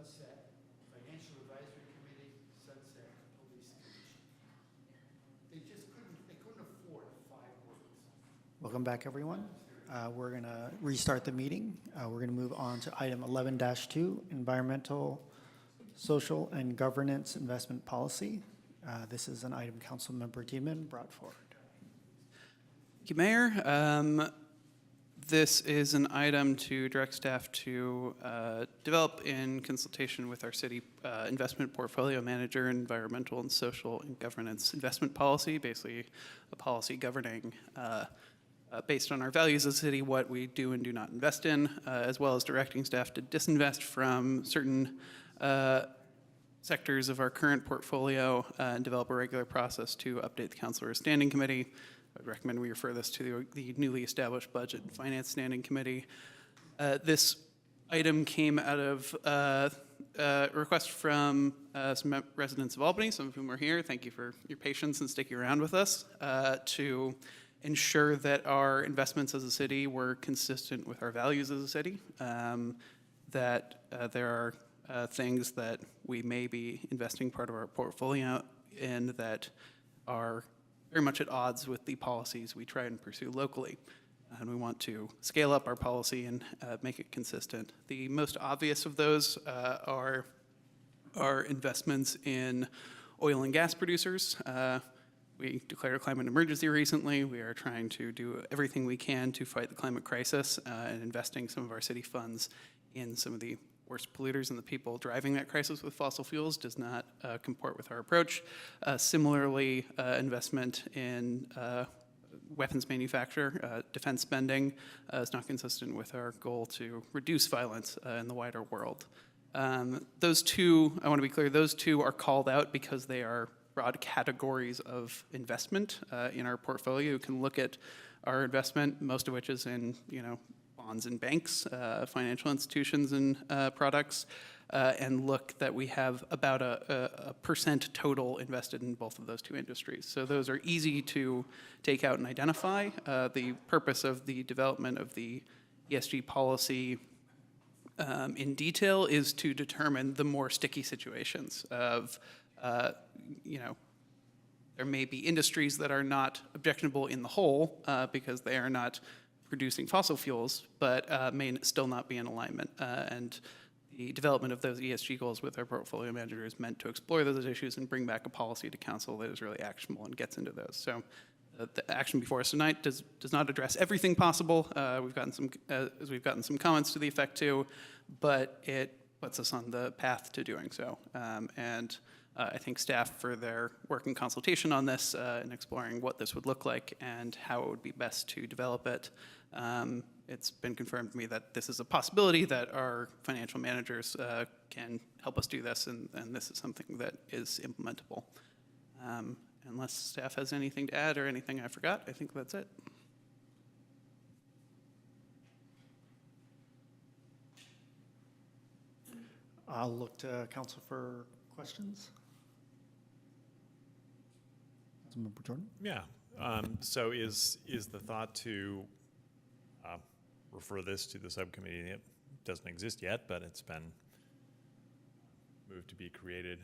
sunset Financial Advisory Committee, sunset Police Commission. They couldn't afford 5 words. Welcome back, everyone. We're going to restart the meeting. We're going to move on to item 11-2, Environmental, Social, and Governance Investment Policy. This is an item Councilmember Demon brought forward. Thank you, Mayor. This is an item to direct staff to develop in consultation with our city investment portfolio manager, environmental and social and governance investment policy, basically a policy governing based on our values as a city, what we do and do not invest in, as well as directing staff to disinvest from certain sectors of our current portfolio and develop a regular process to update the council or a standing committee. I'd recommend we refer this to the newly established Budget and Finance Standing Committee. This item came out of a request from some residents of Albany, some of whom are here. Thank you for your patience and sticking around with us, to ensure that our investments as a city were consistent with our values as a city, that there are things that we may be investing part of our portfolio in that are very much at odds with the policies we try and pursue locally. And we want to scale up our policy and make it consistent. The most obvious of those are our investments in oil and gas producers. We declared a climate emergency recently. We are trying to do everything we can to fight the climate crisis and investing some of our city funds in some of the worst polluters, and the people driving that crisis with fossil fuels does not comport with our approach. Similarly, investment in weapons manufacture, defense spending is not consistent with our goal to reduce violence in the wider world. Those two, I want to be clear, those two are called out because they are broad categories of investment in our portfolio. You can look at our investment, most of which is in, bonds and banks, financial institutions and products, and look that we have about a percent total invested in both of those two industries. So those are easy to take out and identify. The purpose of the development of the ESG policy in detail is to determine the more sticky situations of, there may be industries that are not objectionable in the whole because they are not producing fossil fuels, but may still not be in alignment. And the development of those ESG goals with our portfolio manager is meant to explore those issues and bring back a policy to council that is really actionable and gets into those. So the action before us tonight does not address everything possible. We've gotten some comments to the effect too, but it puts us on the path to doing so. I thank staff for their work in consultation on this and exploring what this would look like and how it would be best to develop it. It's been confirmed to me that this is a possibility that our financial managers can help us do this, and this is something that is implementable. Unless staff has anything to add or anything I forgot, I think that's it. I'll look to council for questions. Councilmember Jordan? Yeah. So is the thought to refer this to the subcommittee? It doesn't exist yet, but it's been moved to be created,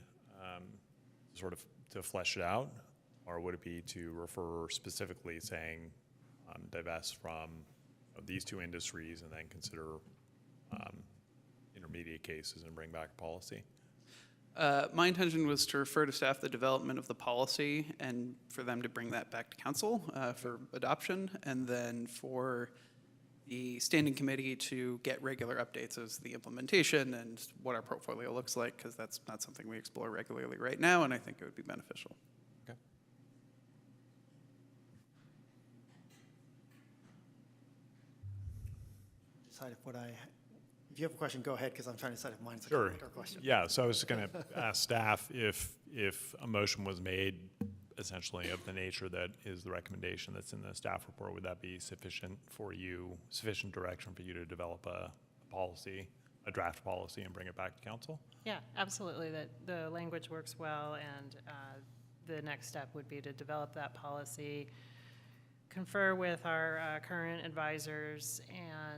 sort of to flesh it out, or would it be to refer specifically saying divest from these two industries and then consider intermediate cases and bring back policy? My intention was to refer to staff the development of the policy and for them to bring that back to council for adoption, and then for the standing committee to get regular updates as the implementation and what our portfolio looks like, because that's not something we explore regularly right now, and I think it would be beneficial. Okay. Decide if you have a question, go ahead, because I'm trying to decide if mine's a Sure. comment or question. Yeah, so I was going to ask staff if a motion was made essentially of the nature that is the recommendation that's in the staff report, would that be sufficient direction for you to develop a policy, a draft policy, and bring it back to council? Yeah, absolutely. That the language works well, and the next step would be to develop that policy, confer with our current advisors,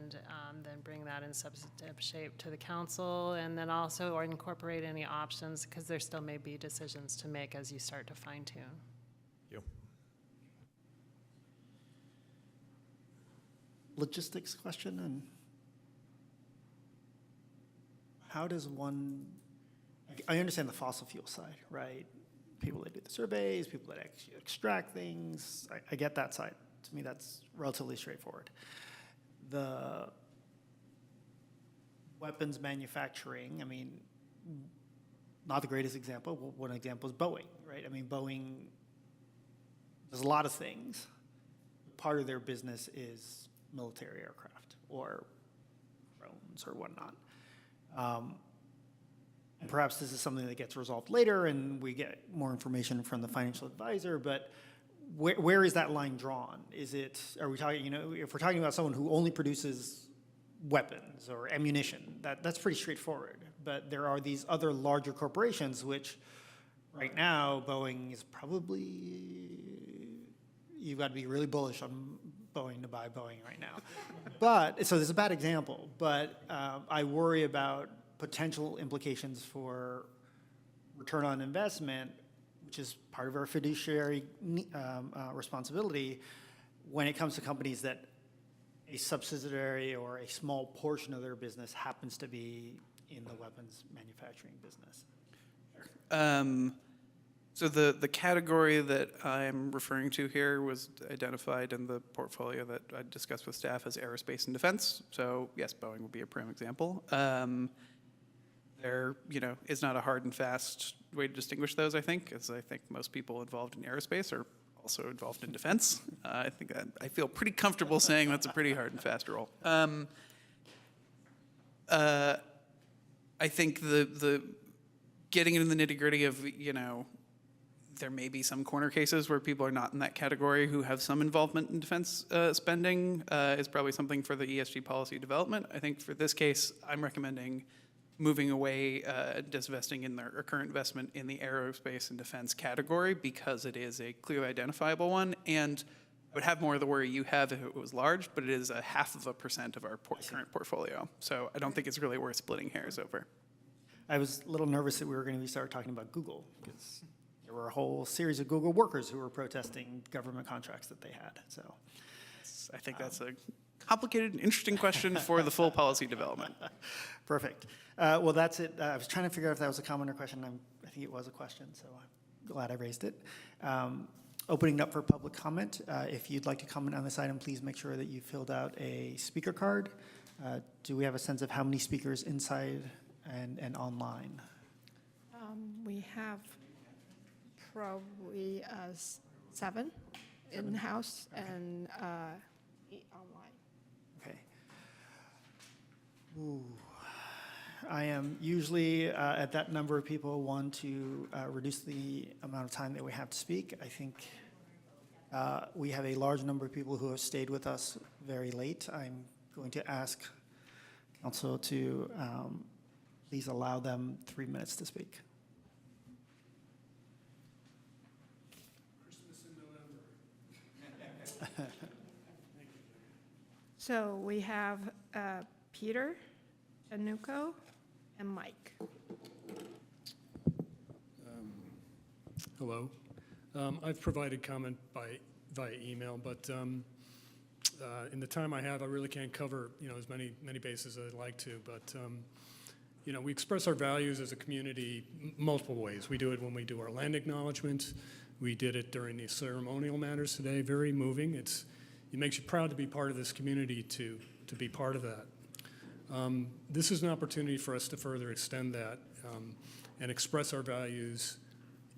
and then bring that in substantive shape to the council, and then also incorporate any options, because there still may be decisions to make as you start to fine tune. Logistics question, and how does one, I understand the fossil fuel side, right? People that do the surveys, people that actually extract things, I get that side. To me, that's relatively straightforward. The weapons manufacturing, I mean, not the greatest example. One example is Boeing, right? I mean, Boeing does a lot of things. Part of their business is military aircraft or drones or whatnot. And perhaps this is something that gets resolved later and we get more information from the financial advisor, but where is that line drawn? Is it, are we talking, if we're talking about someone who only produces weapons or ammunition, that's pretty straightforward. But there are these other larger corporations which right now Boeing is probably, you've got to be really bullish on Boeing to buy Boeing right now. But, so this is a bad example, but I worry about potential implications for return on investment, which is part of our fiduciary responsibility when it comes to companies that a subsidiary or a small portion of their business happens to be in the weapons manufacturing business. So the category that I'm referring to here was identified in the portfolio that I discussed with staff as aerospace and defense. So yes, Boeing would be a prime example. There, is not a hard and fast way to distinguish those, I think, as I think most people involved in aerospace are also involved in defense. I think I feel pretty comfortable saying that's a pretty hard and fast role. I think the getting into the nitty-gritty of, there may be some corner cases where people are not in that category who have some involvement in defense spending is probably something for the ESG policy development. I think for this case, I'm recommending moving away, divesting in their current investment in the aerospace and defense category because it is a clearly identifiable one, and I would have more of the worry you have if it was large, but it is 0.5% of our current portfolio. So I don't think it's really worth splitting hairs over. I was a little nervous that we were going to start talking about Google because there were a whole series of Google workers who were protesting government contracts that they had. So I think that's a complicated and interesting question for the full policy development. Perfect. Well, that's it. I was trying to figure out if that was a comment or question. I think it was a question, so I'm glad I raised it. Opening up for public comment. If you'd like to comment on this item, please make sure that you filled out a speaker card. Do we have a sense of how many speakers inside and online? We have probably 7 in-house and 8 online. Okay. Ooh. I am usually at that number of people want to reduce the amount of time that we have to speak. I think we have a large number of people who have stayed with us very late. I'm going to ask council to please allow them 3 minutes to speak. Christmas in November. So we have Peter, Anuko, and Mike. Hello. I've provided comment via email, but in the time I have, I really can't cover as many bases as I'd like to. But we express our values as a community multiple ways. We do it when we do our land acknowledgement. We did it during the ceremonial matters today. Very moving. It makes you proud to be part of this community, to be part of that. This is an opportunity for us to further extend that and express our values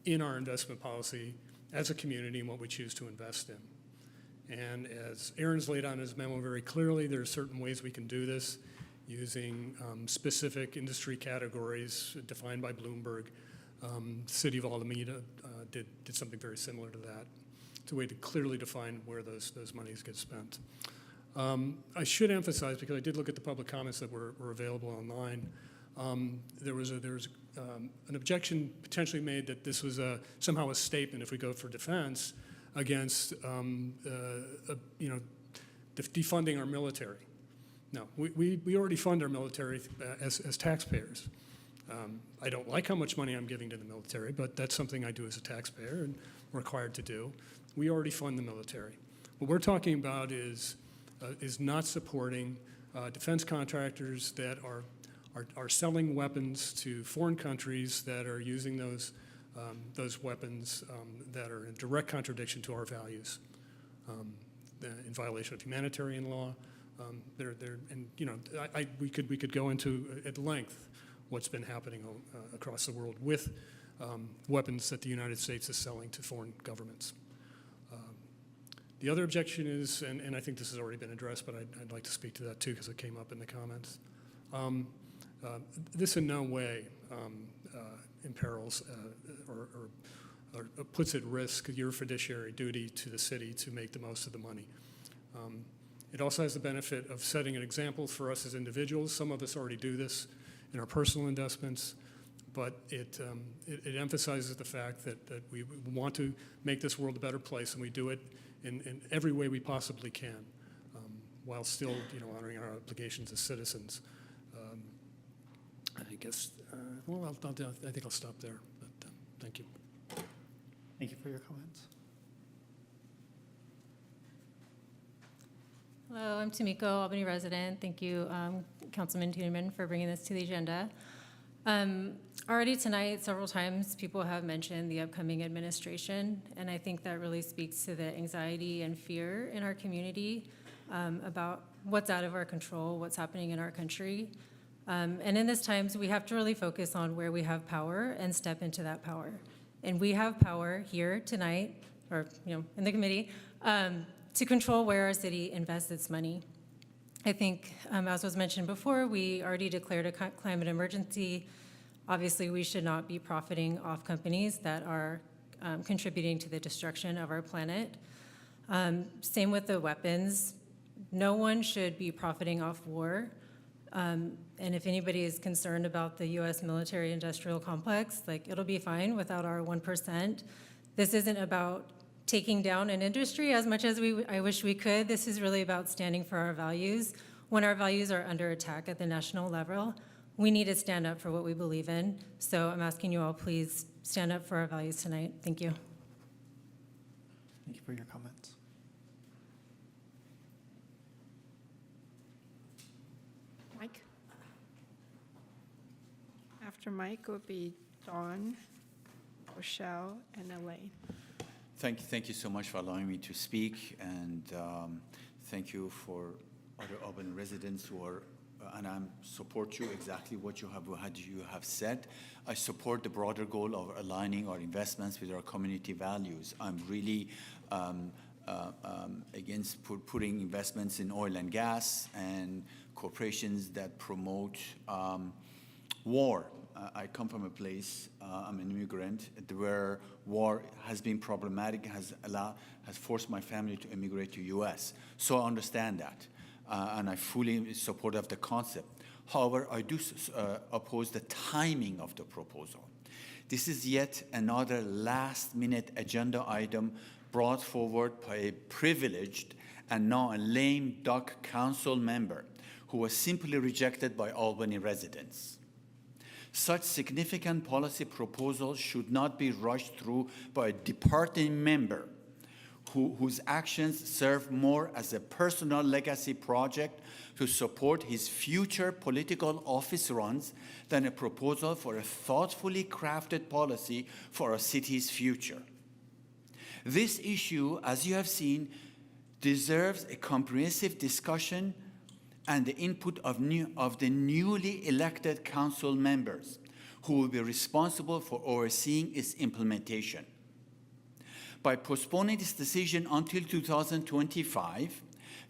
in our investment policy as a community and what we choose to invest in. And as Aaron's laid out in his memo very clearly, there are certain ways we can do this using specific industry categories defined by Bloomberg. City of Alameda did something very similar to that. It's a way to clearly define where those monies get spent. I should emphasize, because I did look at the public comments that were available online, there was an objection potentially made that this was somehow a statement, if we go for defense, against defunding our military. No, we already fund our military as taxpayers. I don't like how much money I'm giving to the military, but that's something I do as a taxpayer and required to do. We already fund the military. What we're talking about is not supporting defense contractors that are selling weapons to foreign countries that are using those weapons that are in direct contradiction to our values, in violation of humanitarian law. And you know, we could go into at length what's been happening across the world with weapons that the United States is selling to foreign governments. The other objection is, and I think this has already been addressed, but I'd like to speak to that too because it came up in the comments. This in no way imperils or puts at risk your fiduciary duty to the city to make the most of the money. It also has the benefit of setting an example for us as individuals. Some of us already do this in our personal investments, but it emphasizes the fact that we want to make this world a better place, and we do it in every way we possibly can, while still, you know, honoring our obligations as citizens. I guess, well, I think I'll stop there, but thank you. Thank you for your comments. Hello, I'm Tomiko, Albany resident. Thank you, Councilman Tiedemann, for bringing this to the agenda. Already tonight, several times, people have mentioned the upcoming administration, and I think that really speaks to the anxiety and fear in our community about what's out of our control, what's happening in our country. And in this times, we have to really focus on where we have power and step into that power. And we have power here tonight, or you know, in the committee, to control where our city invests its money. I think, as was mentioned before, we already declared a climate emergency. Obviously, we should not be profiting off companies that are contributing to the destruction of our planet. Same with the weapons. No one should be profiting off war. And if anybody is concerned about the U.S. military-industrial complex, like, it'll be fine without our 1%. This isn't about taking down an industry as much as I wish we could. This is really about standing for our values. When our values are under attack at the national level, we need to stand up for what we believe in. So I'm asking you all, please stand up for our values tonight. Thank you. Thank you for your comments. Mike? After Mike would be Dawn, Rochelle, and Elaine. Thank you so much for allowing me to speak, and thank you for other Albany residents who are, and I support you exactly what you have said. I support the broader goal of aligning our investments with our community values. I'm really against putting investments in oil and gas and corporations that promote war. I come from a place, I'm an immigrant, where war has been problematic, has forced my family to immigrate to U.S. So I understand that, and I fully support of the concept. However, I do oppose the timing of the proposal. This is yet another last-minute agenda item brought forward by a privileged and now a lame duck council member who was simply rejected by Albany residents. Such significant policy proposals should not be rushed through by a departing member whose actions serve more as a personal legacy project to support his future political office runs than a proposal for a thoughtfully crafted policy for our city's future. This issue, as you have seen, deserves a comprehensive discussion and the input of the newly elected council members who will be responsible for overseeing its implementation. By postponing this decision until 2025,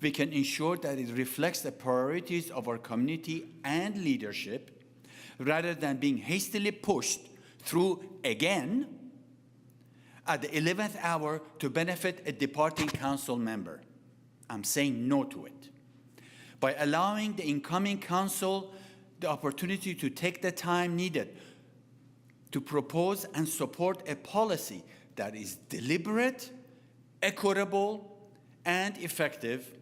we can ensure that it reflects the priorities of our community and leadership rather than being hastily pushed through again at the 11th hour to benefit a departing council member. I'm saying no to it. By allowing the incoming council the opportunity to take the time needed to propose and support a policy that is deliberate, equitable, and effective,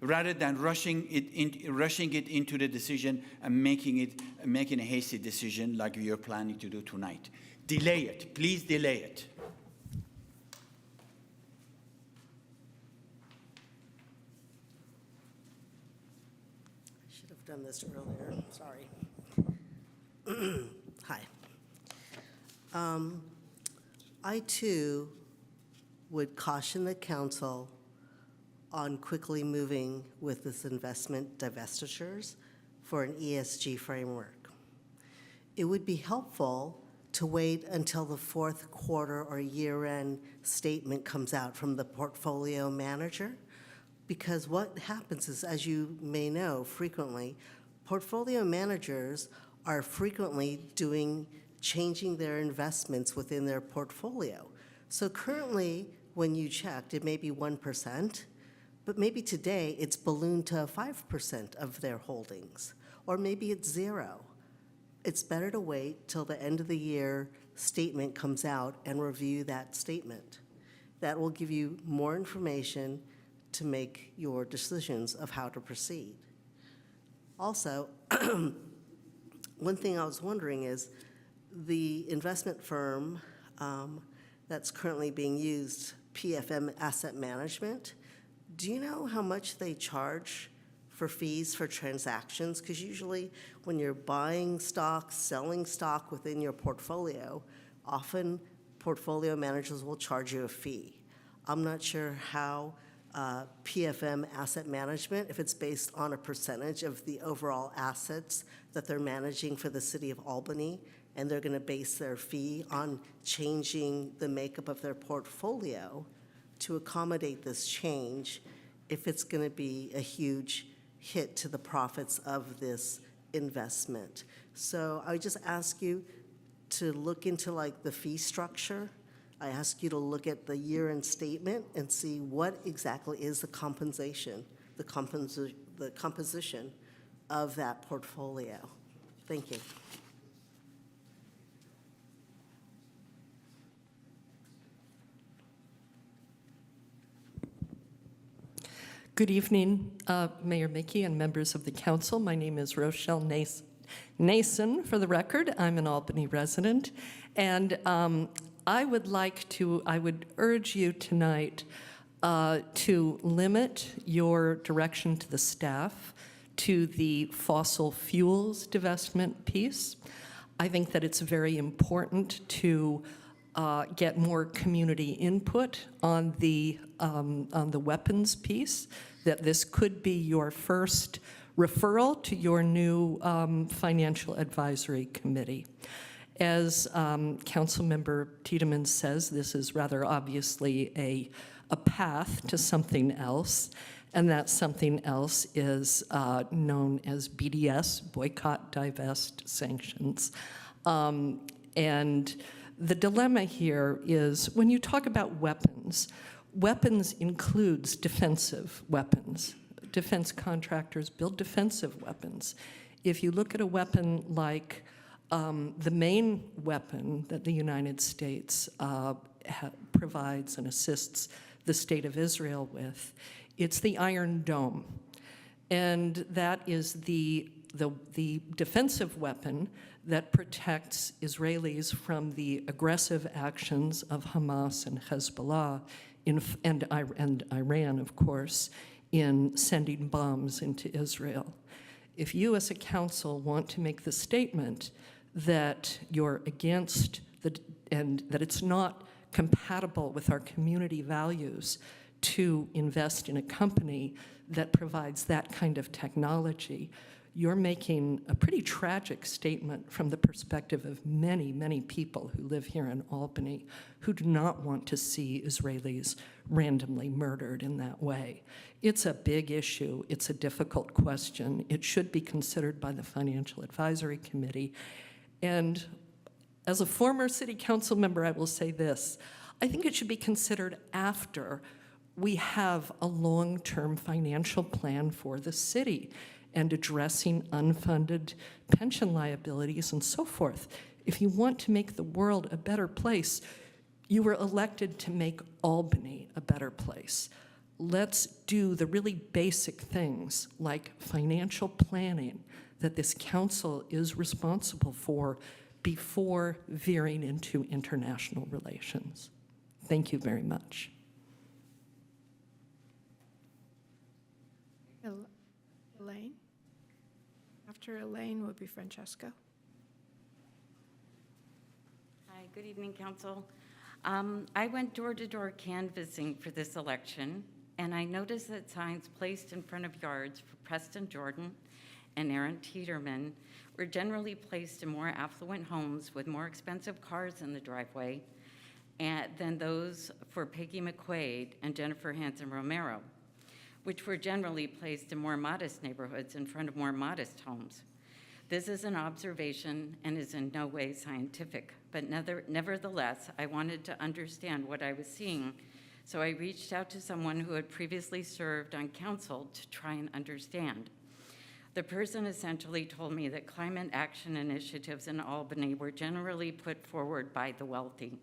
rather than rushing it into the decision and making a hasty decision like we are planning to do tonight. Delay it. Please delay it. I should have done this earlier. Sorry. Hi. I too would caution the council on quickly moving with this investment divestitures for an ESG framework. It would be helpful to wait until the fourth quarter or year-end statement comes out from the portfolio manager, because what happens is, as you may know frequently, portfolio managers are frequently changing their investments within their portfolio. So currently, when you checked, it may be 1%, but maybe today it's ballooned to 5% of their holdings, or maybe it's 0. It's better to wait till the end of the year statement comes out and review that statement. That will give you more information to make your decisions of how to proceed. Also, one thing I was wondering is the investment firm that's currently being used, PFM Asset Management, do you know how much they charge for fees for transactions? Because usually when you're buying stock, selling stock within your portfolio, often portfolio managers will charge you a fee. I'm not sure how PFM Asset Management, if it's based on a percentage of the overall assets that they're managing for the city of Albany, and they're going to base their fee on changing the makeup of their portfolio to accommodate this change, if it's going to be a huge hit to the profits of this investment. So I would just ask you to look into like the fee structure. I ask you to look at the year-end statement and see what exactly is the compensation, the composition of that portfolio. Thank you. Good evening, Mayor Mickey and members of the council. My name is Rochelle Nason, for the record. I'm an Albany resident. And I would urge you tonight to limit your direction to the staff to the fossil fuels divestment piece. I think that it's very important to get more community input on the weapons piece, that this could be your first referral to your new financial advisory committee. As Councilmember Tiedemann says, this is rather obviously a path to something else, and that something else is known as BDS, boycott, divest, sanctions. And the dilemma here is when you talk about weapons, weapons includes defensive weapons. Defense contractors build defensive weapons. If you look at a weapon like the main weapon that the United States provides and assists the state of Israel with, it's the Iron Dome. And that is the defensive weapon that protects Israelis from the aggressive actions of Hamas and Hezbollah and Iran, of course, in sending bombs into Israel. If you as a council want to make the statement that you're against and that it's not compatible with our community values to invest in a company that provides that kind of technology, you're making a pretty tragic statement from the perspective of many, many people who live here in Albany who do not want to see Israelis randomly murdered in that way. It's a big issue. It's a difficult question. It should be considered by the Financial Advisory Committee. And as a former city council member, I will say this. I think it should be considered after we have a long-term financial plan for the city and addressing unfunded pension liabilities and so forth. If you want to make the world a better place, you were elected to make Albany a better place. let's do the really basic things like financial planning that this council is responsible for before veering into international relations. Thank you very much. Elaine? After Elaine would be Francesco. Hi, good evening, Council. I went door-to-door canvassing for this election, and I noticed that signs placed in front of yards for Preston Jordan and Aaron Teeterman were generally placed in more affluent homes with more expensive cars in the driveway than those for Peggy McQuaid and Jennifer Hanson Romero, which were generally placed in more modest neighborhoods in front of more modest homes. This is an observation and is in no way scientific, but nevertheless, I wanted to understand what I was seeing, so I reached out to someone who had previously served on council to try and understand. The person essentially told me that climate action initiatives in Albany were generally put forward by the wealthy,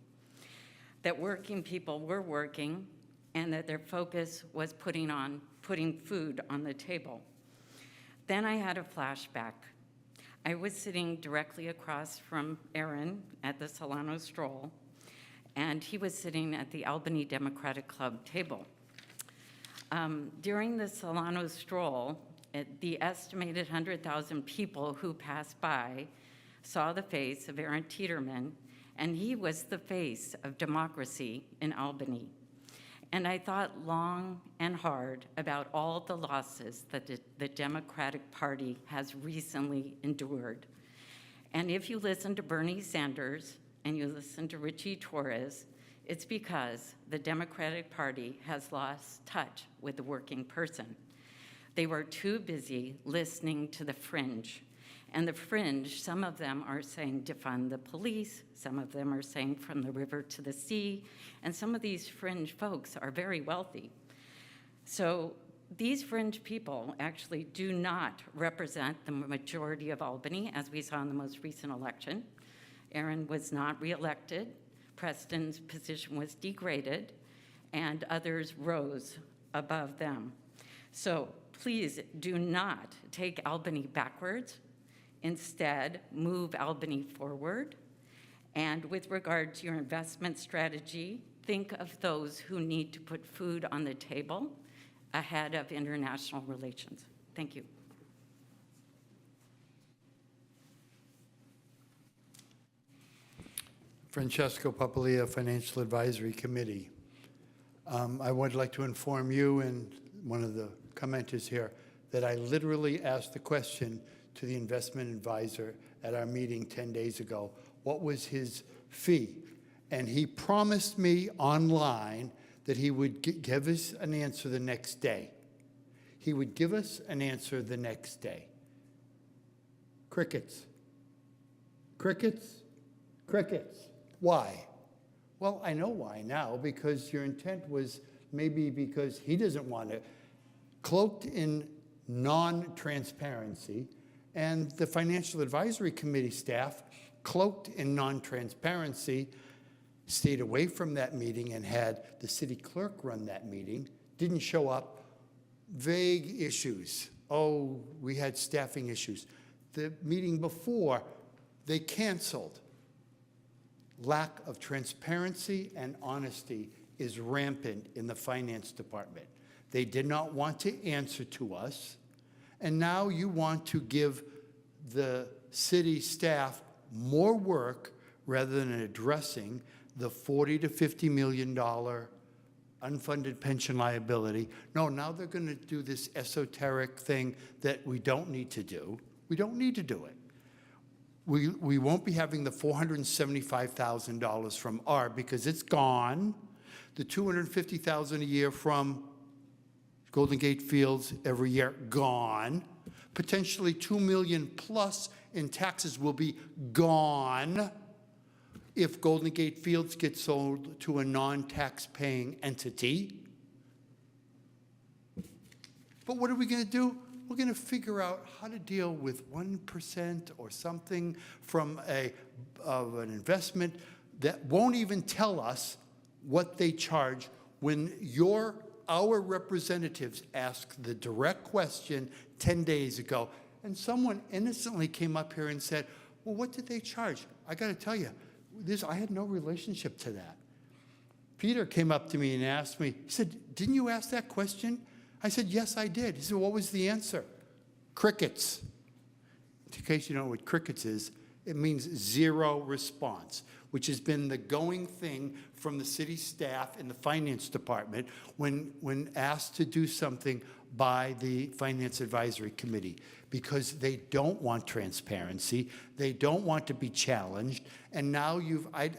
that working people were working, and that their focus was putting food on the table. Then I had a flashback. I was sitting directly across from Aaron at the Solano Stroll, and he was sitting at the Albany Democratic Club table. During the Solano Stroll, the estimated 100,000 people who passed by saw the face of Aaron Teeterman, and he was the face of democracy in Albany. And I thought long and hard about all the losses that the Democratic Party has recently endured. And if you listen to Bernie Sanders and you listen to Richie Torres, it's because the Democratic Party has lost touch with the working person. They were too busy listening to the fringe. And the fringe, some of them are saying defund the police, some of them are saying from the river to the sea, and some of these fringe folks are very wealthy. So these fringe people actually do not represent the majority of Albany, as we saw in the most recent election. Aaron was not reelected, Preston's position was degraded, and others rose above them. So please do not take Albany backwards. Instead, move Albany forward. And with regard to your investment strategy, think of those who need to put food on the table ahead of international relations. Thank you. Francesco Papalia, Financial Advisory Committee. I would like to inform you and one of the commenters here that I literally asked the question to the investment advisor at our meeting 10 days ago, what was his fee? And he promised me online that he would give us an answer the next day. He would give us an answer the next day. Crickets. Crickets. Crickets. Why? Well, I know why now, because your intent was maybe because he doesn't want to, cloaked in non-transparency, and the Financial Advisory Committee staff, cloaked in non-transparency, stayed away from that meeting and had the city clerk run that meeting, didn't show up, vague issues. Oh, we had staffing issues. The meeting before, they canceled. Lack of transparency and honesty is rampant in the finance department. They did not want to answer to us. And now you want to give the city staff more work rather than addressing the $40 to $50 million unfunded pension liability. No, now they're going to do this esoteric thing that we don't need to do. We don't need to do it. We won't be having the $475,000 from ARB because it's gone. The $250,000 a year from Golden Gate Fields every year, gone. Potentially $2 million plus in taxes will be gone if Golden Gate Fields gets sold to a non-tax paying entity. But what are we going to do? We're going to figure out how to deal with 1% or something from an investment that won't even tell us what they charge when your our representatives asked the direct question 10 days ago, and someone innocently came up here and said, well, what did they charge? I got to tell you, I had no relationship to that. Peter came up to me and asked me, he said, didn't you ask that question? I said, yes, I did. He said, what was the answer? Crickets. In case you don't know what crickets is, it means zero response, which has been the going thing from the city staff in the finance department when asked to do something by the Finance Advisory Committee, because they don't want transparency, they don't want to be challenged, and now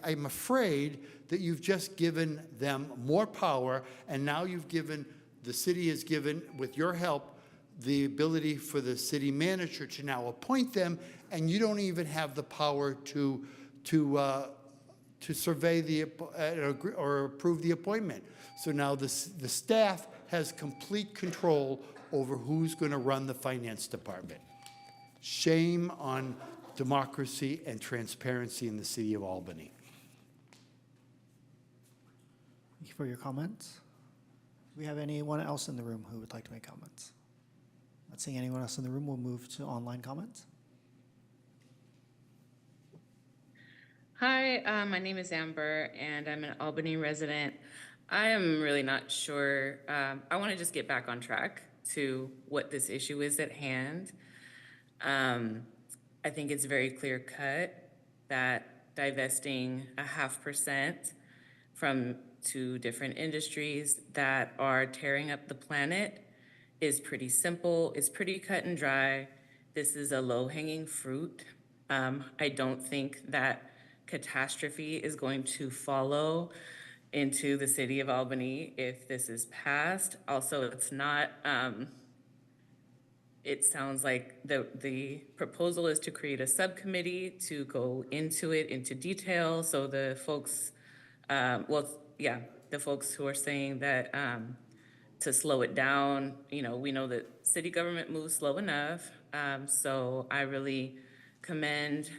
I'm afraid that you've just given them more power, and now the city has given, with your help, the ability for the city manager to now appoint them, and you don't even have the power to survey or approve the appointment. So now the staff has complete control over who's going to run the finance department. Shame on democracy and transparency in the city of Albany. Thank you for your comments. Do we have anyone else in the room who would like to make comments? Not seeing anyone else in the room, we'll move to online comments. Hi, my name is Amber, and I'm an Albany resident. I am really not sure. I want to just get back on track to what this issue is at hand. I think it's very clear cut that divesting 0.5% from two different industries that are tearing up the planet is pretty simple. It's pretty cut and dry. This is a low-hanging fruit. I don't think that catastrophe is going to follow into the city of Albany if this is passed. Also, it's not, it sounds like the proposal is to create a subcommittee to go into it into detail. So the folks, the folks who are saying that to slow it down, we know that city government moves slow enough. So I really commend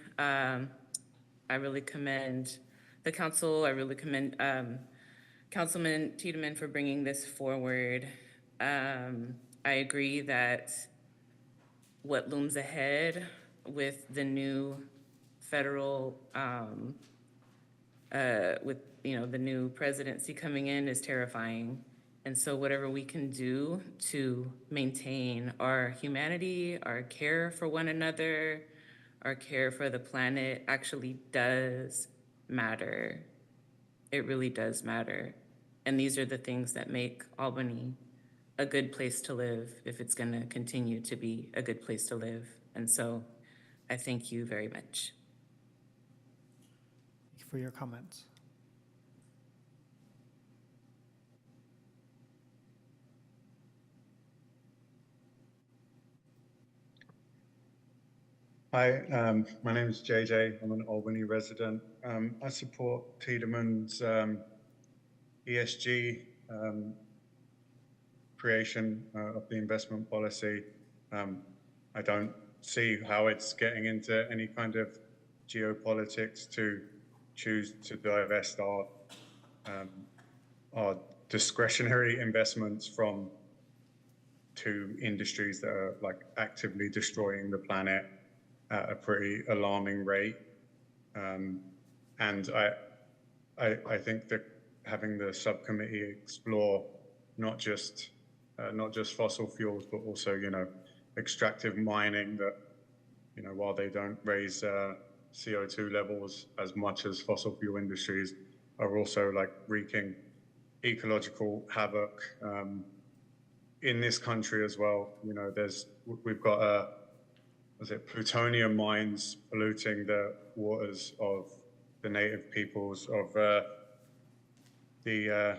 the council. I really commend Councilman Tiedemann for bringing this forward. I agree that what looms ahead with the new federal, with the new presidency coming in is terrifying. And so whatever we can do to maintain our humanity, our care for one another, our care for the planet actually does matter. It really does matter. And these are the things that make Albany a good place to live if it's going to continue to be a good place to live. And so I thank you very much. Thank you for your comments. Hi, my name is JJ. I'm an Albany resident. I support Tiedemann's ESG creation of the investment policy. I don't see how it's getting into any kind of geopolitics to choose to divest our discretionary investments from two industries that are actively destroying the planet at a pretty alarming rate. And I think that having the subcommittee explore not just fossil fuels, but also, extractive mining that, while they don't raise CO2 levels as much as fossil fuel industries, are also wreaking ecological havoc in this country as well. We've got plutonium mines polluting the waters of the native peoples of the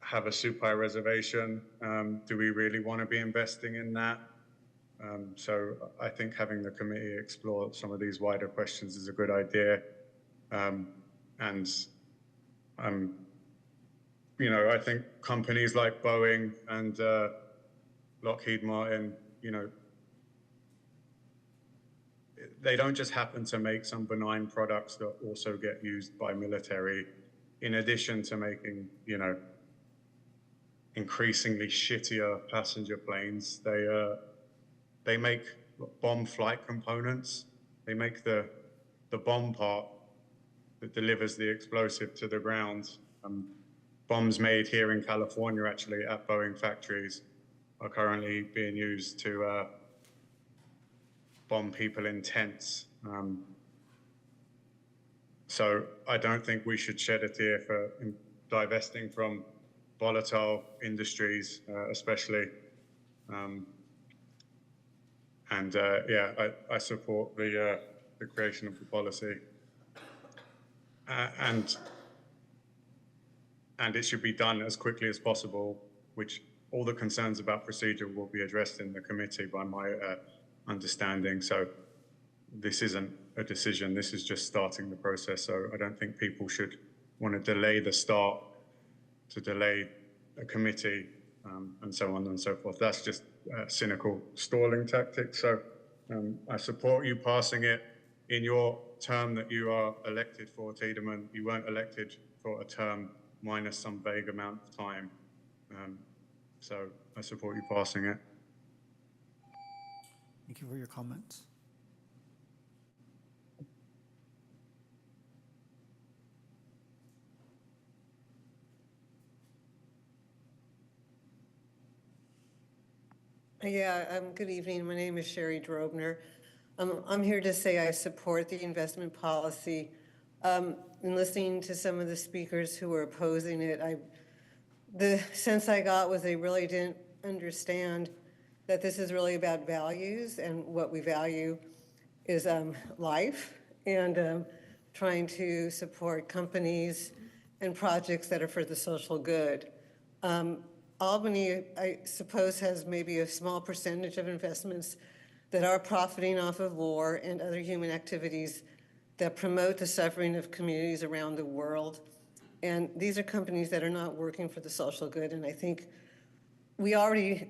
Havasupai Reservation. Do we really want to be investing in that? So I think having the committee explore some of these wider questions is a good idea. And I think companies like Boeing and Lockheed Martin, they don't just happen to make some benign products that also get used by military, in addition to making, increasingly shittier passenger planes. They make bomb flight components. They make the bomb part that delivers the explosive to the ground. Bombs made here in California, actually, at Boeing factories, are currently being used to bomb people in tents. So I don't think we should shed a tear for divesting from volatile industries, especially. I support the creation of the policy. And it should be done as quickly as possible, which all the concerns about procedure will be addressed in the committee by my understanding. So this isn't a decision, this is just starting the process. So I don't think people should want to delay the start to delay a committee and so on and so forth. That's just cynical stalling tactics. So I support you passing it in your term that you are elected for, Tiedemann. You weren't elected for a term minus some vague amount of time. So I support you passing it. Thank you for your comments. Yeah, good evening. My name is Sherry Drobner. I'm here to say I support the investment policy. In listening to some of the speakers who were opposing it, the sense I got was they really didn't understand that this is really about values, and what we value is life, and trying to support companies and projects that are for the social good. Albany, I suppose, has maybe a small percentage of investments that are profiting off of war and other human activities that promote the suffering of communities around the world. And these are companies that are not working for the social good. And I think we already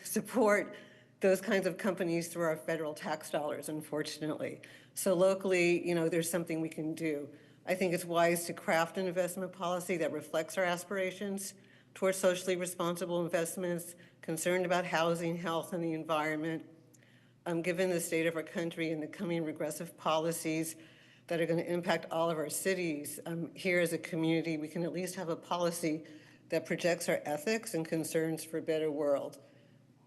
support those kinds of companies through our federal tax dollars, unfortunately. So locally, there's something we can do. I think it's wise to craft an investment policy that reflects our aspirations towards socially responsible investments, concerned about housing, health, and the environment. Given the state of our country and the coming regressive policies that are going to impact all of our cities, here as a community, we can at least have a policy that projects our ethics and concerns for a better world.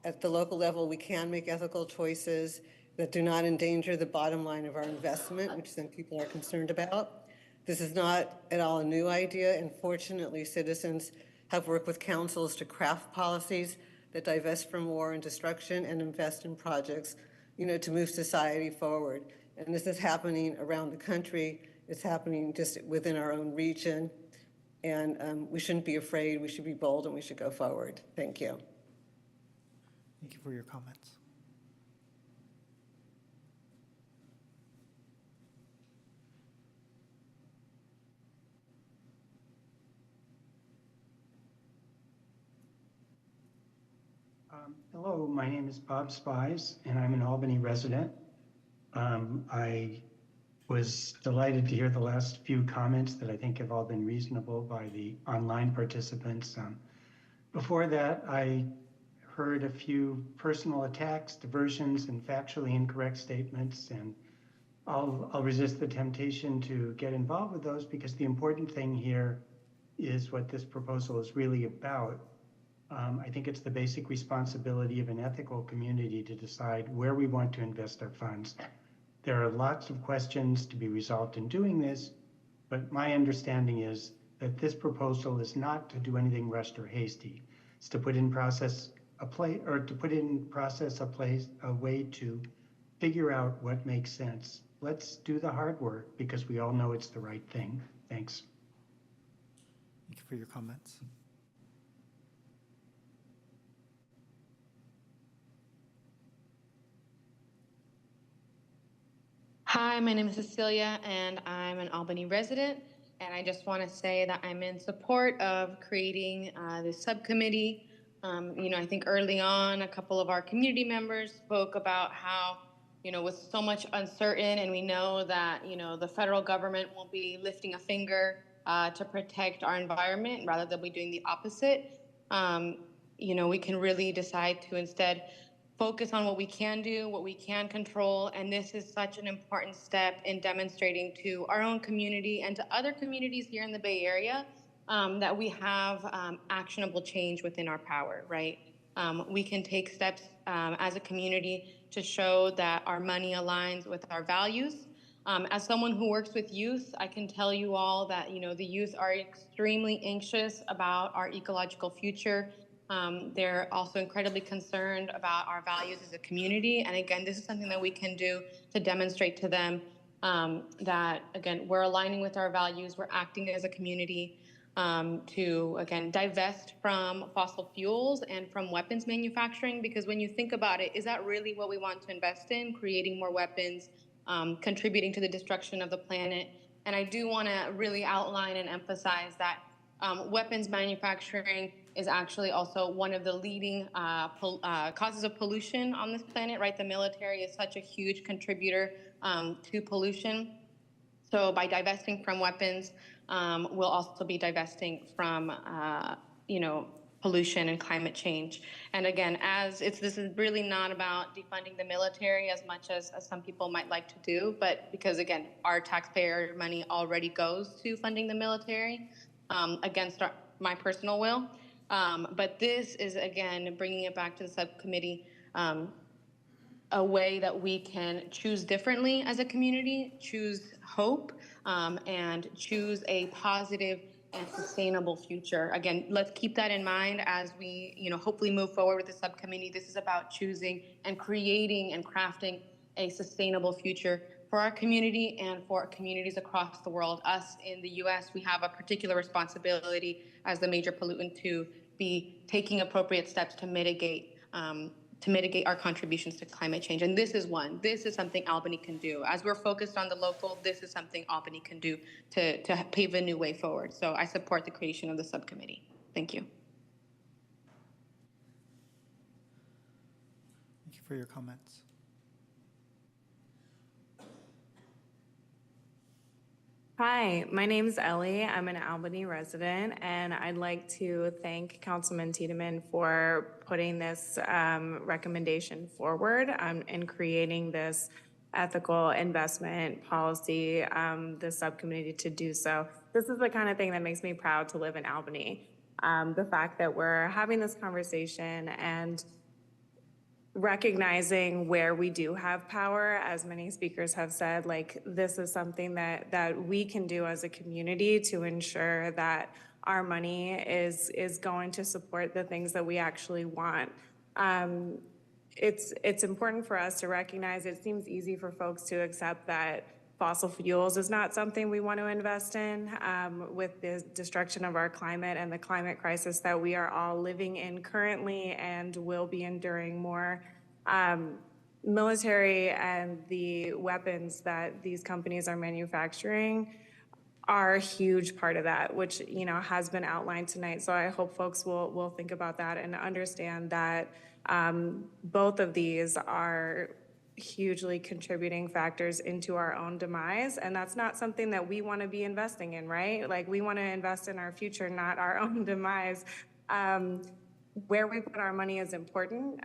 At the local level, we can make ethical choices that do not endanger the bottom line of our investment, which some people are concerned about. This is not at all a new idea, and fortunately, citizens have worked with councils to craft policies that divest from war and destruction and invest in projects, to move society forward. And this is happening around the country. It's happening just within our own region. And we shouldn't be afraid. We should be bold, and we should go forward. Thank you. Thank you for your comments. Hello, my name is Bob Spies, and I'm an Albany resident. I was delighted to hear the last few comments that I think have all been reasonable by the online participants. Before that, I heard a few personal attacks, diversions, and factually incorrect statements, and I'll resist the temptation to get involved with those, because the important thing here is what this proposal is really about. I think it's the basic responsibility of an ethical community to decide where we want to invest our funds. There are lots of questions to be resolved in doing this, but my understanding is that this proposal is not to do anything rushed or hasty. It's to put in process a way to figure out what makes sense. Let's do the hard work, because we all know it's the right thing. Thanks. Thank you for your comments. Hi, my name is Cecilia, and I'm an Albany resident. And I just want to say that I'm in support of creating this subcommittee. I think early on, a couple of our community members spoke about how, with so much uncertain, and we know that, the federal government won't be lifting a finger to protect our environment, rather than be doing the opposite. we can really decide to instead focus on what we can do, what we can control. And this is such an important step in demonstrating to our own community and to other communities here in the Bay Area that we have actionable change within our power, right? We can take steps as a community to show that our money aligns with our values. As someone who works with youth, I can tell you all that, the youth are extremely anxious about our ecological future. They're also incredibly concerned about our values as a community. And again, this is something that we can do to demonstrate to them that, again, we're aligning with our values, we're acting as a community to, again, divest from fossil fuels and from weapons manufacturing. Because when you think about it, is that really what we want to invest in? Creating more weapons, contributing to the destruction of the planet. And I do want to really outline and emphasize that weapons manufacturing is actually also one of the leading causes of pollution on this planet, right? The military is such a huge contributor to pollution. So by divesting from weapons, we'll also be divesting from, pollution and climate change. And again, this is really not about defunding the military as much as some people might like to do, but because again, our taxpayer money already goes to funding the military against my personal will. But this is, again, bringing it back to the subcommittee, a way that we can choose differently as a community, choose hope, and choose a positive and sustainable future. Again, let's keep that in mind as we, hopefully move forward with the subcommittee. This is about choosing and creating and crafting a sustainable future for our community and for communities across the world. Us in the U.S., we have a particular responsibility as the major pollutant to be taking appropriate steps to mitigate our contributions to climate change. And this is one. This is something Albany can do. As we're focused on the local, this is something Albany can do to pave a new way forward. So I support the creation of the subcommittee. Thank you. Thank you for your comments. Hi, my name's Ellie. I'm an Albany resident, and I'd like to thank Councilman Tiedemann for putting this recommendation forward and creating this ethical investment policy, the subcommittee to do so. This is the kind of thing that makes me proud to live in Albany. The fact that we're having this conversation and recognizing where we do have power, as many speakers have said, like this is something that we can do as a community to ensure that our money is going to support the things that we actually want. It's important for us to recognize it seems easy for folks to accept that fossil fuels is not something we want to invest in with the destruction of our climate and the climate crisis that we are all living in currently and will be enduring more. Military and the weapons that these companies are manufacturing are a huge part of that, which has been outlined tonight. So I hope folks will think about that and understand that both of these are hugely contributing factors into our own demise. And that's not something that we want to be investing in, right? Like we want to invest in our future, not our own demise. Where we put our money is important.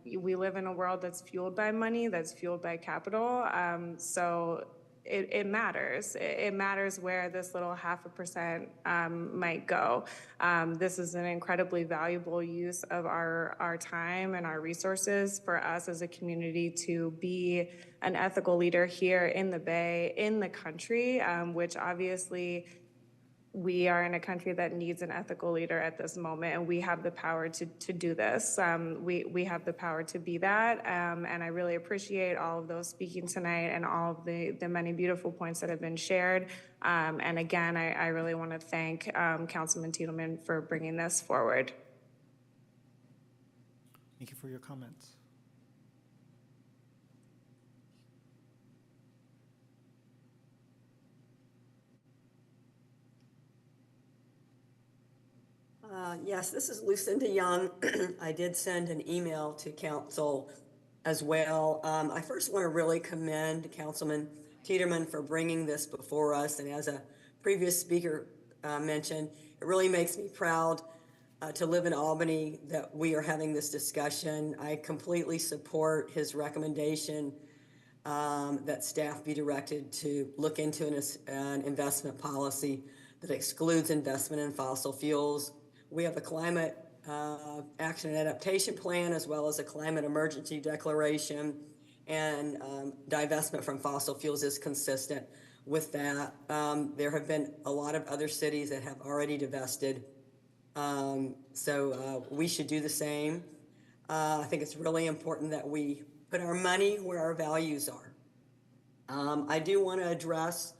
We live in a world that's fueled by money, that's fueled by capital. So it matters. It matters where this little 0.5% might go. This is an incredibly valuable use of our time and our resources for us as a community to be an ethical leader here in the Bay, in the country, which obviously we are in a country that needs an ethical leader at this moment, and we have the power to do this. We have the power to be that, and I really appreciate all of those speaking tonight and all of the many beautiful points that have been shared. And again, I really want to thank Councilman Tiedemann for bringing this forward. Thank you for your comments. Yes, this is Lucinda Young. I did send an email to council as well. I first want to really commend Councilman Tiedemann for bringing this before us. And as a previous speaker mentioned, it really makes me proud to live in Albany that we are having this discussion. I completely support his recommendation that staff be directed to look into an investment policy that excludes investment in fossil fuels. We have a climate action and adaptation plan, as well as a climate emergency declaration, and divestment from fossil fuels is consistent with that. There have been a lot of other cities that have already divested, so we should do the same. I think it's really important that we put our money where our values are. I do want to address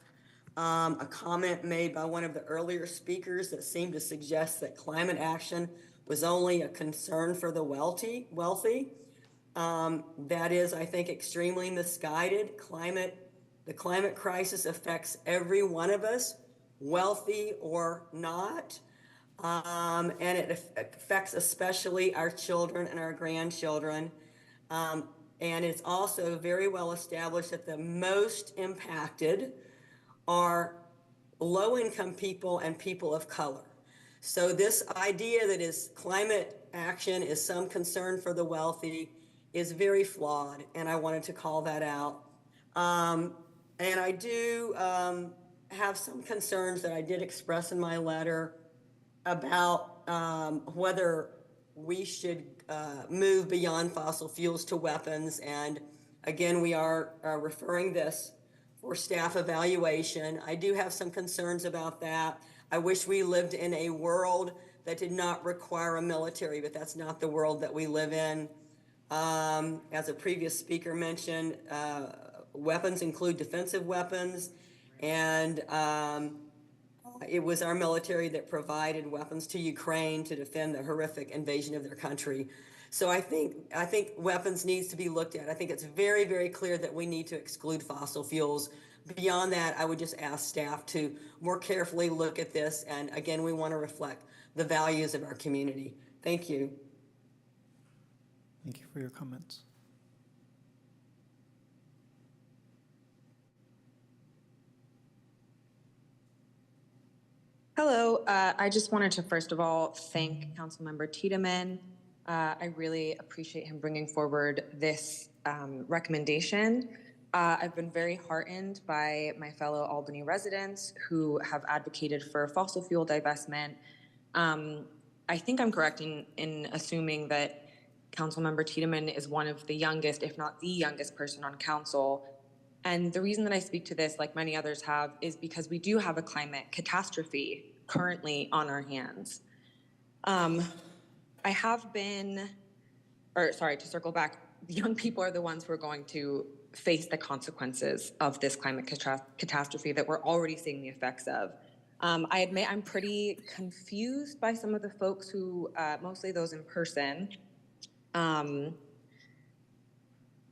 a comment made by one of the earlier speakers that seemed to suggest that climate action was only a concern for the wealthy. That is, I think, extremely misguided. The climate crisis affects every one of us, wealthy or not, and it affects especially our children and our grandchildren. And it's also very well established that the most impacted are low-income people and people of color. So this idea that is climate action is some concern for the wealthy is very flawed, and I wanted to call that out. And I do have some concerns that I did express in my letter about whether we should move beyond fossil fuels to weapons. And again, we are referring this for staff evaluation. I do have some concerns about that. I wish we lived in a world that did not require a military, but that's not the world that we live in. As a previous speaker mentioned, weapons include defensive weapons, and it was our military that provided weapons to Ukraine to defend the horrific invasion of their country. So I think weapons needs to be looked at. I think it's very, very clear that we need to exclude fossil fuels. Beyond that, I would just ask staff to more carefully look at this. And again, we want to reflect the values of our community. Thank you. Thank you for your comments. Hello, I just wanted to first of all thank Councilmember Tiedemann. I really appreciate him bringing forward this recommendation. I've been very heartened by my fellow Albany residents who have advocated for fossil fuel divestment. I think I'm correct in assuming that Councilmember Tiedemann is one of the youngest, if not the youngest person on council. And the reason that I speak to this, like many others have, is because we do have a climate catastrophe currently on our hands. I have been, or sorry, to circle back, young people are the ones who are going to face the consequences of this climate catastrophe that we're already seeing the effects of. I admit I'm pretty confused by some of the folks who, mostly those in person.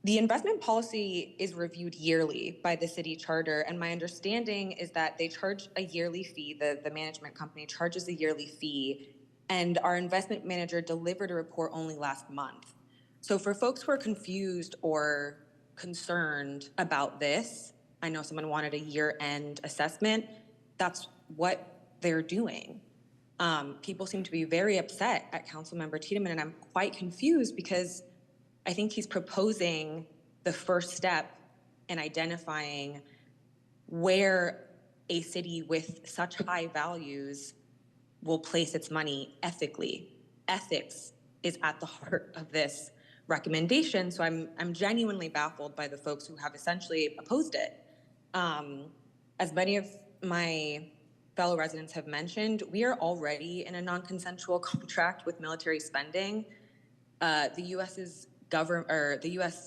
The investment policy is reviewed yearly by the city charter, and my understanding is that they charge a yearly fee, the management company charges a yearly fee, and our investment manager delivered a report only last month. So for folks who are confused or concerned about this, I know someone wanted a year-end assessment, that's what they're doing. People seem to be very upset at Councilmember Tiedemann, and I'm quite confused because I think he's proposing the first step in identifying where a city with such high values will place its money ethically. Ethics is at the heart of this recommendation, so I'm genuinely baffled by the folks who have essentially opposed it. As many of my fellow residents have mentioned, we are already in a non-consensual contract with military spending. The U.S.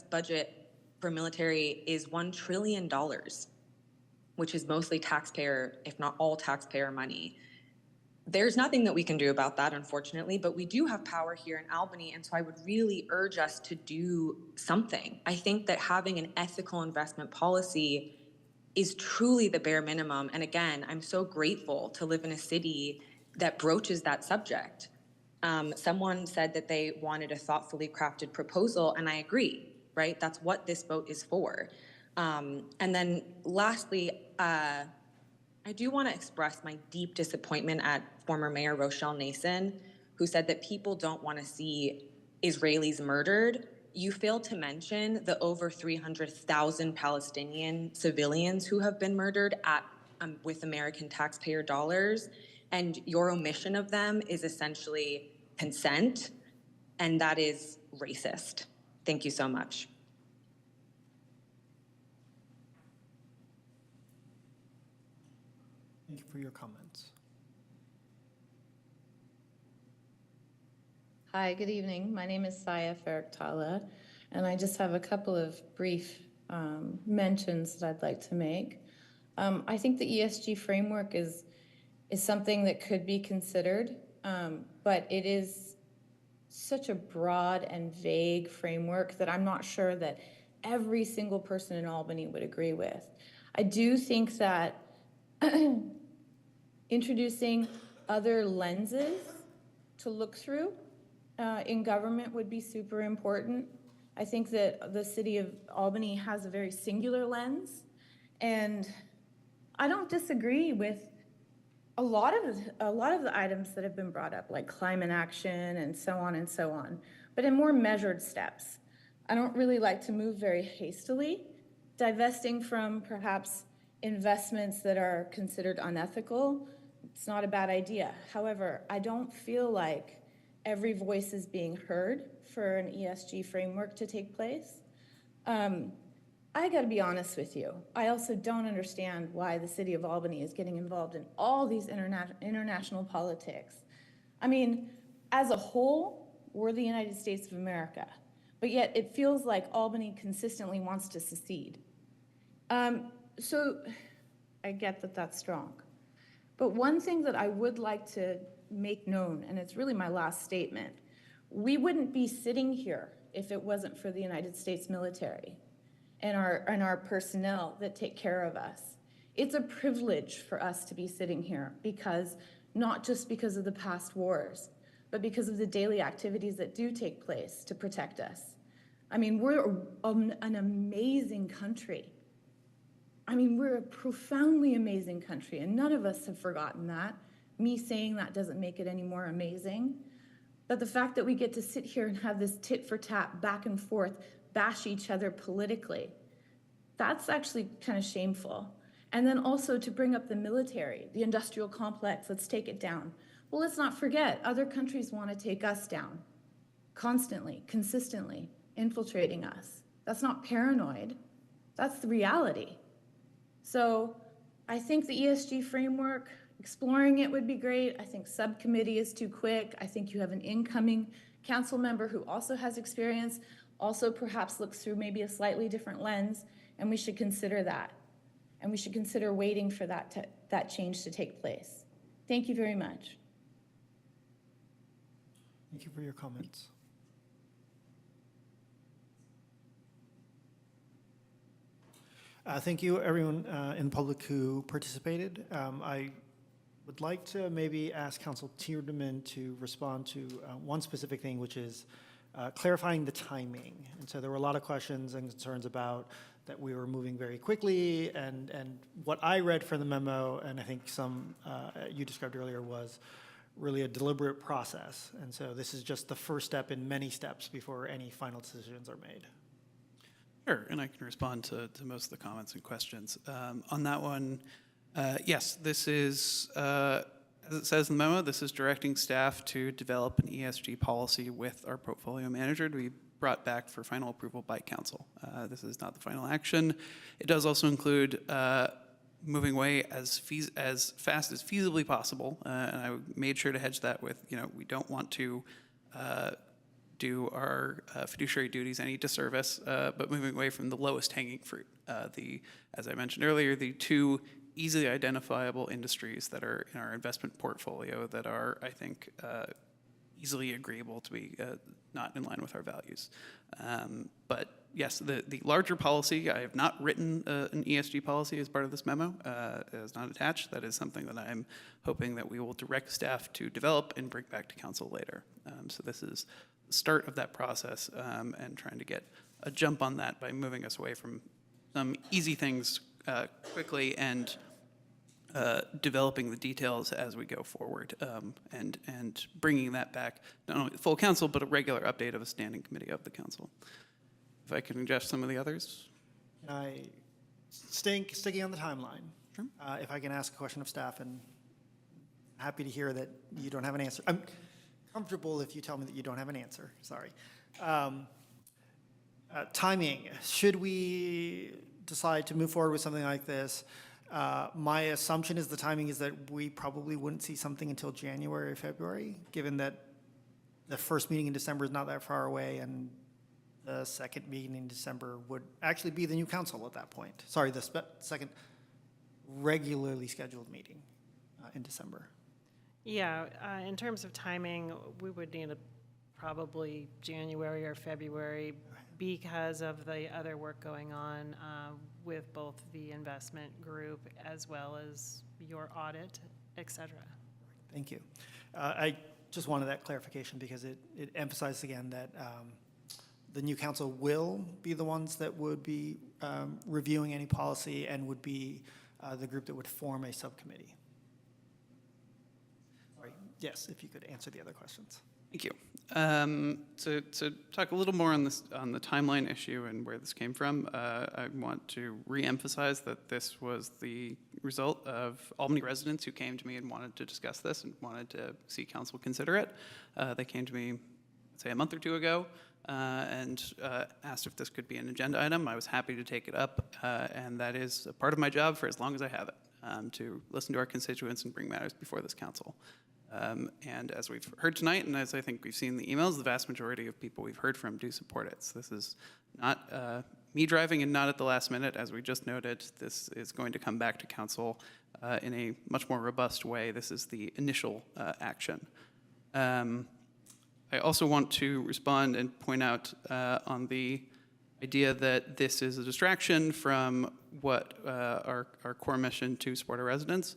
budget for military is $1 trillion, which is mostly taxpayer, if not all taxpayer money. There's nothing that we can do about that, unfortunately, but we do have power here in Albany, and so I would really urge us to do something. I think that having an ethical investment policy is truly the bare minimum, and again, I'm so grateful to live in a city that broaches that subject. Someone said that they wanted a thoughtfully crafted proposal, and I agree, right? That's what this vote is for. And then lastly, I do want to express my deep disappointment at former Mayor Rochelle Nason, who said that people don't want to see Israelis murdered, you failed to mention the over 300,000 Palestinian civilians who have been murdered with American taxpayer dollars. And your omission of them is essentially consent, and that is racist. Thank you so much. Thank you for your comments. Hi, good evening. My name is Saya Farriktala, and I just have a couple of brief mentions that I'd like to make. I think the ESG framework is something that could be considered, but it is such a broad and vague framework that I'm not sure that every single person in Albany would agree with. I do think that introducing other lenses to look through in government would be super important. I think that the city of Albany has a very singular lens, and I don't disagree with a lot of the items that have been brought up, like climate action and so on, but in more measured steps. I don't really like to move very hastily, divesting from perhaps investments that are considered unethical. It's not a bad idea. However, I don't feel like every voice is being heard for an ESG framework to take place. I got to be honest with you. I also don't understand why the city of Albany is getting involved in all these international politics. I mean, as a whole, we're the United States of America, but yet it feels like Albany consistently wants to secede. So I get that that's strong. But one thing that I would like to make known, and it's really my last statement, we wouldn't be sitting here if it wasn't for the United States military and our personnel that take care of us. It's a privilege for us to be sitting here because, not just because of the past wars, but because of the daily activities that do take place to protect us. I mean, we're an amazing country. I mean, we're a profoundly amazing country, and none of us have forgotten that. Me saying that doesn't make it any more amazing. But the fact that we get to sit here and have this tit for tat, back and forth, bash each other politically, that's actually kind of shameful. And then also to bring up the military, the industrial complex, let's take it down. Well, let's not forget, other countries want to take us down constantly, consistently, infiltrating us. That's not paranoid. That's the reality. So I think the ESG framework, exploring it would be great. I think subcommittee is too quick. I think you have an incoming council member who also has experience, also perhaps looks through maybe a slightly different lens, and we should consider that. And we should consider waiting for that change to take place. Thank you very much. Thank you for your comments. Thank you, everyone in public who participated. I would like to maybe ask Council Tiedemann to respond to one specific thing, which is clarifying the timing. And so there were a lot of questions and concerns about that we were moving very quickly, and what I read from the memo, and I think some you described earlier, was really a deliberate process. And so this is just the first step in many steps before any final decisions are made. Sure, and I can respond to most of the comments and questions. On that one, yes, this is, as it says in the memo, this is directing staff to develop an ESG policy with our portfolio manager to be brought back for final approval by council. This is not the final action. It does also include moving away as fast as feasibly possible, and I made sure to hedge that with, we don't want to do our fiduciary duties any disservice, but moving away from the lowest hanging fruit. As I mentioned earlier, the two easily identifiable industries that are in our investment portfolio that are, I think, easily agreeable to be not in line with our values. But yes, the larger policy, I have not written an ESG policy as part of this memo. It is not attached. That is something that I'm hoping that we will direct staff to develop and bring back to council later. So this is the start of that process, and trying to get a jump on that by moving us away from some easy things quickly and developing the details as we go forward, and bringing that back, not only to full council, but a regular update of a standing committee of the council. If I can address some of the others. Can I, sticking on the timeline, if I can ask a question of staff, and happy to hear that you don't have an answer. I'm comfortable if you tell me that you don't have an answer, sorry. Timing, should we decide to move forward with something like this, my assumption is the timing is that we probably wouldn't see something until January or February, given that the first meeting in December is not that far away, and the second meeting in December would actually be the new council at that point. Sorry, the second regularly scheduled meeting in December. Yeah, in terms of timing, we would need probably January or February because of the other work going on with both the investment group as well as your audit, et cetera. Thank you. I just wanted that clarification because it emphasizes again that the new council will be the ones that would be reviewing any policy and would be the group that would form a subcommittee. Sorry. Yes, if you could answer the other questions. Thank you. To talk a little more on this, on the timeline issue and where this came from, I want to re-emphasize that this was the result of Albany residents who came to me and wanted to discuss this and wanted to see council consider it. They came to me, say, a month or two ago and asked if this could be an agenda item. I was happy to take it up, and that is a part of my job for as long as I have it, to listen to our constituents and bring matters before this council. And as we've heard tonight, and as I think we've seen in the emails, the vast majority of people we've heard from do support it. So this is not me driving and not at the last minute. As we just noted, this is going to come back to council in a much more robust way. This is the initial action. I also want to respond and point out on the idea that this is a distraction from what our core mission to support our residents.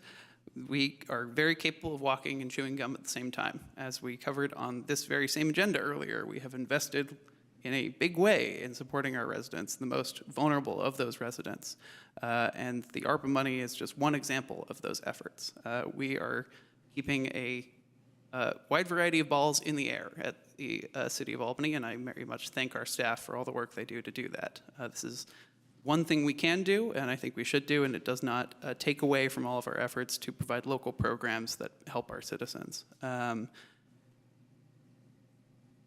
We are very capable of walking and chewing gum at the same time. As we covered on this very same agenda earlier, we have invested in a big way in supporting our residents, the most vulnerable of those residents. And the ARPA money is just one example of those efforts. We are keeping a wide variety of balls in the air at the City of Albany, and I very much thank our staff for all the work they do to do that. This is one thing we can do, and I think we should do, and it does not take away from all of our efforts to provide local programs that help our citizens.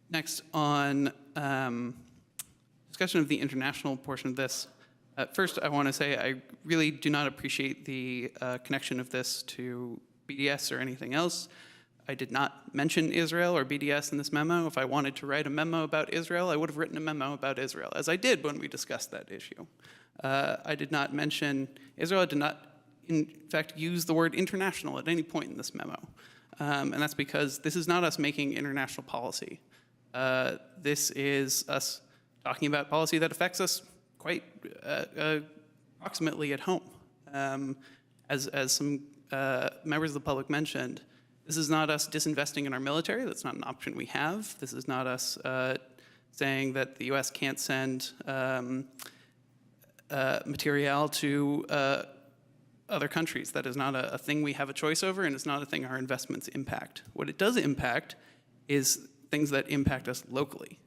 Next, on discussion of the international portion of this, first I want to say I really do not appreciate the connection of this to BDS or anything else. I did not mention Israel or BDS in this memo. If I wanted to write a memo about Israel, I would have written a memo about Israel, as I did when we discussed that issue. I did not mention Israel. I did not, in fact, use the word international at any point in this memo. And that's because this is not us making international policy. This is us talking about policy that affects us quite approximately at home. As some members of the public mentioned, this is not us disinvesting in our military. That's not an option we have. This is not us saying that the U.S. can't send material to other countries. That is not a thing we have a choice over, and it's not a thing our investments impact. What it does impact is things that impact us locally.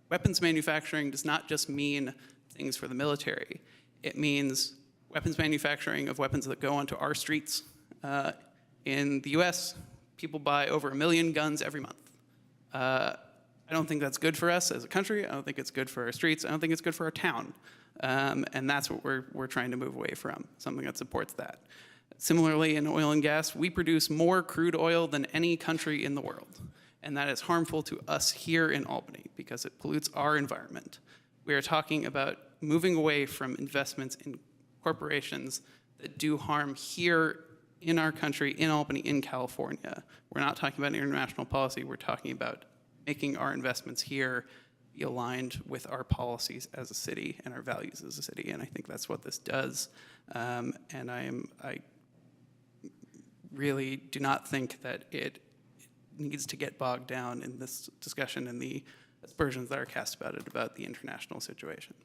Weapons manufacturing does not just mean things for the military. It means weapons manufacturing of weapons that go onto our streets. In the US, people buy over 1 million guns every month. I don't think that's good for us as a country. I don't think it's good for our streets. I don't think it's good for our town. And that's what we're trying to move away from, something that supports that. Similarly, in oil and gas, we produce more crude oil than any country in the world. And that is harmful to us here in Albany because it pollutes our environment. We are talking about moving away from investments in corporations that do harm here in our country, in Albany, in California. We're not talking about international policy. We're talking about making our investments here be aligned with our policies as a city and our values as a city. And I think that's what this does. And I really do not think that it needs to get bogged down in this discussion and the aspersions that are cast about it, about the international situation.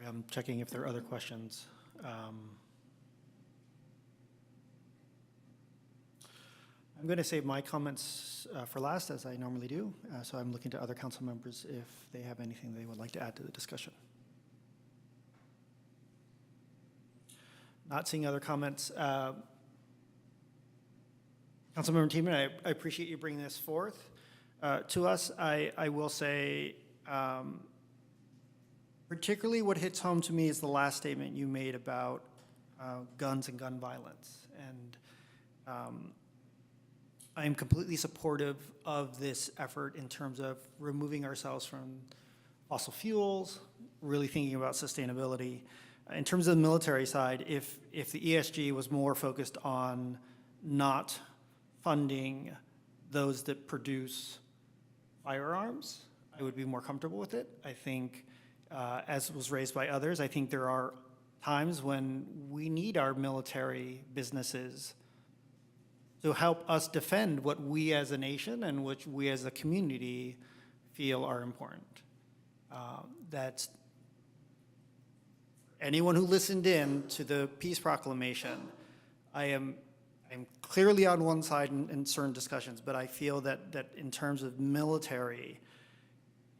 I'm checking if there are other questions. I'm going to save my comments for last, as I normally do. So I'm looking to other council members if they have anything they would like to add to the discussion. Not seeing other comments. Councilmember Tiemann, I appreciate you bringing this forth to us. I will say, particularly what hits home to me is the last statement you made about guns and gun violence. And I am completely supportive of this effort in terms of removing ourselves from fossil fuels, really thinking about sustainability. In terms of the military side, if the ESG was more focused on not funding those that produce firearms, I would be more comfortable with it. I think, as was raised by others, I think there are times when we need our military businesses to help us defend what we as a nation and which we as a community feel are important. That's anyone who listened in to the peace proclamation. I'm clearly on one side in certain discussions, but I feel that in terms of military,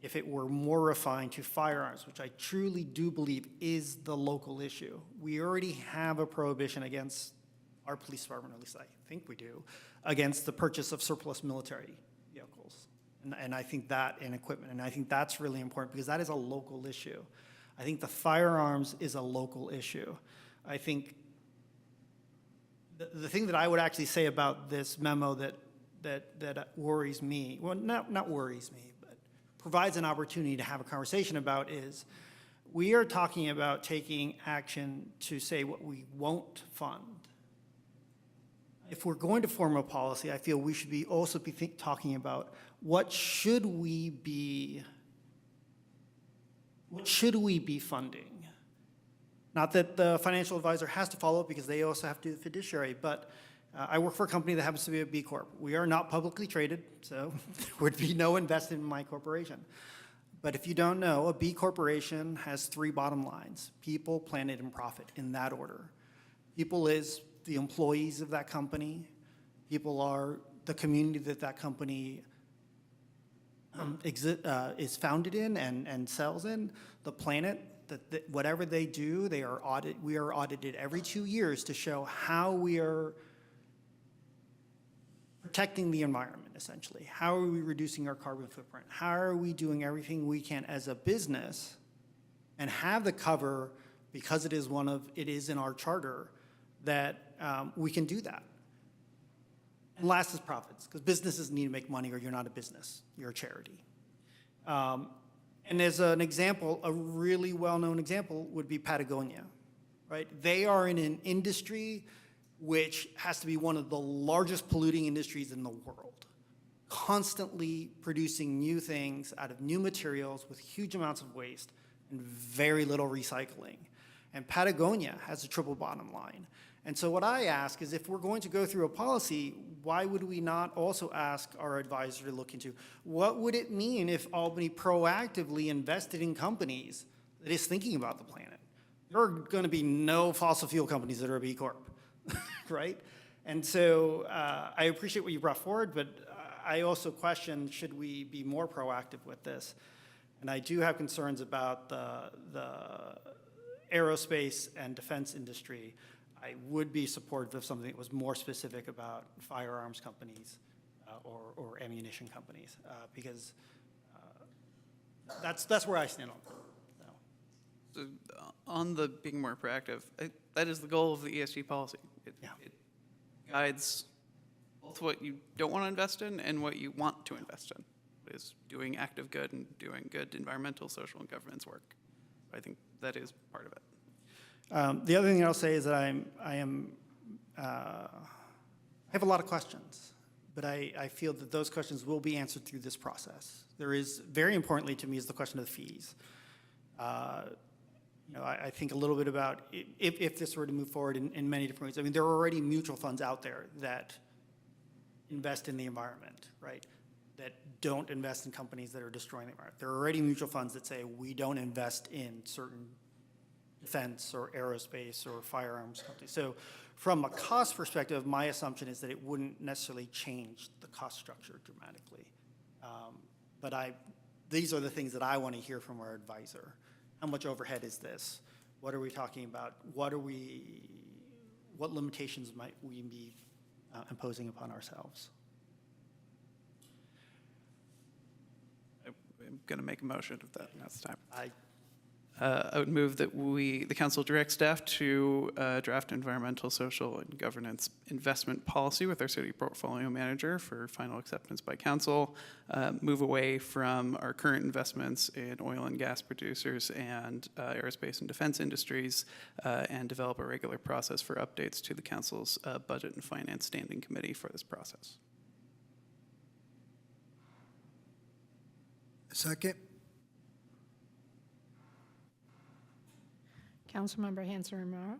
if it were more refined to firearms, which I truly do believe is the local issue. We already have a prohibition against our police department, or at least I think we do, against the purchase of surplus military vehicles. And I think that, and equipment, and I think that's really important because that is a local issue. I think the firearms is a local issue. I think the thing that I would actually say about this memo that worries me, well, not worries me, but provides an opportunity to have a conversation about is we are talking about taking action to say what we won't fund. If we're going to form a policy, I feel we should be also be talking about what should we be funding? Not that the financial advisor has to follow up because they also have to do the fiduciary, but I work for a company that happens to be a B Corp. We are not publicly traded, so there would be no investment in my corporation. But if you don't know, a B corporation has 3 bottom lines: people, planet, and profit, in that order. People is the employees of that company. People are the community that company is founded in and sells in. The planet, that whatever they do, we are audited every 2 years to show how we are protecting the environment, essentially. How are we reducing our carbon footprint? How are we doing everything we can as a business and have the cover, because it is in our charter, that we can do that. And last is profits, because businesses need to make money or you're not a business, you're a charity. And as an example, a really well-known example would be Patagonia, right? They are in an industry which has to be one of the largest polluting industries in the world, constantly producing new things out of new materials with huge amounts of waste and very little recycling. And Patagonia has a triple bottom line. And so what I ask is, if we're going to go through a policy, why would we not also ask our advisor to look into what would it mean if Albany proactively invested in companies that is thinking about the planet? There are going to be no fossil fuel companies that are a B Corp, right? And so I appreciate what you brought forward, but I also question, should we be more proactive with this? And I do have concerns about the aerospace and defense industry. I would be supportive of something that was more specific about firearms companies or ammunition companies, because that's where I stand on that. So on the being more proactive, that is the goal of the ESG policy. It guides both what you don't want to invest in and what you want to invest in. It is doing active good and doing good environmental, social, and governance work. I think that is part of it. The other thing I'll say is that I have a lot of questions, but I feel that those questions will be answered through this process. There is, very importantly to me, is the question of the fees. I think a little bit about if this were to move forward in many different ways. I mean, there are already mutual funds out there that invest in the environment, right? That don't invest in companies that are destroying the environment. There are already mutual funds that say we don't invest in certain defense or aerospace or firearms companies. So from a cost perspective, my assumption is that it wouldn't necessarily change the cost structure dramatically. But these are the things that I want to hear from our advisor. How much overhead is this? What are we talking about? What limitations might we be imposing upon ourselves? I'm going to make a motion if that's time. I would move that the council direct staff to draft environmental, social, and governance investment policy with our city portfolio manager for final acceptance by council, move away from our current investments in oil and gas producers and aerospace and defense industries, and develop a regular process for updates to the council's budget and finance standing committee for this process. Second. Councilmember Hanson-Romero.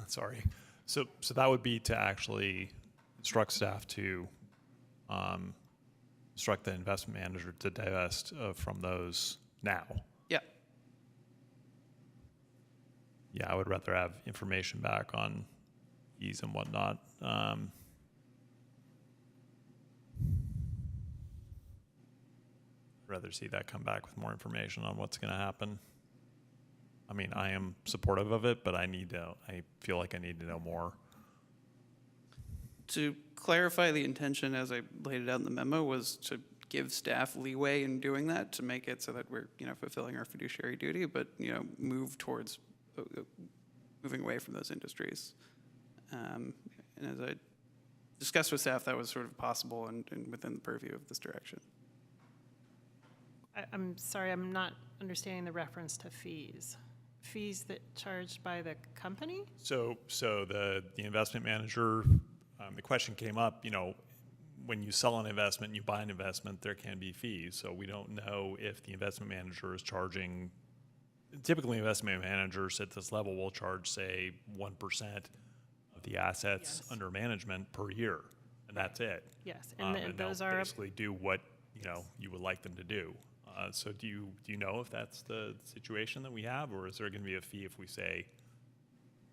Sorry. So that would be to actually instruct staff to instruct the investment manager to divest from those now. Yeah. Yeah, I would rather have information back on fees and whatnot. I'd rather see that come back with more information on what's going to happen. I mean, I am supportive of it, but I feel like I need to know more. To clarify, the intention as I laid it out in the memo was to give staff leeway in doing that, to make it so that we're, fulfilling our fiduciary duty, but, move towards moving away from those industries. And as I discussed with staff, that was sort of possible and within the purview of this direction. I'm sorry, I'm not understanding the reference to fees. Fees that charged by the company? So the investment manager, the question came up, when you sell an investment and you buy an investment, there can be fees. So we don't know if the investment manager is charging, typically investment managers at this level will charge, say, 1% of the assets under management per year, and that's it. Yes, And those they'll are basically do what, you would like them to do. So do you know if that's the situation that we have, or is there going to be a fee if we say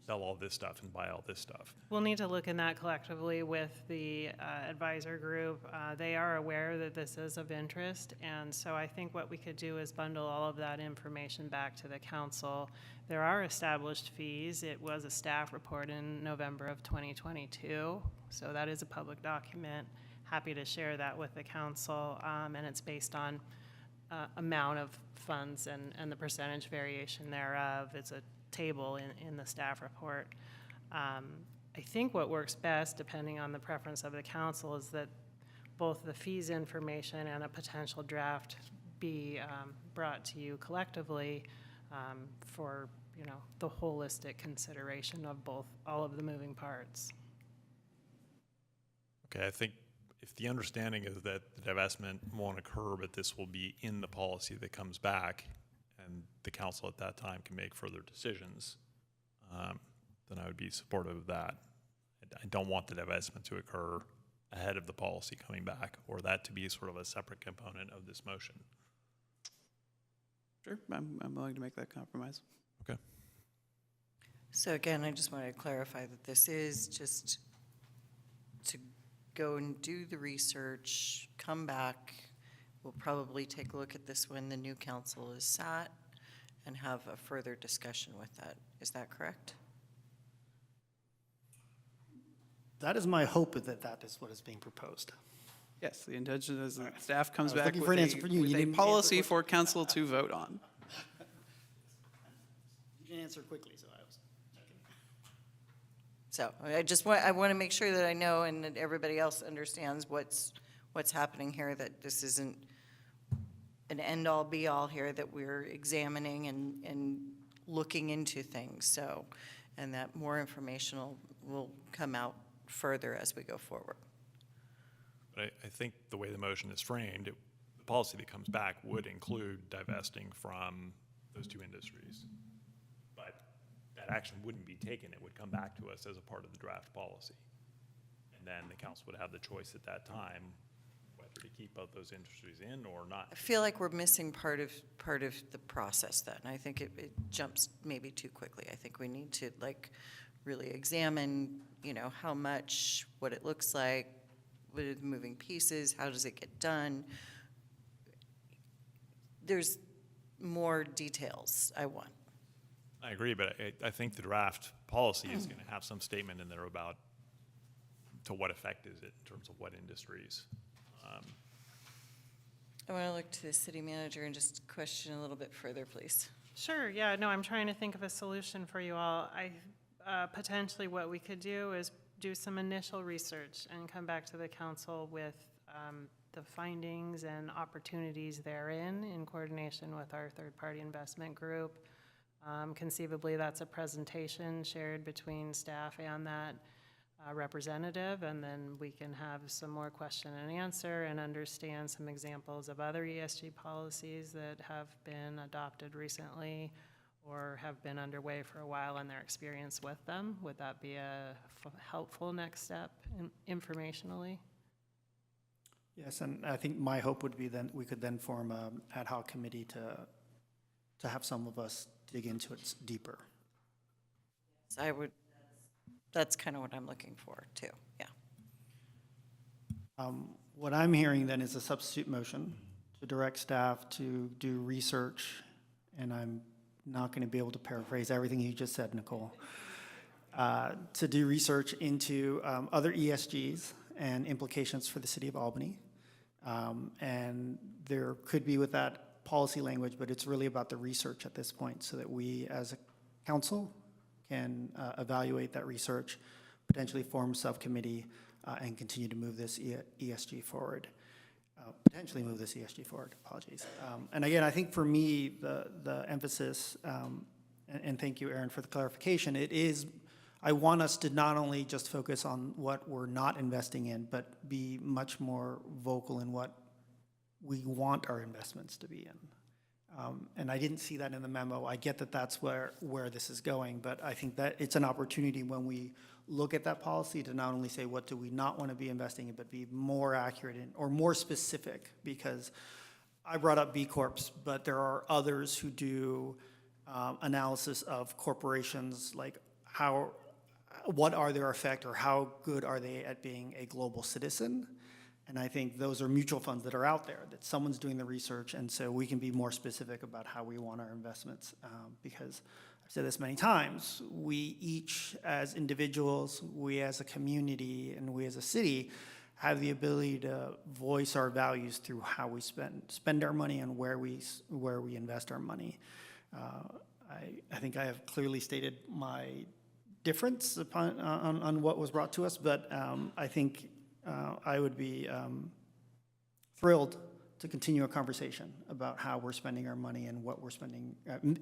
sell all this stuff and buy all this stuff? We'll need to look in that collectively with the advisor group. They are aware that this is of interest, and so I think what we could do is bundle all of that information back to the council. There are established fees. It was a staff report in November of 2022, so that is a public document. Happy to share that with the council, and it's based on amount of funds and the percentage variation thereof. It's a table in the staff report. I think what works best, depending on the preference of the council, is that both the fees information and a potential draft be brought to you collectively for the holistic consideration of all of the moving parts. Okay, I think if the understanding is that the divestment won't occur, but this will be in the policy that comes back, and the council at that time can make further decisions, then I would be supportive of that. I don't want the divestment to occur ahead of the policy coming back, or that to be sort of a separate component of this motion. Sure, I'm willing to make that compromise. Okay. So again, I just want to clarify that this is just to go and do the research, come back. We'll probably take a look at this when the new council is sat and have a further discussion with that. Is that correct? That is my hope, that is what is being proposed. Yes, the intention is that staff comes back looking with for an answer from you. with You a didn't answer policy quickly. for council to vote on. You can answer quickly, so I was checking. So I want to make sure that I know and that everybody else understands what's happening here, that this isn't an end-all be-all here, that we're examining and looking into things. So, and that more information will come out further as we go forward. But I think the way the motion is framed, the policy that comes back would include divesting from those two industries. But that action wouldn't be taken. It would come back to us as a part of the draft policy. And then the council would have the choice at that time whether to keep both those industries in or not? I feel like we're missing part of the process then. I think it jumps maybe too quickly. I think we need to like really examine, how much, what it looks like, what are the moving pieces, how does it get done? There's more details I want. I agree, but I think the draft policy is going to have some statement in there about to what effect is it in terms of what industries. I want to look to the city manager and just question a little bit further, please. Sure, yeah, no, I'm trying to think of a solution for you all. Potentially what we could do is do some initial research and come back to the council with the findings and opportunities therein in coordination with our third-party investment group. Conceivably, that's a presentation shared between staff and that representative, and then we can have some more question and answer and understand some examples of other ESG policies that have been adopted recently or have been underway for a while and their experience with them. Would that be a helpful next step informationally? Yes, and I think my hope would be then we could then form an ad hoc committee to have some of us dig into it deeper. That's kind of what I'm looking for too, yeah. What I'm hearing then is a substitute motion to direct staff to do research, and I'm not going to be able to paraphrase everything you just said, Nicole, to do research into other ESGs and implications for the city of Albany. And there could be with that policy language, but it's really about the research at this point so that we as a council can evaluate that research, potentially form a subcommittee, and continue to move this ESG forward. Potentially move this ESG forward, apologies. And again, I think for me, the emphasis, and thank you, Aaron, for the clarification, I want us to not only just focus on what we're not investing in, but be much more vocal in what we want our investments to be in. And I didn't see that in the memo. I get that that's where this is going, but I think that it's an opportunity when we look at that policy to not only say what do we not want to be investing in, but be more accurate or more specific, because I brought up B Corps, but there are others who do analysis of corporations, like what are their effect or how good are they at being a global citizen. And I think those are mutual funds that are out there, that someone's doing the research, and so we can be more specific about how we want our investments. Because I've said this many times, we each as individuals, we as a community, and we as a city have the ability to voice our values through how we spend our money and where we invest our money. I think I have clearly stated my difference on what was brought to us, but I think I would be thrilled to continue a conversation about how we're spending our money and what we're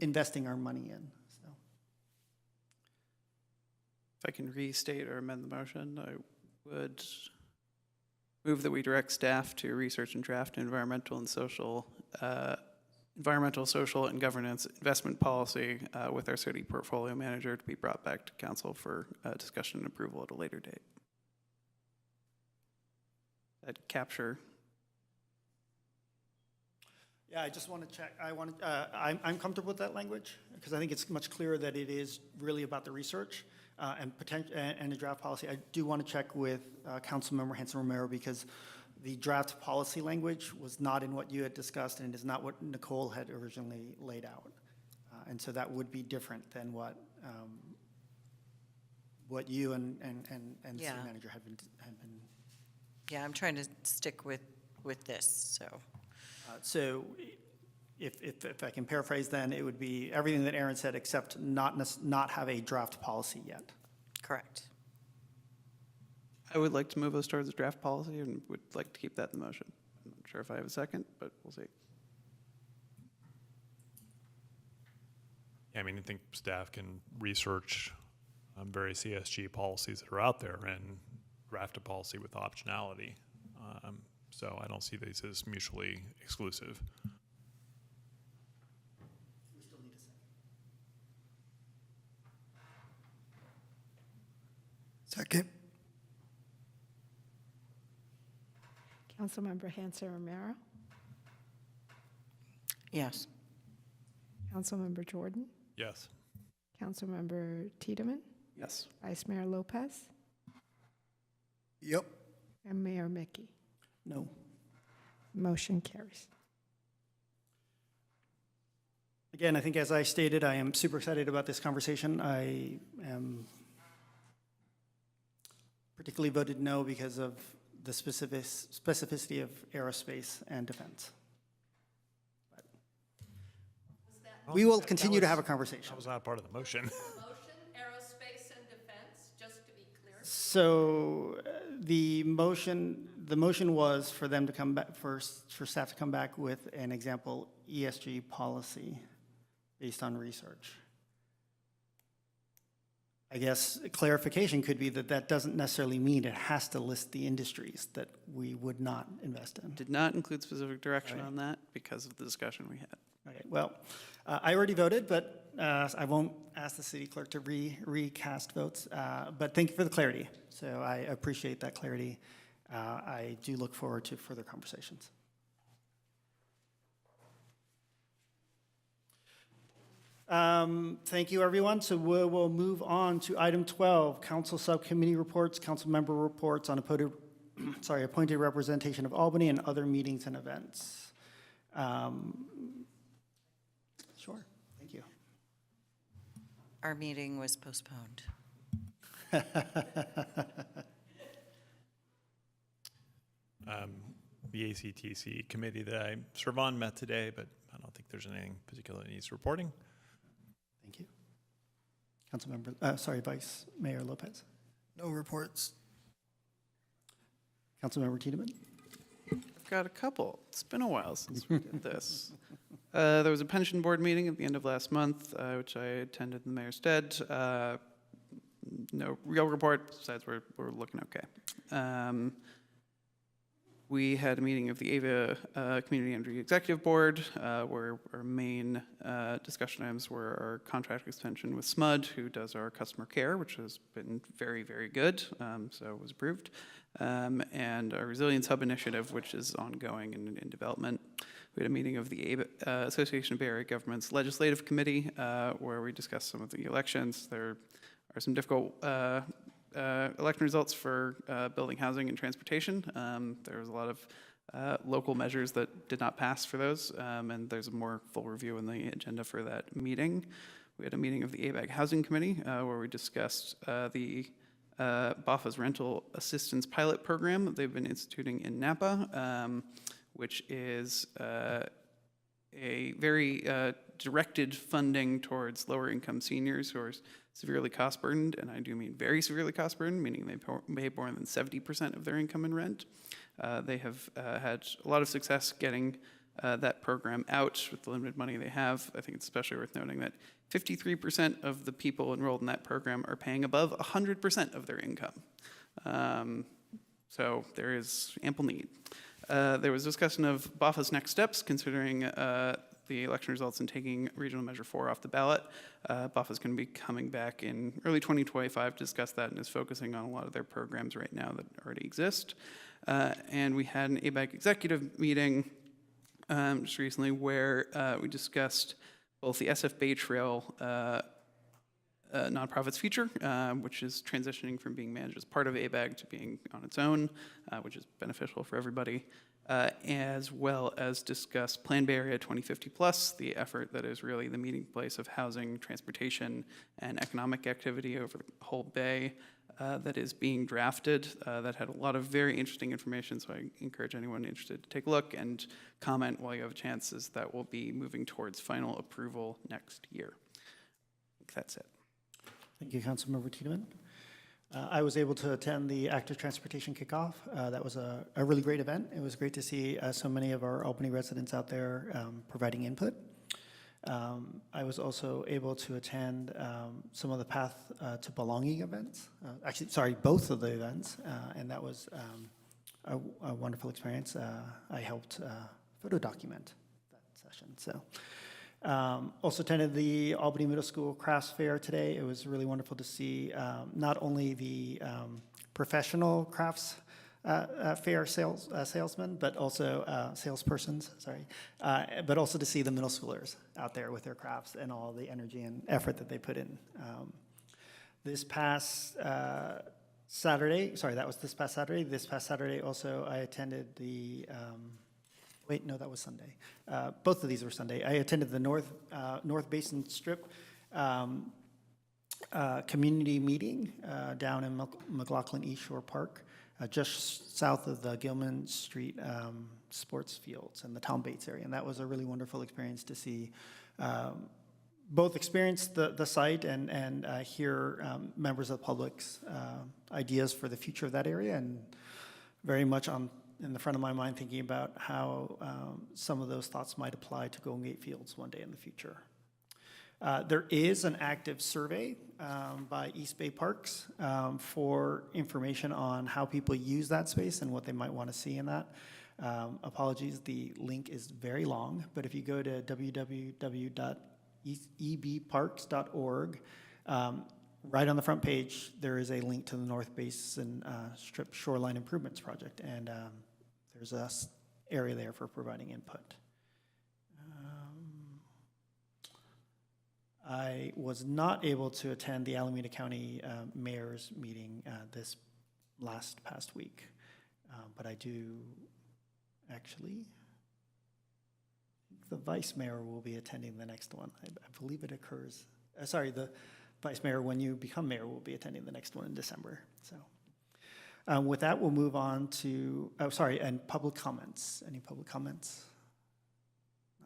investing our money in. So, If I can restate or amend the motion, I would move that we direct staff to research and draft environmental, social, and governance investment policy with our city portfolio manager to be brought back to council for discussion and approval at a later date. That capture. yeah, I just want to check. I'm comfortable with that language because I think it's much clearer that it is really about the research and the draft policy. I do want to check with Councilmember Hanson Romero because the draft policy language was not in what you had discussed and is not what Nicole had originally laid out. And so that would be different than what you and the city manager had been. Yeah, I'm trying to stick with this, so. So if I can paraphrase, then it would be everything that Aaron said except not have a draft policy yet. Correct. I would like to move us towards the draft policy and would like to keep that in the motion. I'm not sure if I have a second, but we'll see. Yeah, I mean, I think staff can research various ESG policies that are out there and draft a policy with optionality. So I don't see these as mutually exclusive. We still need a second. Second. Councilmember Hanson Romero, Yes. Councilmember Jordan, Yes. Councilmember Tiedemann, Yes. Vice Mayor Lopez, Yep. and Mayor Mickey. No. Motion carries. Again, I think as I stated, I am super excited about this conversation. I am particularly voted no because of the specificity of aerospace and defense. We will continue to have a conversation. That was not part of the motion. Motion, aerospace and defense, just to be clear. So the motion was for them to come back, for staff to come back with an example ESG policy based on research. I guess clarification could be that that doesn't necessarily mean it has to list the industries that we would not invest in. Did not include specific direction on that because of the discussion we had. Okay, well, I already voted, but I won't ask the city clerk to recast votes, but thank you for the clarity. So I appreciate that clarity. I do look forward to further conversations. Thank you, everyone. So we'll move on to item 12, council subcommittee reports, council member reports on appointed representation of Albany and other meetings and events. Sure, thank you. Our meeting was postponed. The ACTC committee that I serve on met today, but I don't think there's anything particular that needs reporting. Thank you. Vice Mayor Lopez. No reports. Councilmember Tiedemann. I've got a couple. It's been a while since we did this. There was a pension board meeting at the end of last month, which I attended in the mayor's stead. No real report, besides we're looking okay. We had a meeting of the AVA Community Energy Executive Board, where our main discussion items were our contract extension with SMUD, who does our customer care, which has been very, very good, so it was approved, and our Resilience Hub initiative, which is ongoing and in development. We had a meeting of the AVA, Association of Bay Area Governments Legislative Committee, where we discussed some of the elections. There are some difficult election results for building, housing, and transportation. There was a lot of local measures that did not pass for those, and there's a more full review in the agenda for that meeting. We had a meeting of the ABAG Housing Committee where we discussed the BAFA's rental assistance pilot program that they've been instituting in Napa, which is a very directed funding towards lower income seniors who are severely cost burdened, and I do mean very severely cost burdened, meaning they pay more than 70% of their income in rent. They have had a lot of success getting that program out with the limited money they have. I think it's especially worth noting that 53% of the people enrolled in that program are paying above 100% of their income. So there is ample need. There was discussion of BAFA's next steps, considering the election results and taking Regional Measure 4 off the ballot. BAFA is going to be coming back in early 2025 to discuss that and is focusing on a lot of their programs right now that already exist. And we had an ABAG executive meeting just recently where we discussed both the SF Bay Trail nonprofits feature, which is transitioning from being managed as part of ABAG to being on its own, which is beneficial for everybody. As well as discuss Plan Bay Area 2050 Plus, the effort that is really the meeting place of housing, transportation, and economic activity over the whole bay that is being drafted. That had a lot of very interesting information, so I encourage anyone interested to take a look and comment while you have a chance, as that will be moving towards final approval next year. I think that's it. Thank you, Councilmember Tiedemann. I was able to attend the active transportation kickoff. That was a really great event. It was great to see so many of our Albany residents out there providing input. I was also able to attend some of the Path to Belonging events. Both of the events, and that was a wonderful experience. I helped photo document that session. So. Also attended the Albany Middle School Crafts Fair today. It was really wonderful to see not only the professional crafts fair salesmen, but also salespersons, sorry, but also to see the middle schoolers out there with their crafts and all the energy and effort that they put in. This past Saturday, sorry, that was this past Saturday. This past Saturday also, I attended the, wait, no, that was Sunday. Both of these were Sunday. I attended the North Basin Strip community meeting down in McLaughlin East Shore Park, just south of the Gilman Street sports fields and the Tom Bates area. And that was a really wonderful experience to see both experience the site and hear members of the public's ideas for the future of that area, and very much in the front of my mind thinking about how some of those thoughts might apply to Golden Gate Fields one day in the future. There is an active survey by East Bay Parks for information on how people use that space and what they might want to see in that. Apologies, the link is very long, but if you go to www.ebparks.org, right on the front page, there is a link to the North Basin Strip Shoreline Improvements Project, and there's a area there for providing input. I was not able to attend the Alameda County Mayor's meeting this past week, but I do actually. The Vice Mayor will be attending the next one. I believe it occurs. Sorry, the Vice Mayor, when you become mayor, will be attending the next one in December. So, with that, we'll move on to. Oh, sorry, and public comments. Any public comments?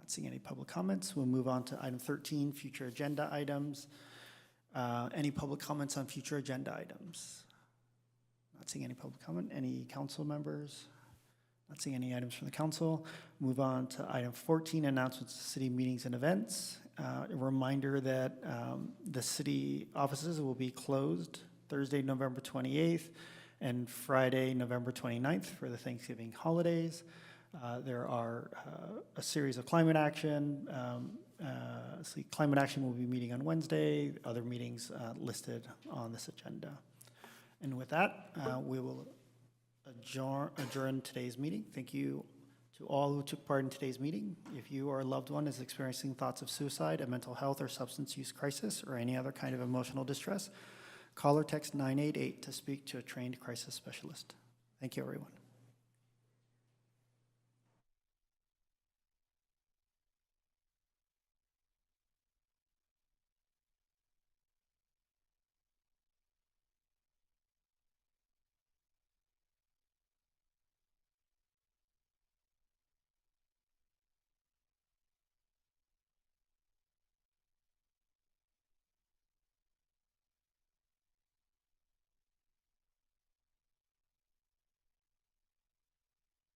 Seeing any public comments, we'll move on to item 13, future agenda items. Any public comments on future agenda items? Not seeing any public comment. Any council members? Not seeing any items from the council. Move on to item 14, announcements of city meetings and events. A reminder that the city offices will be closed Thursday, November 28th and Friday, November 29th for the Thanksgiving holidays. There are a series of climate action. Climate action will be meeting on Wednesday. Other meetings listed on this agenda. And with that, we will adjourn today's meeting. Thank you to all who took part in today's meeting. If you or a loved one is experiencing thoughts of suicide, a mental health or substance use crisis, or any other kind of emotional distress, call or text 988 to speak to a trained crisis specialist. Thank you, everyone.